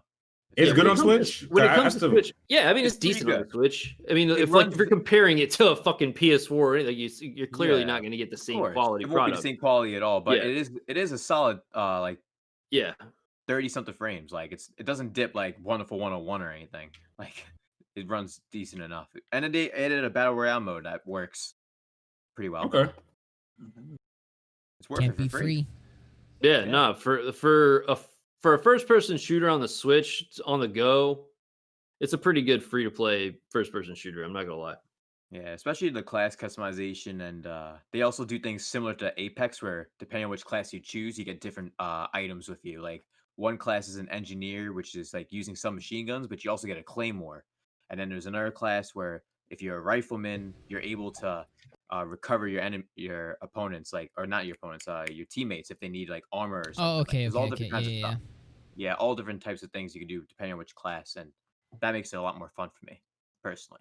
it's good on Switch. When it comes to Switch, yeah, I mean, it's decent on the Switch. I mean, if you're comparing it to a fucking PS4 or anything, you're clearly not going to get the same quality product. It won't be the same quality at all, but it is a solid 30 something frames. Like, it doesn't dip like Wonderful 101 or anything. Like, it runs decent enough. And they added a battle royale mode that works pretty well. Okay. It's worth Can't it for be free. Yeah, no, for a first person shooter on the Switch, it's on the go, it's a pretty good free to play first person shooter. I'm not gonna lie. Yeah, especially the class customization, and they also do things similar to Apex, where depending on which class you choose, you get different items with you. Like, one class is an engineer, which is like using some machine guns, but you also get a claymore. And then there's another class where if you're a rifleman, you're able to recover your opponents, like, or not your opponents, your teammates, if they need like armor or something. Oh, okay, There's all different kinds of yeah. stuff. Yeah, all different types of things you can do depending on which class, and that makes it a lot more fun for me personally.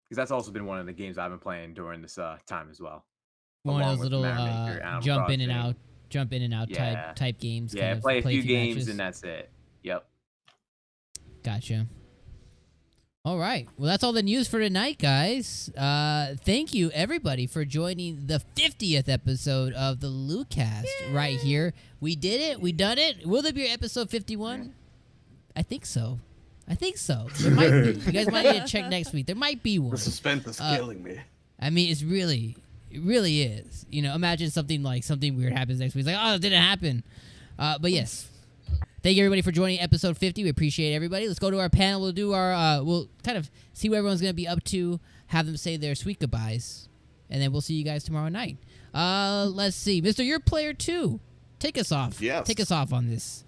Because that's also been one of the games I've been playing during this time as well. One of those little jump in and out type games. Yeah, play a few games matches. And that's it. Yep. Gotcha. All right. Well, that's all the news for tonight, guys. Thank you, everybody, for joining the 50th episode of the LootCast right here. We did it. We done it. Will there be an episode 51? I think so. There might be. You guys might need to check next week. There might be one. The suspense is killing me. I mean, it really is. Imagine something weird happens next week. It's like, oh, it didn't happen. But yes. Thank you, everybody, for joining episode 50. We appreciate everybody. Let's go to our panel. We'll do we'll kind of see what everyone's going to be up to, have them say their sweet goodbyes, and then we'll see you guys tomorrow night. Let's see. Mr. You're player 2. Take us off. Yes. Take us off on this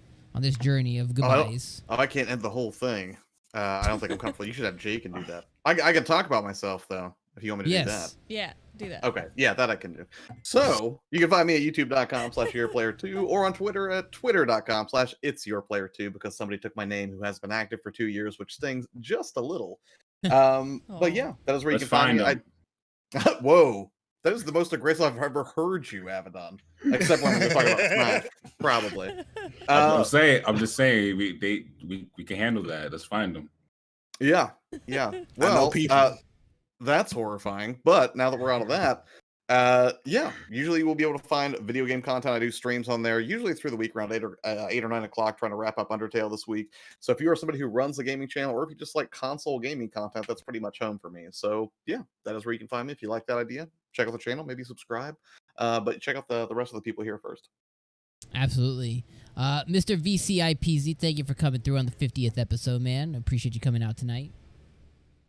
journey of goodbyes. I can't end the whole thing. I don't think I'm comfortable. You should have Jake and do that. I can talk about myself, though, if you want me to do that. Yeah, do that. Okay, yeah, that I can do. So you can find me at youtube.com/yourplayer2 or on Twitter at twitter.com/itsyourplayer2, because somebody took my name who has been active for 2 years, which stings just a little. But yeah, that is where you can find me. Whoa, that is the most aggressive I've ever heard you, Abaddon. Except when we're talking about Smash, probably. I'm just saying we can handle that. Let's find them. Yeah. Well, that's horrifying. But now that we're out of that, usually we'll be able to find video game content. I do streams on there, usually through the week around 8 or 9 o'clock, trying to wrap up Undertale this week. So if you are somebody who runs a gaming channel, or if you just like console gaming content, that's pretty much home for me. So yeah, that is where you can find me. If you like that idea, check out the channel, maybe subscribe. But check out the rest of the people here first. Absolutely. Mr. VCIPZ, thank you for coming through on the 50th episode, man. I appreciate you coming out tonight.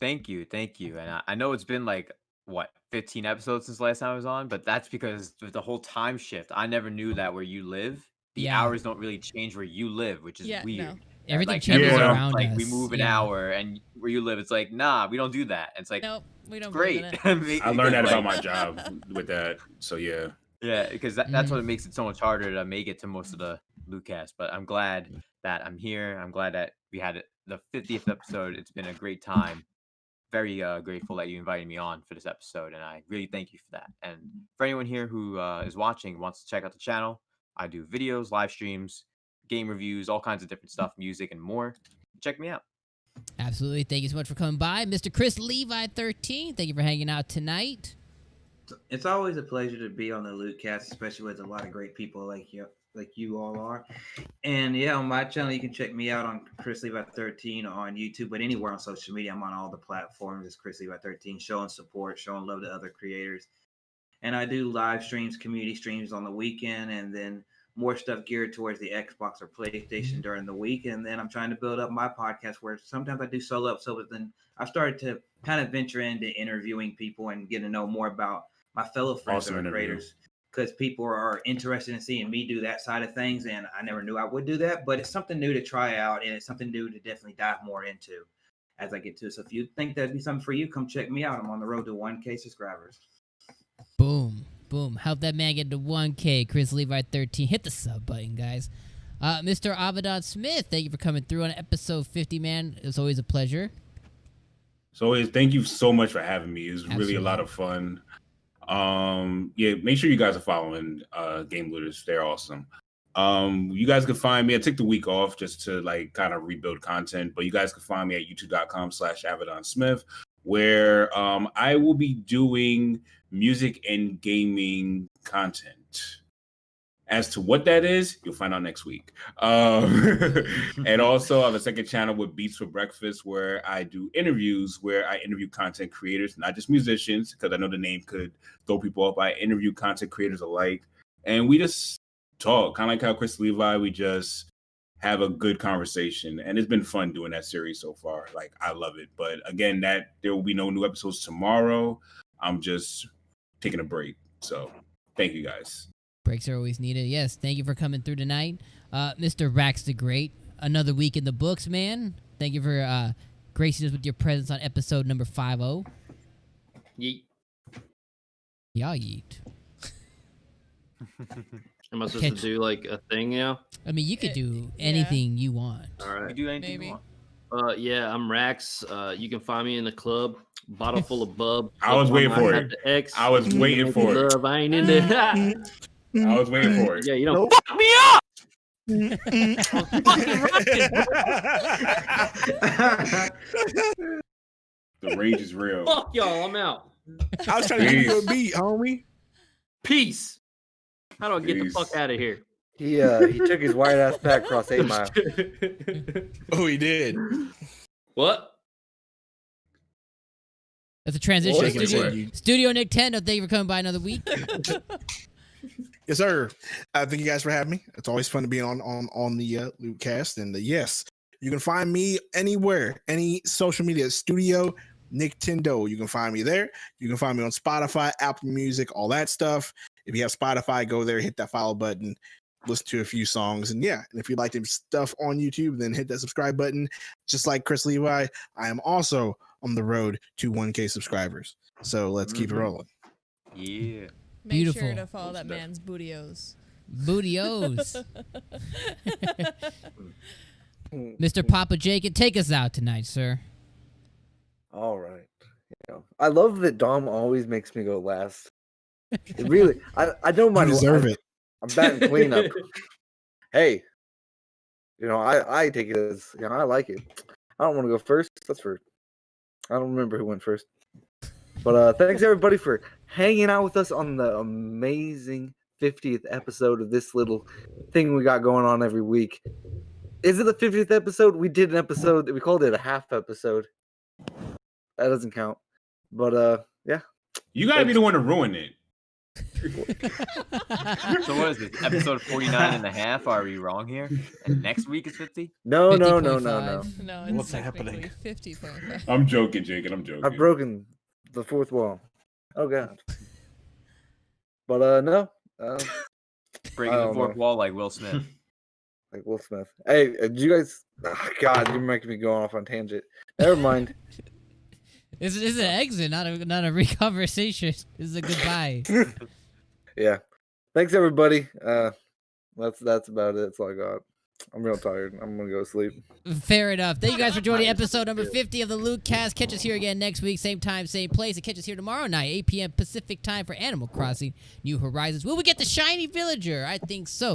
Thank you. And I know it's been like, 15 episodes since last time I was on, but that's because of the whole time shift. I never knew that where you live, the hours don't really change where you live, which is weird. No. Everything changes around us. We move an hour, and where you live, it's like, nah, we don't do that. It's like, nope, we don't. Great. I learned that about my job with that. So yeah. Yeah, because that's what makes it so much harder to make it to most of the LootCast. But I'm glad that I'm here. I'm glad that we had the 50th episode. It's been a great time. Very grateful that you invited me on for this episode, and I really thank you for that. And for anyone here who is watching, wants to check out the channel, I do videos, live streams, game reviews, all kinds of different stuff, music, and more. Check me out. Absolutely. Thank you so much for coming by. Mr. Chris Levi 13, thank you for hanging out tonight. It's always a pleasure to be on the LootCast, especially with a lot of great people like you all are. And yeah, on my channel, you can check me out on Chris Levi 13 on YouTube, but anywhere on social media, I'm on all the platforms. It's Chris Levi 13, showing support, showing love to other creators. And I do live streams, community streams on the weekend, and then more stuff geared towards the Xbox or PlayStation during the week. And then I'm trying to build up my podcast where sometimes I do solo episodes, but then I've started to kind of venture into interviewing people and get to know more about my fellow friends that are creators, because people are interested in seeing me do that side of things. And I never knew I would do that, but it's something new to try out, and it's something new to definitely dive more into as I get to it. So if you think that'd be something for you, come check me out. I'm on the road to 1K subscribers. Boom. Boom. Help that man get to 1K. Chris Levi 13. Hit the sub button, guys. Mr. Abaddon Smith, thank you for coming through on episode 50, man. It's always a pleasure. So thank you so much for having me. It was really a lot of fun. Yeah, make sure you guys are following Game Looters. They're awesome. You guys can find me. I took the week off just to like kind of rebuild content, but you guys can find me at youtube.com/AbaddonSmith, where I will be doing music and gaming content. As to what that is, you'll find out next week. And also I have a second channel with Beats for Breakfast, where I do interviews, where I interview content creators, not just musicians, because I know the name could throw people off. I interview content creators alike, and we just talk, kind of like how Chris Levi, we just have a good conversation. And it's been fun doing that series so far. Like, I love it. But again, there will be no new episodes tomorrow. I'm just taking a break. So thank you guys. Breaks are always needed. Yes, thank you for coming through tonight. Mr. Rax the Great, another week in the books, man. Thank you for gracing us with your presence on episode number 50. Yeet. Y'all yeet. Am I supposed to do like a thing now? I mean, you could do anything you want. All right. You do anything you want. Yeah, I'm Rax. You can find me in the club. Bottle full of bub. I was waiting for it. I was waiting for it. Love. I ain't in there. I was waiting for it. Yeah, you don't fuck me up. The rage is real. Fuck y'all, I'm out. I was trying to give you a beat, homie. Peace. How do I get the fuck out of here? He took his white ass back across 8 Mile. Oh, he did. What? That's a transition. Well, Studio Nintendo, thank you for coming by another week. Yes, sir. Thank you guys for having me. It's always fun to be on the LootCast. And yes, you can find me anywhere, any social media, Studio Nintendo. You can find me there. You can find me on Spotify, Apple Music, all that stuff. If you have Spotify, go there, hit that follow button, listen to a few songs. And yeah, and if you like the stuff on YouTube, then hit that subscribe button. Just like Chris Levi, I am also on the road to 1K subscribers. So let's keep it rolling. Yeah. Make sure to follow that man's bootios. Bootios. Mr. Papa Jacob, take us out tonight, sir. All right. I love that Dom always makes me go last. It really, I don't mind. You deserve it. I'm batting cleanup. Hey, I take it as, I like it. I don't want to go first. That's for, I don't remember who went first. But thanks everybody for hanging out with us on the amazing 50th episode of this little thing we got going on every week. Is it the 50th episode? We did an episode, we called it a half episode. That doesn't count. But yeah. You gotta be the one to ruin it. So what is it? Episode 49 and a half? Are we wrong here? And next week is 50? No. No, it's What's technically happening? 50.5. I'm joking, Jake, and I'm joking. I've broken the fourth wall. Oh god. But no. Breaking the fourth wall like Will Smith. Like Will Smith. Hey, did you guys? Oh, god, you're making me go off on tangent. Never mind. This is an exit, not a re-conversation. This is a goodbye. Yeah. Thanks everybody. That's about it. That's all I got. I'm real tired. I'm gonna go to sleep. Fair enough. Thank you guys for joining episode number 50 of the LootCast. Catch us here again next week, same time, same place. And catch us here tomorrow night, 8 p.m. Pacific time for Animal Crossing New Horizons. Will we get the shiny villager? I think so.